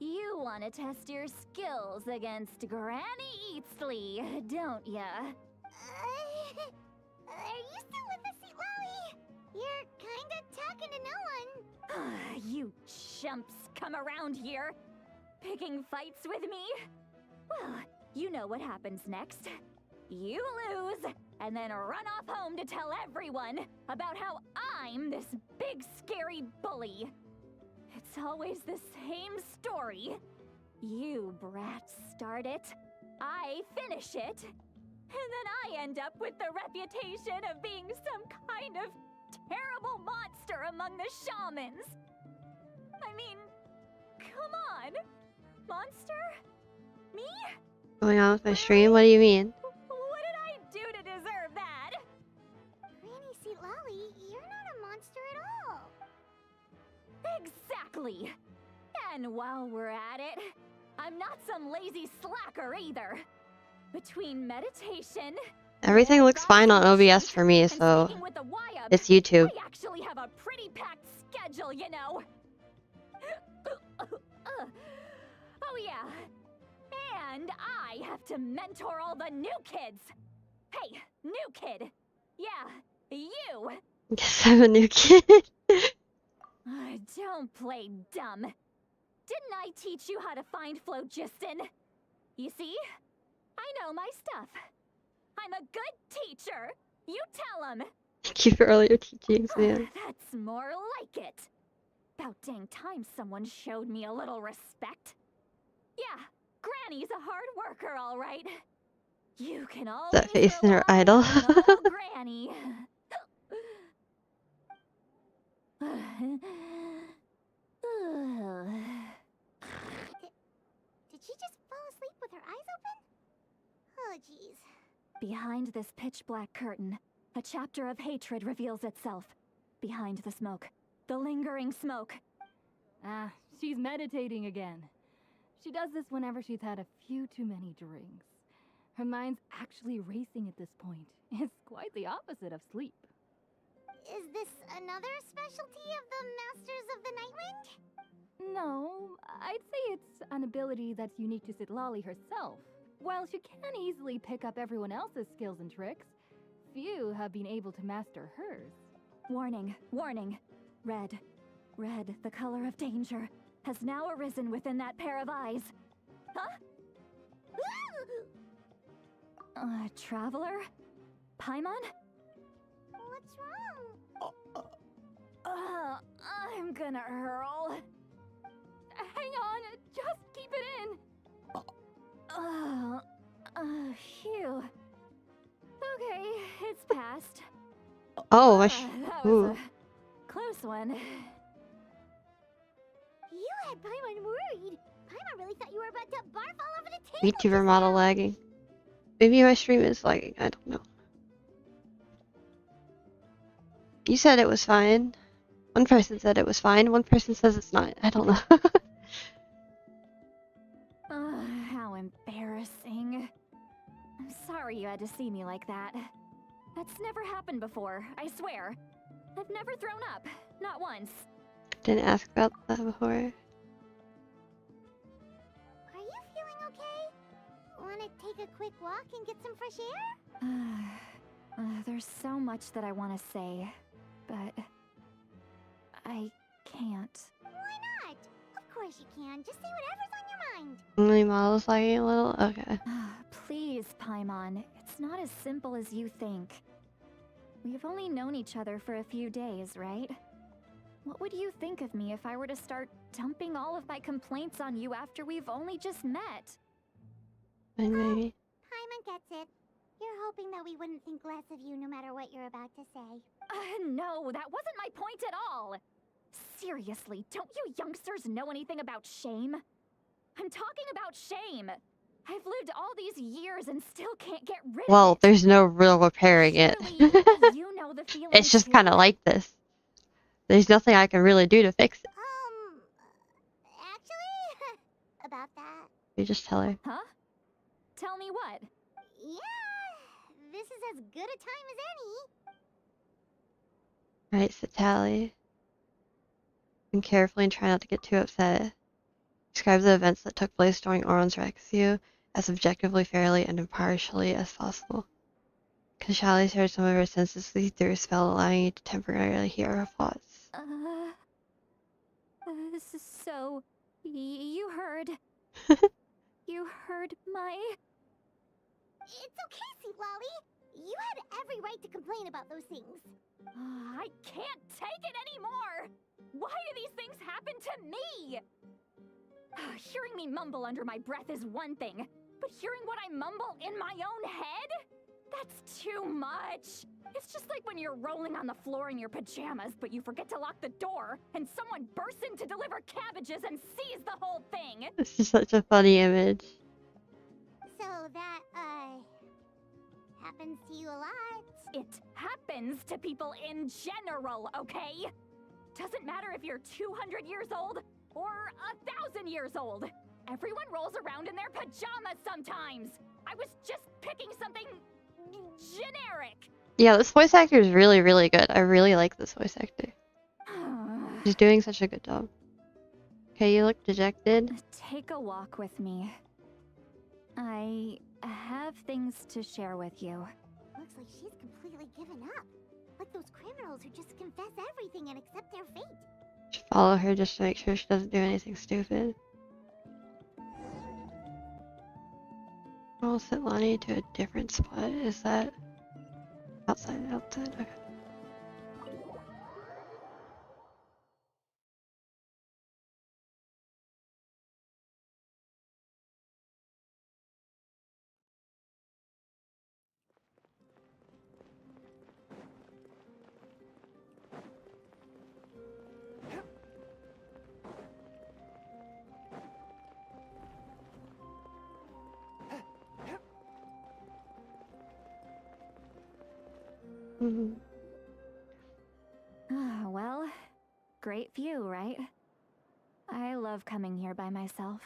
You want to test your skills against Granny Eatsley, don't ya? Are you still with us, Seatlawi? You're kinda talking to no one. You chumps come around here, picking fights with me? Well, you know what happens next. You lose, and then run off home to tell everyone about how I'm this big scary bully. It's always the same story. You brats start it, I finish it, and then I end up with the reputation of being some kind of terrible monster among the shamans. I mean, come on. Monster? Me? Going on with my stream? What do you mean? What did I do to deserve that? Granny Seatlawi, you're not a monster at all. Exactly. And while we're at it, I'm not some lazy slacker either. Between meditation, Everything looks fine on OBS for me, so it's YouTube. I actually have a pretty packed schedule, you know. Oh yeah. And I have to mentor all the new kids. Hey, new kid. Yeah, you. Guess I'm a new kid. Don't play dumb. Didn't I teach you how to find phlogiston? You see? I know my stuff. I'm a good teacher. You tell him. Thank you for all your teachings, man. That's more like it. About dang time someone showed me a little respect. Yeah, Granny's a hard worker, all right. You can always That face in her rely idol. on old Granny. Did she just fall asleep with her eyes open? Oh, jeez. Behind this pitch black curtain, a chapter of hatred reveals itself. Behind the smoke, the lingering smoke. Ah, she's meditating again. She does this whenever she's had a few too many drinks. Her mind's actually racing at this point. It's quite the opposite of sleep. Is this another specialty of the Masters of the Nightwind? No, I'd say it's an ability that's unique to Citlali herself. While she can easily pick up everyone else's skills and tricks, few have been able to master hers. Warning, warning. Red, the color of danger, has now arisen within that pair of eyes. Huh? Traveler? Paimon? What's wrong? I'm gonna hurl. Hang on, just keep it in. Phew. Okay, it's passed. Oh, That was a close one. You had Paimon worried. Paimon really thought you were about to barf all over the table. VTuber model lagging. Maybe my stream is lagging. I don't know. You said it was fine. One person said it was fine. One person says it's not. I don't know. How embarrassing. I'm sorry you had to see me like that. That's never happened before, I swear. I've never thrown up. Not once. Didn't ask about that before. Are you feeling okay? Wanna take a quick walk and get some fresh air? There's so much that I want to say, but I can't. Why not? Of course you can. Just say whatever's on your mind. My model's lagging a little? Okay. Please, Paimon. It's not as simple as you think. We've only known each other for a few days, right? What would you think of me if I were to start dumping all of my complaints on you after we've only just met? Fine, maybe. Paimon gets it. You're hoping that we wouldn't think less of you no matter what you're about to say. No, that wasn't my point at all. Seriously, don't you youngsters know anything about shame? I'm talking about shame. I've lived all these years and still can't get rid of it. Well, there's no real repairing it. Surely you know the feeling It's just too. kind of like this. There's nothing I can really do to fix it. Actually, about that. You just tell her. Huh? Tell me what? Yeah, this is as good a time as any. Right, sit tally. Think carefully and try not to get too upset. Describe the events that took place during Oron's rescue as objectively, fairly, and impartially as possible. Kashali shared some of her senses with you through a spell, allowing you to temporarily hear her thoughts. This is so... You heard... You heard my... It's okay, Citlali. You had every right to complain about those things. I can't take it anymore! Why do these things happen to me? Hearing me mumble under my breath is one thing, but hearing what I mumble in my own head? That's too much. It's just like when you're rolling on the floor in your pajamas, but you forget to lock the door, and someone bursts in to deliver cabbages and sees the whole thing. This is such a funny image. So that, happens to you a lot. It happens to people in general, okay? Doesn't matter if you're 200 years old or 1,000 years old. Everyone rolls around in their pajamas sometimes. I was just picking something generic. Yeah, this voice actor is really, really good. I really like this voice actor. He's doing such a good job. Okay, you look dejected. Take a walk with me. I have things to share with you. Looks like she's completely given up. Like those criminals who just confess everything and accept their fate. Should follow her just to make sure she doesn't do anything stupid. I'll set Lonnie to a different spot. Is that outside? Outside? Okay. Well, great view, right? I love coming here by myself.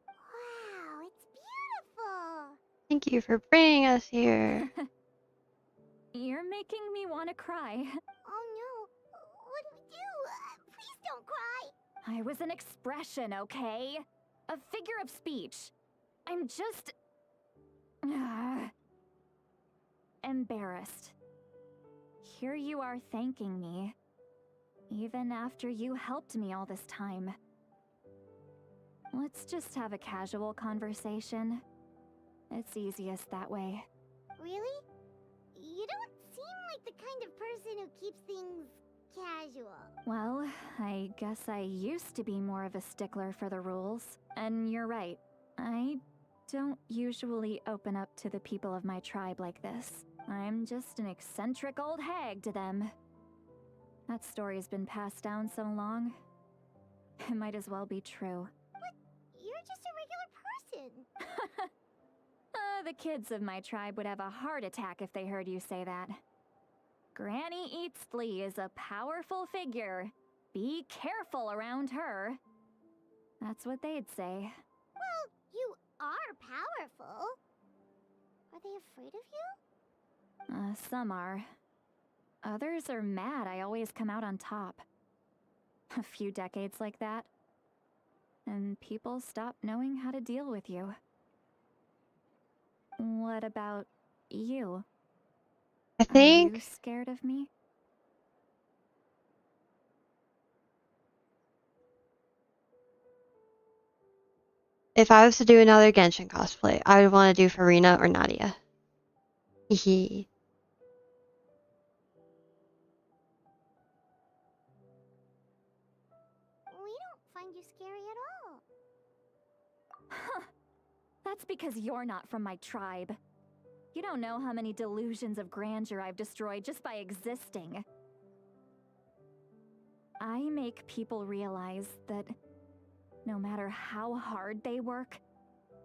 Wow, it's beautiful! Thank you for bringing us here. You're making me want to cry. Oh no, what do we do? Please don't cry! I was an expression, okay? A figure of speech. I'm just... embarrassed. Here you are thanking me, even after you helped me all this time. Let's just have a casual conversation. It's easiest that way. Really? You don't seem like the kind of person who keeps things casual. Well, I guess I used to be more of a stickler for the rules. And you're right, I don't usually open up to the people of my tribe like this. I'm just an eccentric old hag to them. That story's been passed down so long, it might as well be true. But you're just a regular person. The kids of my tribe would have a heart attack if they heard you say that. Granny Eatsley is a powerful figure. Be careful around her. That's what they'd say. Well, you are powerful. Are they afraid of you? Some are. Others are mad I always come out on top. A few decades like that, and people stop knowing how to deal with you. What about you? I Are you think scared of me? if I was to do another Genshin cosplay, I would want to do Farina or Nadia. Hehe. We don't find you scary at all. Huh. That's because you're not from my tribe. You don't know how many delusions of grandeur I've destroyed just by existing. I make people realize that no matter how hard they work,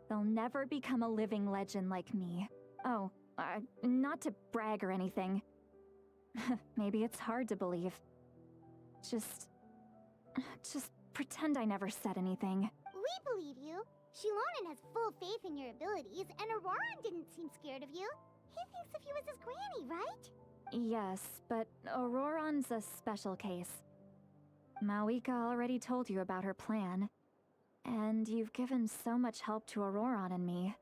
they'll never become a living legend like me. Oh, not to brag or anything. Maybe it's hard to believe. Just pretend I never said anything. We believe you. Shilonen has full faith in your abilities, and Auroran didn't seem scared of you. He thinks of you as his granny, right? Yes, but Auroran's a special case. Mawika already told you about her plan. And you've given so much help to Auroran and me.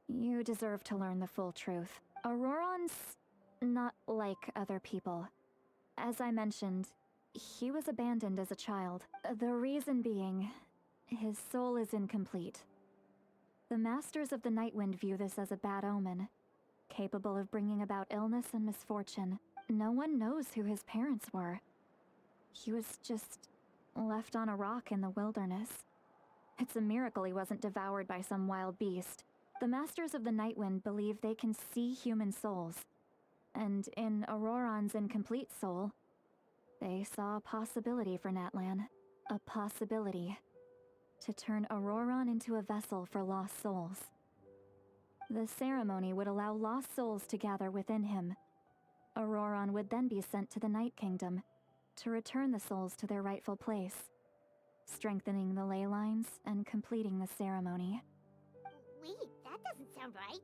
You deserve to learn the full truth. Auroran's not like other people. As I mentioned, he was abandoned as a child. The reason being, his soul is incomplete. The Masters of the Nightwind view this as a bad omen, capable of bringing about illness and misfortune. No one knows who his parents were. He was just left on a rock in the wilderness. It's a miracle he wasn't devoured by some wild beast. The Masters of the Nightwind believe they can see human souls. And in Auroran's incomplete soul, they saw a possibility for Natlan. A possibility to turn Auroran into a vessel for lost souls. The ceremony would allow lost souls to gather within him. Auroran would then be sent to the Night Kingdom to return the souls to their rightful place, strengthening the ley lines and completing the ceremony. Wait, that doesn't sound right.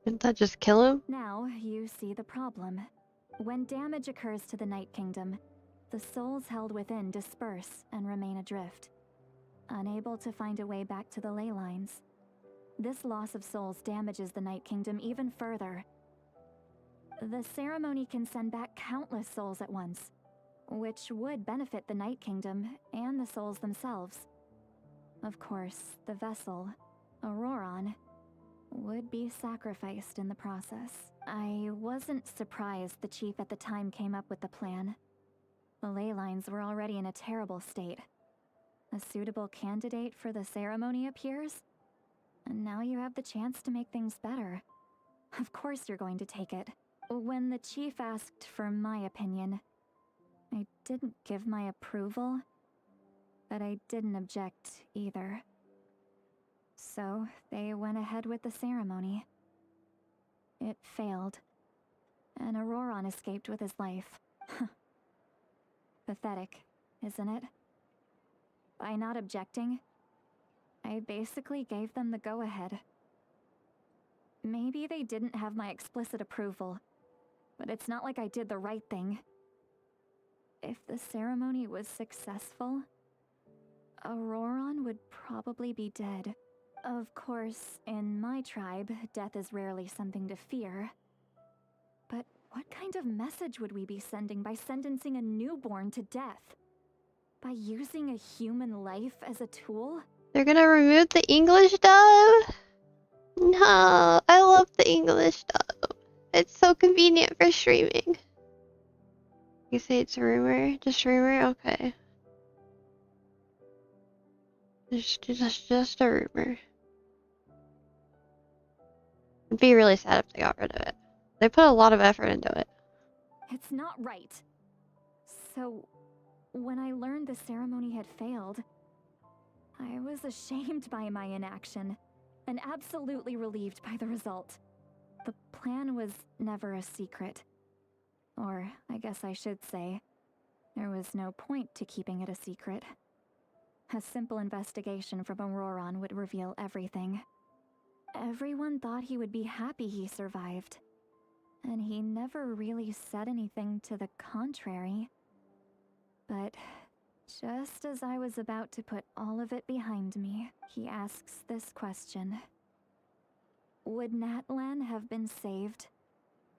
Didn't that just kill him? Now you see the problem. When damage occurs to the Night Kingdom, the souls held within disperse and remain adrift, unable to find a way back to the ley lines. This loss of souls damages the Night Kingdom even further. The ceremony can send back countless souls at once, which would benefit the Night Kingdom and the souls themselves. Of course, the vessel, Auroran, would be sacrificed in the process. I wasn't surprised the chief at the time came up with the plan. The ley lines were already in a terrible state. A suitable candidate for the ceremony appears, and now you have the chance to make things better. Of course you're going to take it. When the chief asked for my opinion, I didn't give my approval, but I didn't object either. So they went ahead with the ceremony. It failed, and Auroran escaped with his life. Pathetic, isn't it? By not objecting, I basically gave them the go-ahead. Maybe they didn't have my explicit approval, but it's not like I did the right thing. If the ceremony was successful, Auroron would probably be dead. Of course, in my tribe, death is rarely something to fear. But what kind of message would we be sending by sentencing a newborn to death? By using a human life as a tool? They're gonna remove the English dub? No, I love the English dub. It's so convenient for streaming. You say it's a rumor? Just rumor? Okay. Just a rumor. It'd be really sad if they got rid of it. They put a lot of effort into it. It's not right. So, when I learned the ceremony had failed, I was ashamed by my inaction, and absolutely relieved by the result. The plan was never a secret. Or, I guess I should say, there was no point to keeping it a secret. A simple investigation from Auroron would reveal everything. Everyone thought he would be happy he survived. And he never really said anything to the contrary. But just as I was about to put all of it behind me, he asks this question. Would Natlan have been saved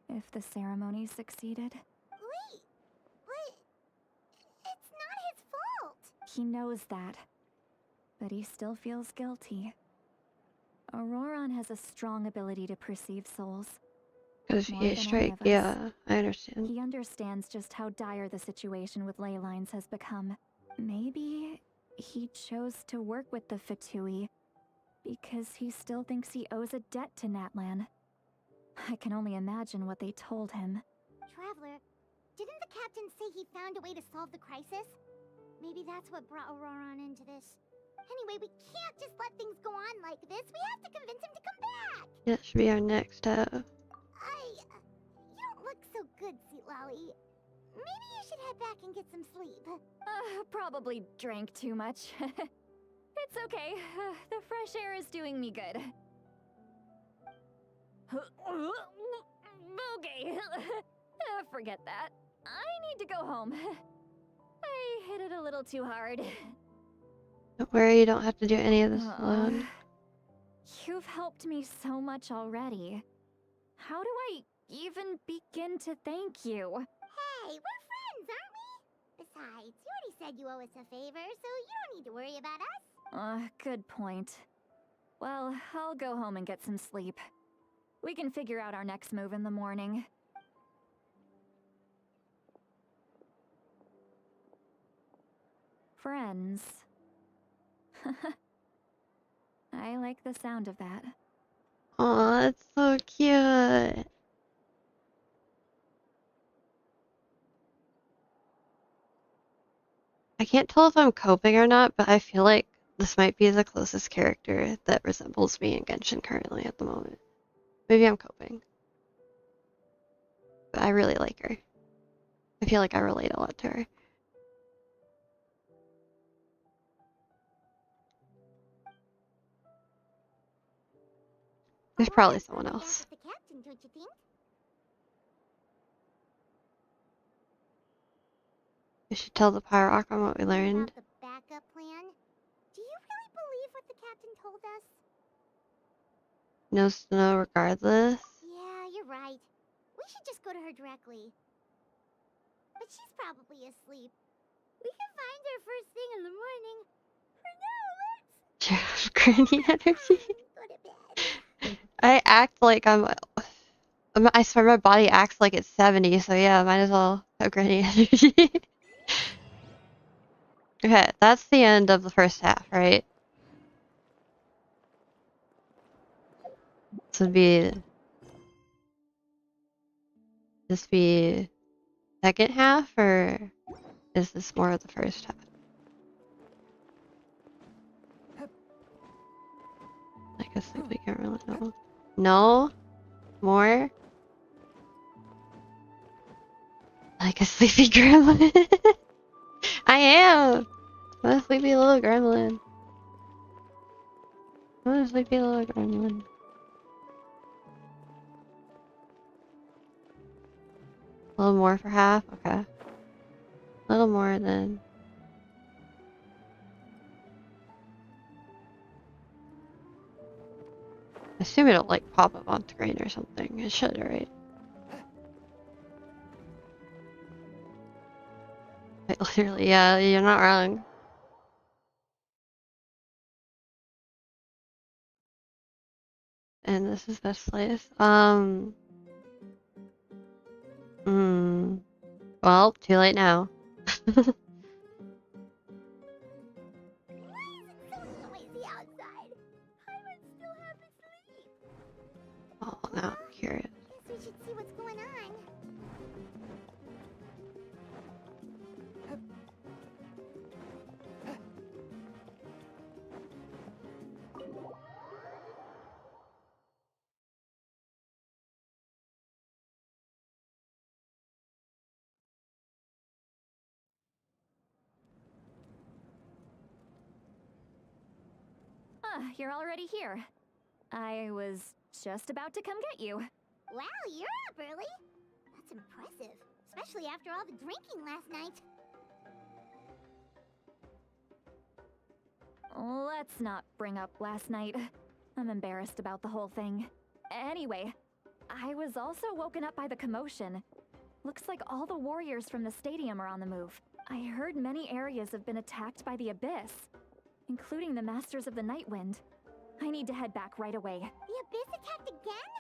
if the ceremony succeeded? Wait, but it's not his fault. He knows that, but he still feels guilty. Auroron has a strong ability to perceive souls. Because More he than any strike, of us. yeah, I understand. He understands just how dire the situation with ley lines has become. Maybe he chose to work with the Fatui because he still thinks he owes a debt to Natlan. I can only imagine what they told him. Traveler, didn't the captain say he found a way to solve the crisis? Maybe that's what brought Auroron into this. Anyway, we can't just let things go on like this. We have to convince him to come back. That should be our next step. You don't look so good, Sweet Lolly. Maybe you should head back and get some sleep. Probably drank too much. It's okay. The fresh air is doing me good. Okay. Forget that. I need to go home. I hit it a little too hard. Don't worry, you don't have to do any of this alone. You've helped me so much already. How do I even begin to thank you? Hey, we're friends, aren't we? Besides, you already said you owe us a favor, so you don't need to worry about us. Good point. Well, I'll go home and get some sleep. We can figure out our next move in the morning. Friends. I like the sound of that. Aw, that's so cute. I can't tell if I'm coping or not, but I feel like this might be the closest character that resembles me in Genshin currently at the moment. Maybe I'm coping. But I really like her. I feel like I relate a lot to her. There's probably someone else. The captain, don't you think? We should tell the Pyro Archon what we learned. About the backup plan? Do you really believe what the captain told us? No snow regardless. Yeah, you're right. We should just go to her directly. But she's probably asleep. We can find her first thing in the morning. For now, let's... Granny energy. Go to bed. I act like I swear my body acts like it's 70, so yeah, might as well have granny energy. Okay, that's the end of the first half, right? This would be... This be second half, or is this more of the first half? I guess we can't really know. No? More? Like a sleepy gremlin? I am! I'm a sleepy little gremlin. I'm a sleepy little gremlin. A little more for half? Okay. A little more then. I assume it'll like pop up on screen or something. It should, right? Like, literally, yeah, you're not wrong. And this is this place. Well, too late now. Why is it so noisy outside? I would still have to sleep. Oh, now I'm curious. Guess we should see what's going on. Ah, you're already here. I was just about to come get you. Wow, you're up early. That's impressive, especially after all the drinking last night. Let's not bring up last night. I'm embarrassed about the whole thing. Anyway, I was also woken up by the commotion. Looks like all the warriors from the stadium are on the move. I heard many areas have been attacked by the Abyss, including the Masters of the Nightwind. I need to head back right away. The Abyss attacked again?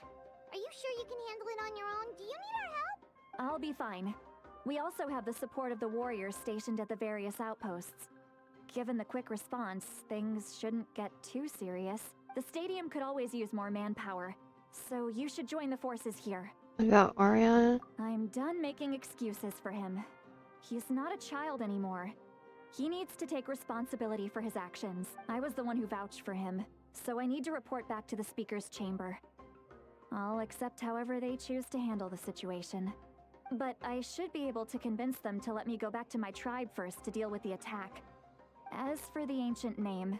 Are you sure you can handle it on your own? Do you need our help? I'll be fine. We also have the support of the warriors stationed at the various outposts. Given the quick response, things shouldn't get too serious. The stadium could always use more manpower, so you should join the forces here. What about Oriana? I'm done making excuses for him. He's not a child anymore. He needs to take responsibility for his actions. I was the one who vouched for him, so I need to report back to the Speaker's chamber. I'll accept however they choose to handle the situation. But I should be able to convince them to let me go back to my tribe first to deal with the attack. As for the ancient name,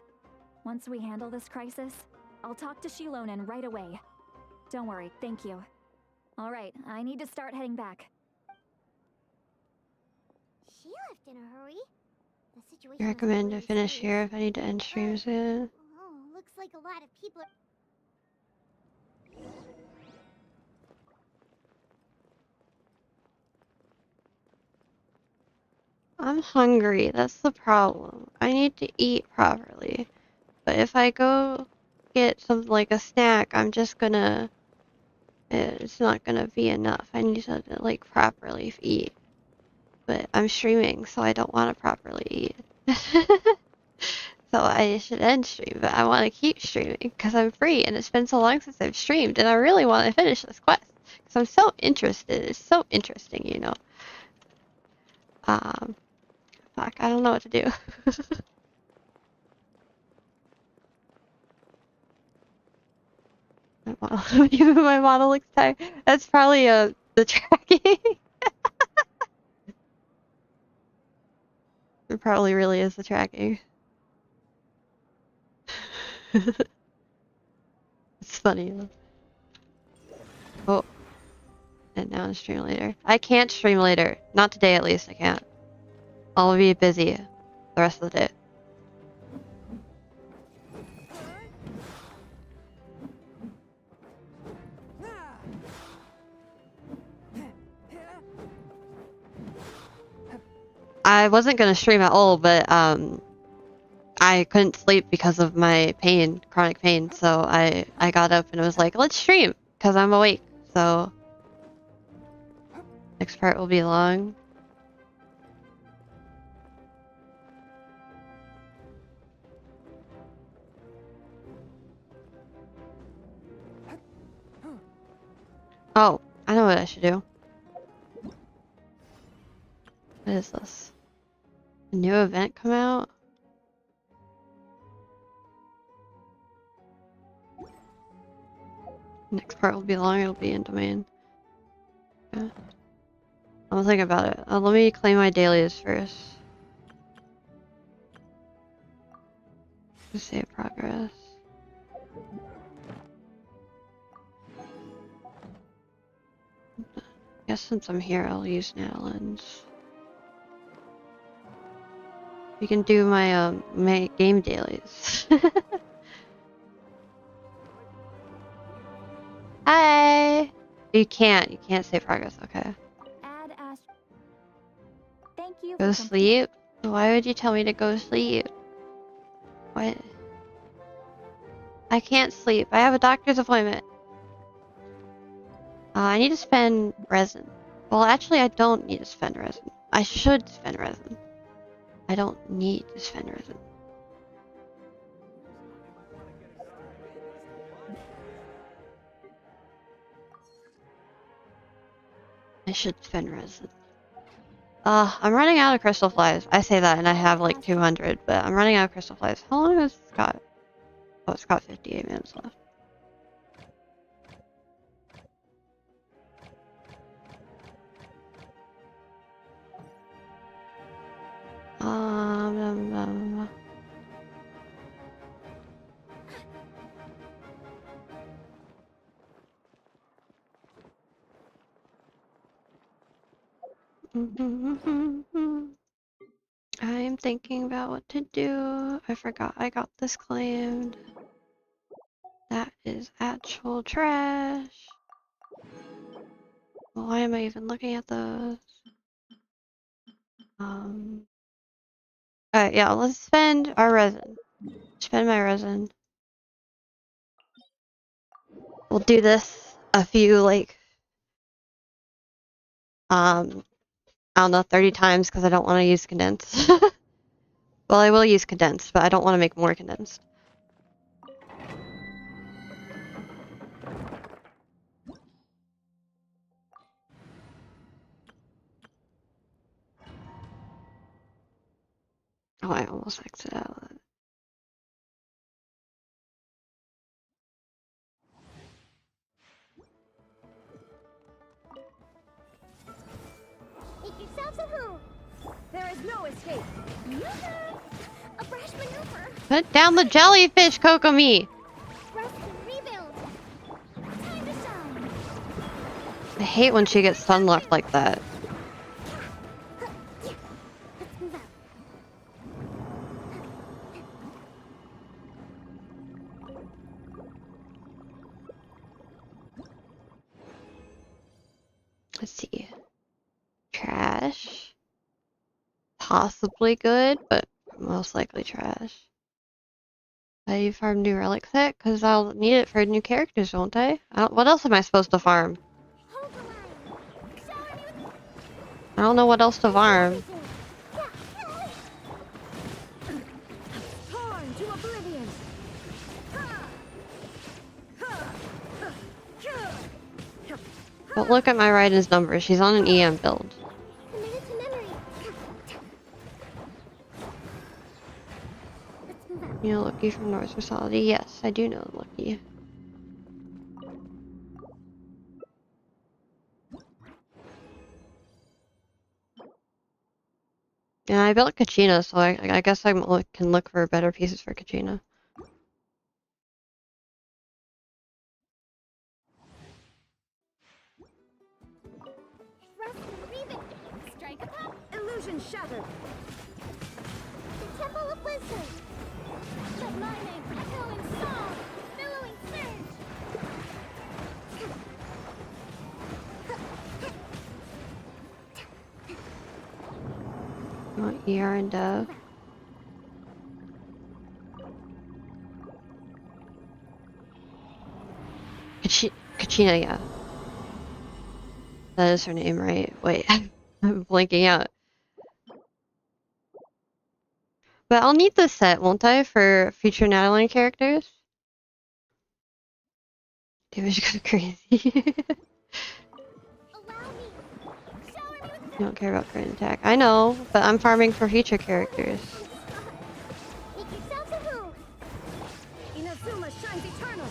once we handle this crisis, I'll talk to Shilonen right away. Don't worry, thank you. Alright, I need to start heading back. She left in a hurry. The situation You must be recommend to really finish serious. here if I need to end stream soon? Oh, looks like a lot of people are... I'm hungry, that's the problem. I need to eat properly. But if I go get something like a snack, I'm just gonna... It's not gonna be enough. I need to, like, properly eat. But I'm streaming, so I don't want to properly eat. So I should end stream, but I want to keep streaming because I'm free and it's been so long since I've streamed and I really want to finish this quest because I'm so interested. It's so interesting, you know. Fuck, I don't know what to do. Even my model looks tired. That's probably the tracking. It probably really is the tracking. It's funny. Oh. And now stream later. I can't stream later. Not today at least, I can't. I'll be busy the rest of the day. I wasn't gonna stream at all, but I couldn't sleep because of my pain, chronic pain, so I got up and was like, let's stream, because I'm awake, so next part will be long. Oh, I know what I should do. What is this? A new event come out? Next part will be long, it'll be in domain. Yeah. I'm thinking about it. Let me claim my dailies first. To save progress. Guess since I'm here, I'll use Natalie's. We can do my game dailies. Hi. You can't save progress. Okay. Add Ash. Thank you. Go sleep. Why would you tell me to go sleep? What? I can't sleep. I have a doctor's appointment. I need to spend resin. Well, actually, I don't need to spend resin. I should spend resin. I don't need to spend resin. I should spend resin. I'm running out of crystal flies. I say that and I have like 200, but I'm running out of crystal flies. How long has Scott? Oh, it's got 58 minutes left. I'm thinking about what to do. I forgot I got this claimed. That is actual trash. Why am I even looking at those? Alright, yeah, let's spend our resin. Spend my resin. We'll do this a few, like, I don't know, 30 times because I don't want to use condensed. Well, I will use condensed, but I don't want to make more condensed. Oh, I almost exited out. Make yourselves at home. There is no escape. Yoo-hoo! A brash maneuver. Put down the jellyfish, Kokomi! Rest and rebuild. Time to shine. I hate when she gets sunlocked like that. Let's move out. Let's see. Trash. Possibly good, but most likely trash. I farm new relic set because I'll need it for new characters, won't I? What else am I supposed to farm? Hold the line. Shower me with I don't know what else to farm. Torn to oblivion. But look at my Raiden's number. She's on an EM build. Commit it to memory. Let's move out. You know Lucky from Norse Versality? Yes, I do know Lucky. And I built Kachina, so I guess I can look for better pieces for Kachina. Rest and rebuild. Strike a pop. Illusion shattered. The Temple of Wisdom. Let my name echo in song. Billowing surge. I want ER and Dove. Kachina, yeah. That is her name, right? Wait, I'm blanking out. But I'll need this set, won't I, for future Natalie characters? Damage goes crazy. Allow me. Shower me with You don't care about current attack. I know, but I'm farming for future characters. Make yourselves at home. Inazuma shines eternal.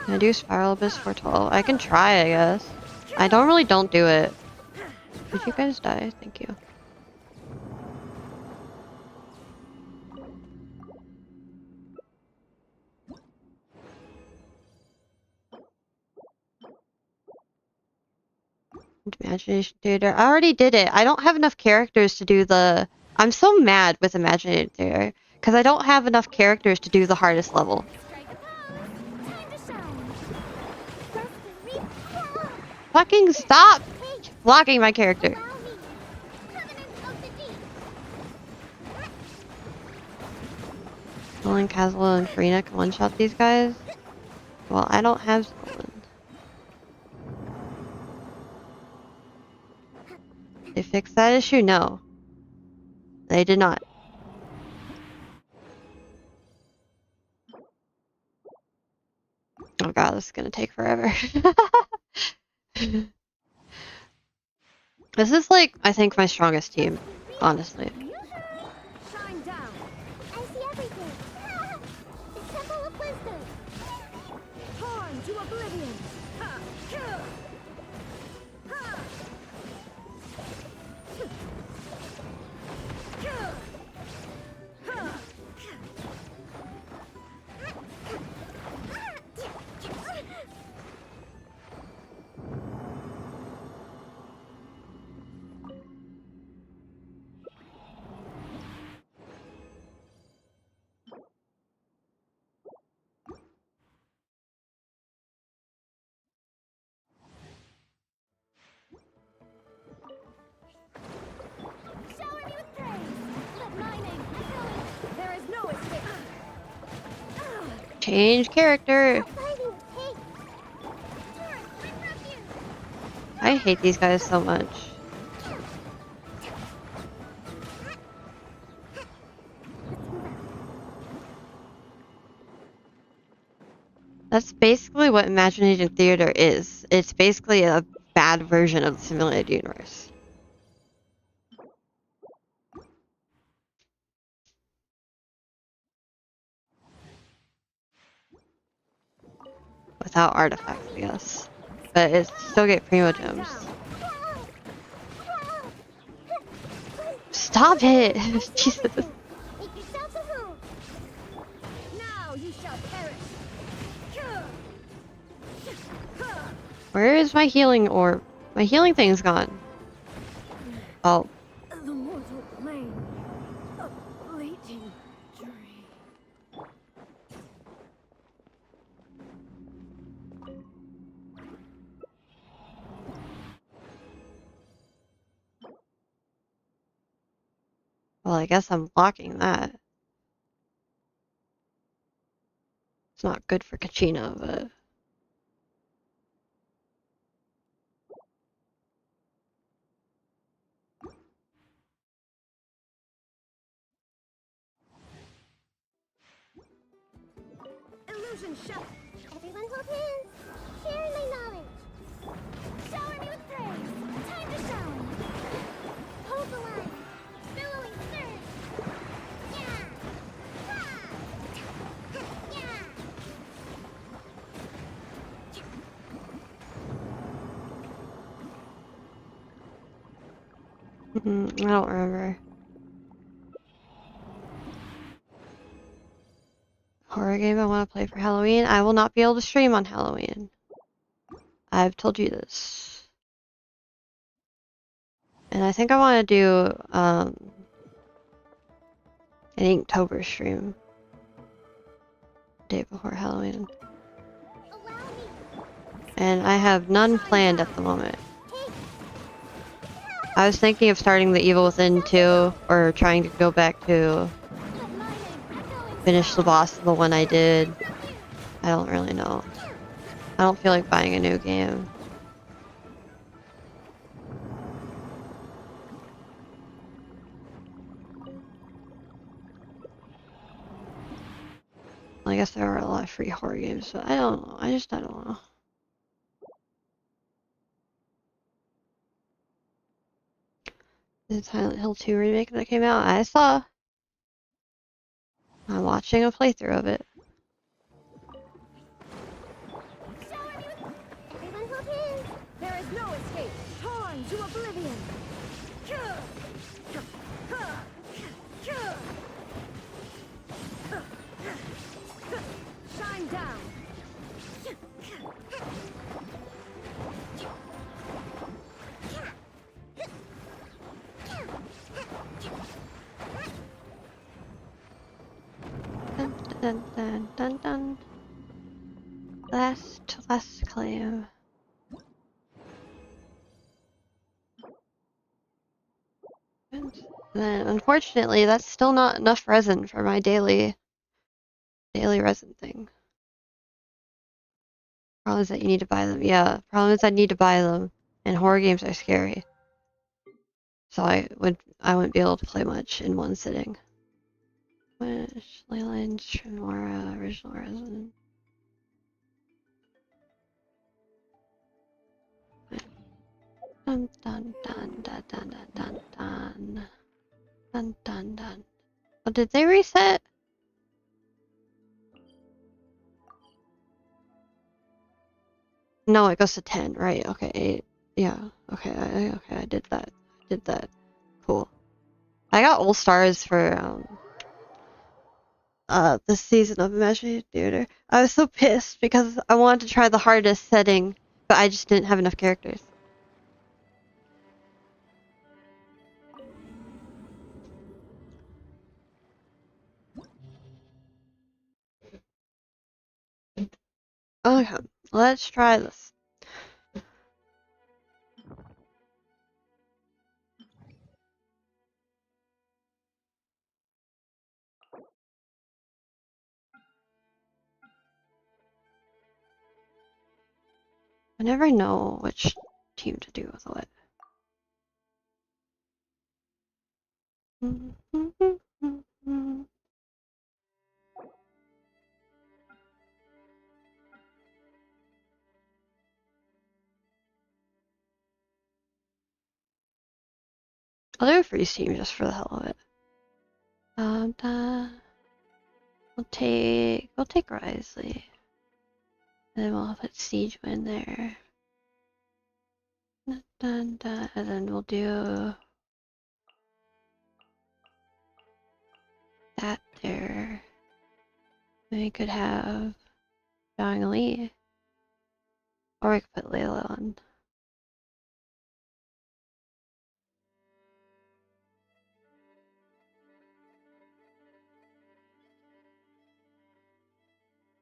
Can I do Spiral Abyss for 12? I can try, I guess. I don't do it. Did you guys die? Thank you. Imagination Theater. I already did it. I don't have enough characters to do the... I'm so mad with Imagination Theater. Because I don't have enough characters to do the hardest level. Fucking stop blocking my character. Stolen Castle and Karina can one-shot these guys? Well, I don't have Stolen. They fixed that issue? No. They did not. Oh god, this is gonna take forever. This is like, I think, my strongest team, honestly. Shine down. I see everything. The Temple of Wisdom. Torn to oblivion. Ha! Ha! Ha! Shower me with praise. Let my name echo in. There is no escape. Change character. I hate these guys so much. That's basically what Imagination Theater is. It's basically a bad version of the simulated universe. Without artifacts, I guess. But it still get primo gems. Stop it! Jesus. Make yourself a home. Now you shall perish. Where is my healing orb? My healing thing's gone. Oh. The mortal plane of fleeting dream. Well, I guess I'm blocking that. It's not good for Kachina, but... Illusion shut. Everyone hold hands. Share my knowledge. Shower me with praise. Time to shower. Hold the line. Billowing surge. Yeah. Ha. Yeah. I don't remember. Horror game I want to play for Halloween. I will not be able to stream on Halloween. I've told you this. And I think I want to do an Inktober stream. Day before Halloween. And I have none planned at the moment. I was thinking of starting the Evil Within 2, or trying to go back to finish the boss of the one I did. I don't really know. I don't feel like buying a new game. Well, I guess there are a lot of free horror games, but I don't know. I don't know. The Silent Hill 2 remake that came out, I'm watching a playthrough of it. Everyone hold hands. There is no escape. Torn to oblivion. Shine down. Dun dun dun dun. Last claim. And then, unfortunately, that's still not enough resin for my daily resin thing. Problem is that you need to buy them. Yeah, problem is I need to buy them, and horror games are scary. So I wouldn't be able to play much in one sitting. Wish, Leyland, Tremora, original resin. Dun dun dun dun dun dun dun dun dun dun dun. Oh, did they reset? No, it goes to 10, right? Okay, 8. Yeah, okay, okay, I did that. Cool. I got all stars for this season of Imaginary Theater. I was so pissed because I wanted to try the hardest setting, but I just didn't have enough characters. Okay, let's try this. I never know which team to do with what. I'll do a freeze team just for the hell of it. We'll take Risley. And then we'll put Siege in there. And then we'll do that there. And we could have Dong Lee. Or we could put Layla on.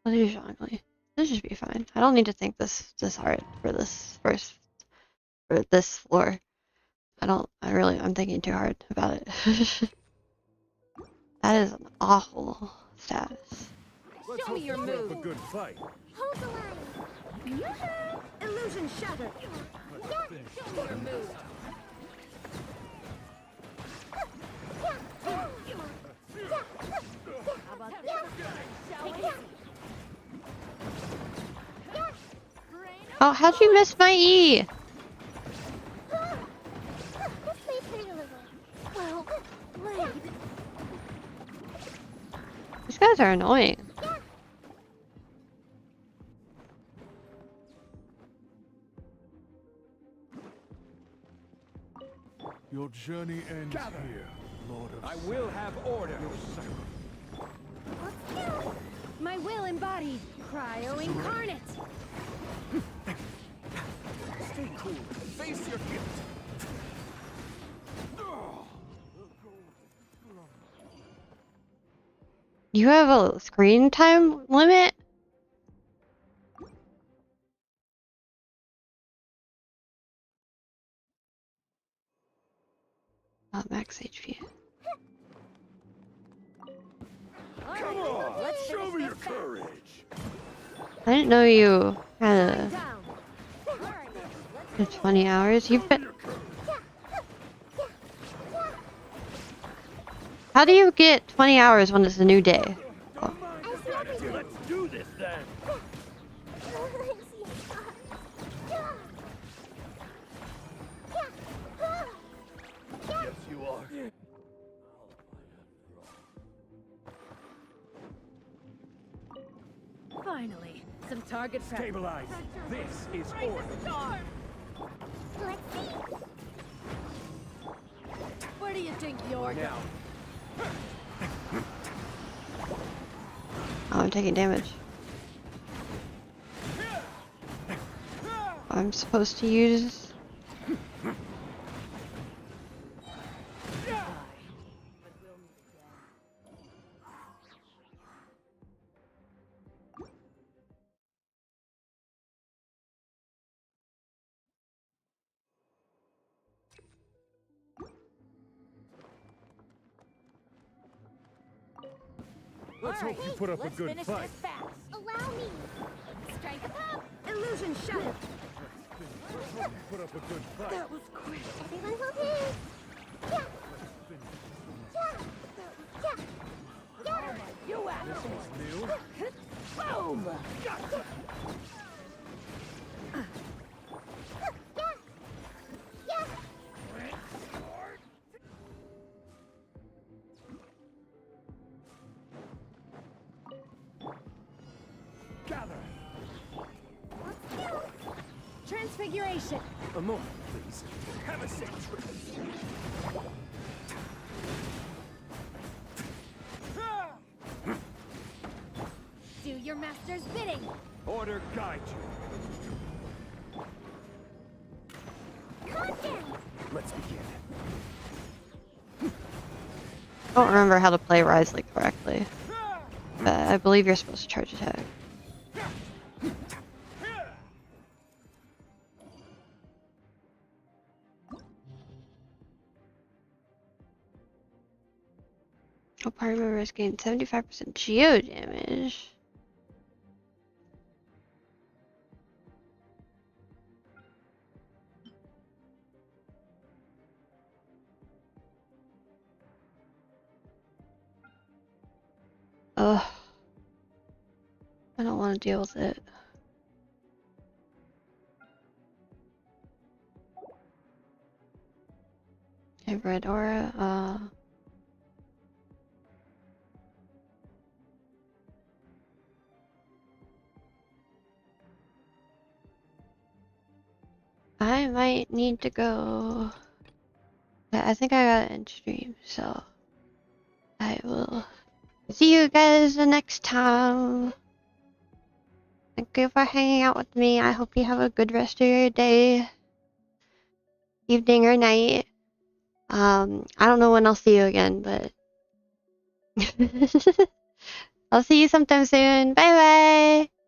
I'll do Zhang Li. This should be fine. I don't need to think this hard for this for this floor. I'm thinking too hard about it. That is an awful status. Let's hope you put up a good fight. Hold the line. Illusion shattered. Let's finish. Oh, how'd you miss my E? Well, wait. These guys are annoying. Your journey ends here, Lord of I will have order. My will embodied. Cryo incarnate. Stay cool. Face your guilt. You have a screen time limit? Max HP. Come on, show me your courage. I didn't know you had a 20 hours. You've been. How do you get 20 hours when it's a new day? Oh. Let's do this then. Yes, you are. Finally, some target practice. Stabilize. This is order. Let's see. Where do you think you're Now. Oh, I'm taking damage. I'm supposed to use. Let's hope you put up a Let's good finish fight. this fast. Allow me. Strike a pop. Illusion shattered. Put up a good fight. That was quick. Everyone will be. Yeah. Yeah. Yeah. Yeah. You asshole. New. Boom. Yeah. Yeah. Gather. Transfiguration. A moment, please. Have a seat. Do your master's bidding. Order guide you. Calm down. Let's begin. I don't remember how to play Risley correctly. But I believe you're supposed to charge attack. A party member has gained 75% geo damage. Ugh. I don't want to deal with it. Okay, red aura, I might need to go. Yeah, I think I got an end stream, so I will see you guys the next time. Thank you for hanging out with me. I hope you have a good rest of your day, evening, or night. I don't know when I'll see you again, but I'll see you sometime soon. Bye bye.